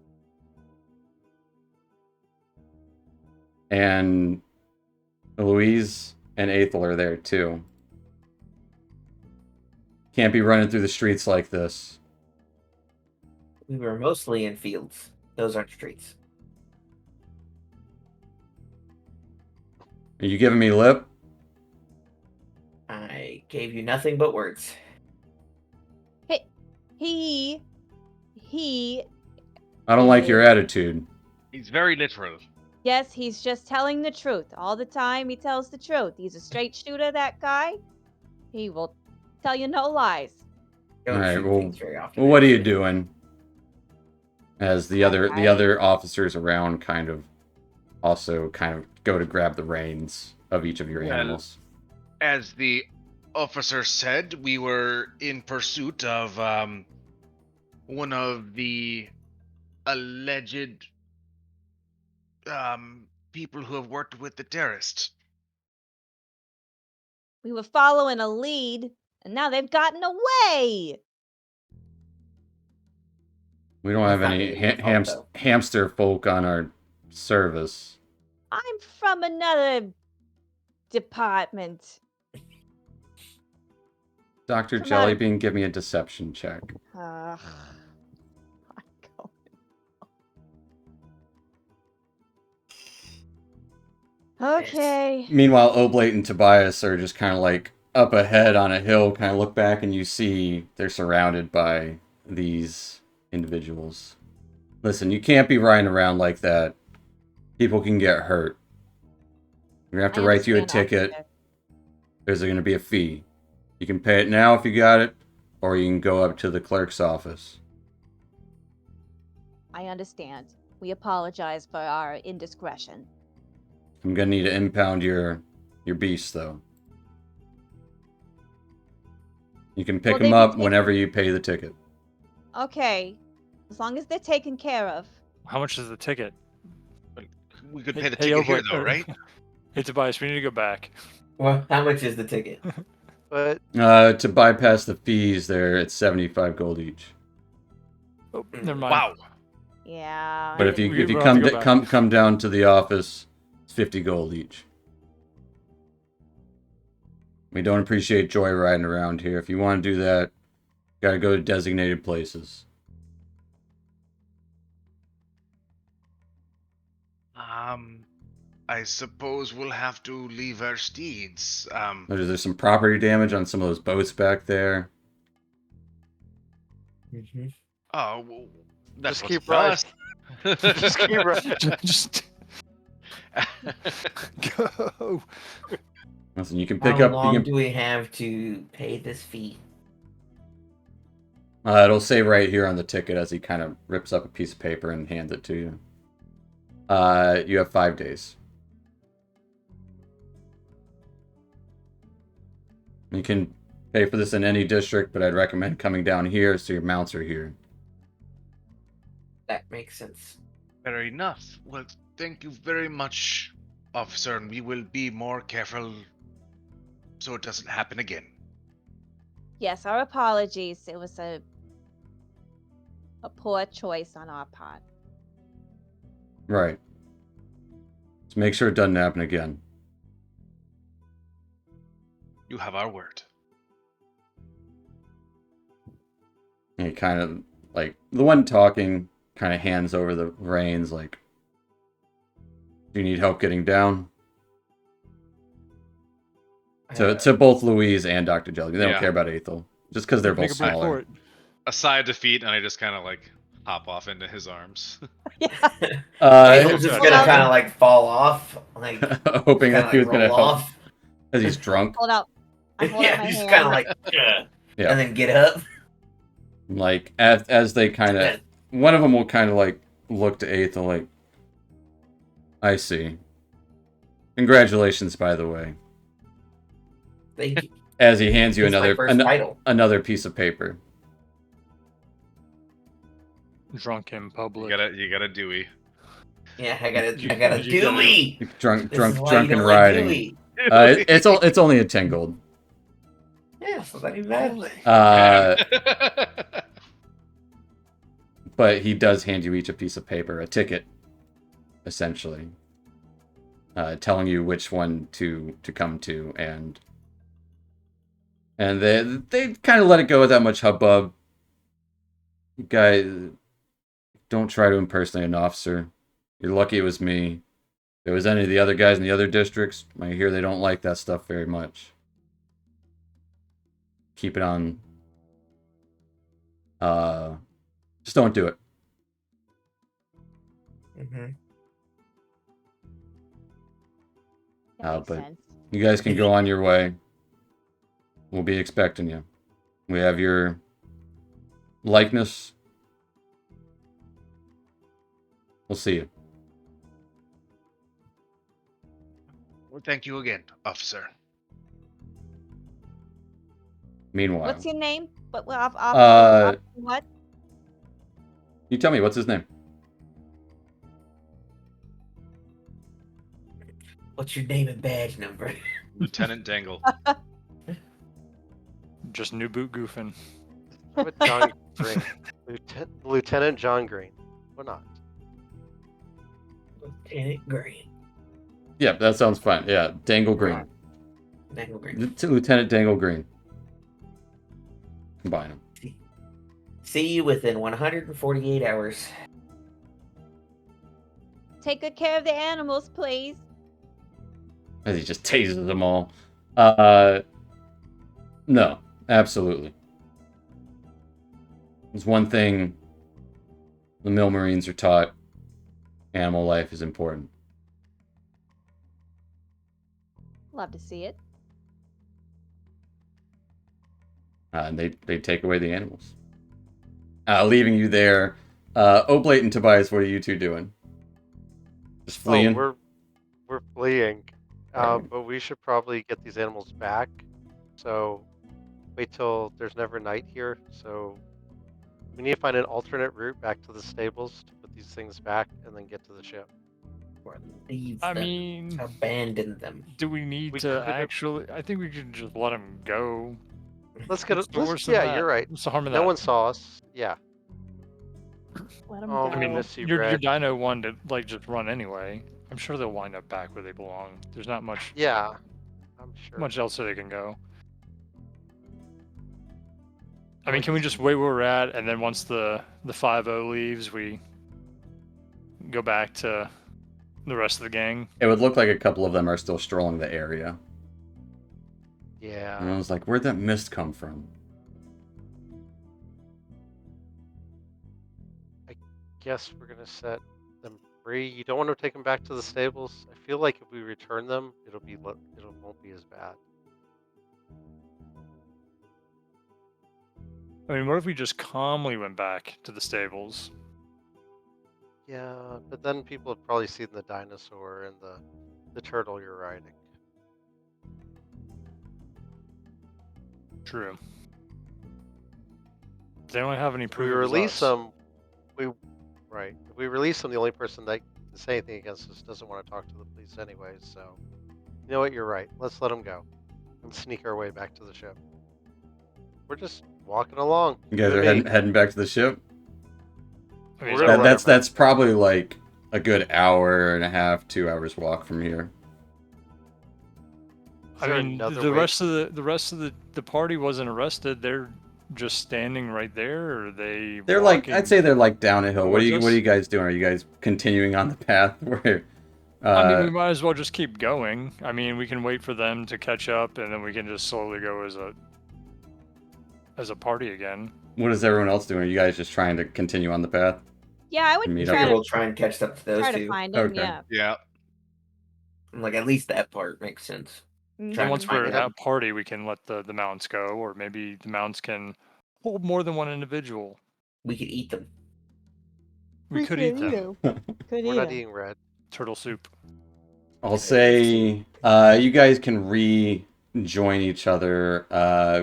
And Louise and Aethel are there too. Can't be running through the streets like this. We were mostly in fields. Those aren't streets. Are you giving me lip? I gave you nothing but words. He I don't like your attitude. He's very literal. Yes, he's just telling the truth. All the time, he tells the truth. He's a straight shooter, that guy. He will tell you no lies. Don't All right, shoot well, things very often. Well, what are you doing? As the I- other officers around kind of also kind of go to grab the reins of each of your Well, animals. As the officer said, we were in pursuit of one of the alleged people who have worked with the terrorists. We were following a lead, and now they've gotten away. We don't That's have not any really your fault, though. hamster folk on our service. I'm from another department. Dr. Come on. Jellybean, give me a deception check. Okay. Meanwhile, Oblate and Tobias are just kind of like up ahead on a hill, kind of look back, and you see they're surrounded by these individuals. Listen, you can't be riding around like that. People can get hurt. We're gonna have to I write you a understand, ticket. officer. There's going to be a fee. You can pay it now if you got it, or you can go up to the clerk's office. I understand. We apologize for our indiscretion. I'm going to need to impound your beast, though. You can pick Will them they be up taken- whenever you pay the ticket. Okay. As long as they're taken care of. How much is the ticket? We could pay the Hey, ticket here, Oblate, though, right? Hey, Tobias, we need to go back. Well, how much is the ticket? But To bypass the fees there, it's 75 gold each. Oh, never mind. Wow. Yeah. But I if you didn't- We'll have to go back. come down to the office, it's 50 gold each. We don't appreciate joyriding around here. If you want to do that, gotta go to designated places. I suppose we'll have to leave our steeds. There's some property damage on some of those boats back there. Mm-hmm. Oh, well, that's Just what's keep riding. us. just keep riding. Just go. Listen, you can pick How up. long You can, do we have to pay this fee? it'll say right here on the ticket as he kind of rips up a piece of paper and hands it to you. You have 5 days. You can pay for this in any district, but I'd recommend coming down here so your mounts are here. That makes sense. Fair enough. Well, thank you very much, officer, and we will be more careful so it doesn't happen again. Yes, our apologies. It was a poor choice on our part. Right. Just make sure it doesn't happen again. You have our word. And he kind of, like, the one talking kind of hands over the reins, like, do you need help getting down? To both Louise and Dr. Jelly. They don't Yeah. care about Aethel. Just because they're Make both a break for smaller. it. A sigh of defeat, and I just kind of like hop off into his arms. It'll just Hold gonna on. kind of like fall off, like hoping kinda, that he was like, going to roll help. off. Because he's drunk. Hold up. I hold up Yeah, my just hand. kind of like, "Ugh," Yeah. and then get up. Like, as they kind of... One of them will kind of, like, look to Aethel like, I see. Congratulations, by the way. Thank you. As he hands you It's my first title. another piece of paper. Drunk in You public. got a Dewey. Yeah, I got You- a you got Dewey. Drunk This is why you drunken don't like riding. Dewey. It's only a 10 gold. Yeah, so that ain't bad. But he does hand you each a piece of paper, a ticket, essentially, telling you which one to come to, and they kind of let it go without much hubbub. You guys, don't try to impersonate an officer. You're lucky it was me. If it was any of the other guys in the other districts, I hear they don't like that stuff very much. Keep it on. Just don't do it. Mm-hmm. That makes but- sense. You guys can go on your way. We'll be expecting you. We have your likeness. We'll see you. Well, thank you again, officer. Meanwhile, What's your name? Uh, What? you tell me, what's his name? What's your name and badge number? Lieutenant Dangle. Just new boot goofing. With John Green. Lieutenant John Green. Why not? Lieutenant Green. Yeah, that sounds fine. Yeah, Dangle Green. Dangle Green. Lieutenant Dangle Green. Combine them. See you within 148 hours. Take good care of the animals, please. As he just tases them all. No, absolutely. There's one thing the Mill Marines are taught: animal life is important. Love to see it. And they take away the animals. Leaving you there. Oblate and Tobias, what are you two doing? Just fleeing? Oh, we're fleeing. Right. But we should probably get these animals back. So wait till there's never night here. So we need to find an alternate route back to the stables to put these things back and then get to the ship. Or leave I them, mean, abandon them. do we need We to could've- actually? I think we could just let them go. Let's get What's it. the worst of Yeah, that? you're right. What's the harm of No that? one saw us. Yeah. Let them Oh, go. I mean, Missy your Red. dino one to like just run anyway. I'm sure they'll wind up back where they belong. There's not much Yeah, I'm sure. much else that they can go. I I mean, like can we this just one. wait where we're at, and then once the 5-0 leaves, we go back to the rest of the gang? It would look like a couple of them are still strolling the area. Yeah. And I was like, where'd that mist come from? Guess we're gonna set them free. You don't want to take them back to the stables. I feel like if we return them, it won't be as bad. I mean, what if we just calmly went back to the stables? Yeah, but then people have probably seen the dinosaur and the turtle you're riding. True. They don't have any If we proof. release them, right. If we release them, the only person that can say anything against us doesn't want to talk to the police anyways. So, you know what? You're right. Let's let them go and sneak our way back to the ship. We're just walking along. You guys You are and me. heading back to the ship? I mean, We're gonna run That's our that's probably like a good hour and a half, 2 hours walk from here. Is I there mean, another the way- rest of the party wasn't arrested. They're just standing right there, or are they? They're like, walking I'd say they're like down a hill. What are towards you us? guys doing? Are you guys continuing on the path where I mean, we might as well just keep going. I mean, we can wait for them to catch up, and then we can just slowly go as a party again. what is everyone else doing? Are you guys just trying to continue on the path? Yeah, I would Meet try up. to We'll try and catch up to those try to two. find him. Okay. Yeah. Yeah. Like at least that part makes sense. Mhm. Trying And to once find we're it. at party, we can let the mounts go, or maybe the mounts can hold more than one individual. We could eat them. We could eat them. Could We're eat not 'em. eating red. Turtle soup. I'll say you guys can rejoin each other.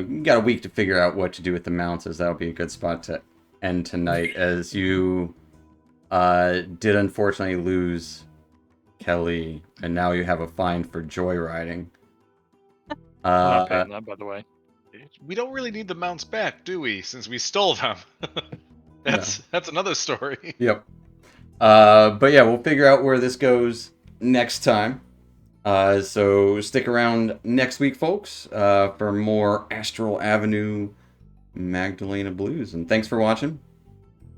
You got a week to figure out what to do with the mounts, as that'll be a good spot to end tonight, as you did unfortunately lose Kelly, and now you have a fine for joyriding. We're not paying that, by the way. We don't really need the mounts back, do we? Since we stole them. That's another story. Yep. But yeah, we'll figure out where this goes next time. So stick around next week, folks, for more Astral Avenue Magdalena Blues. And thanks for watching.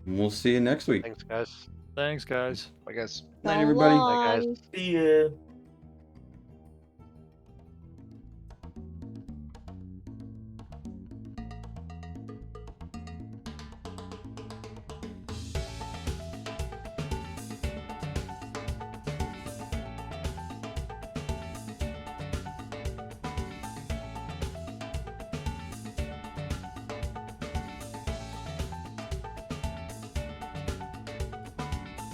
We'll see you next week. Thanks, guys. Thanks, guys. I guess. Night, So everybody. Bye, guys. long. See ya.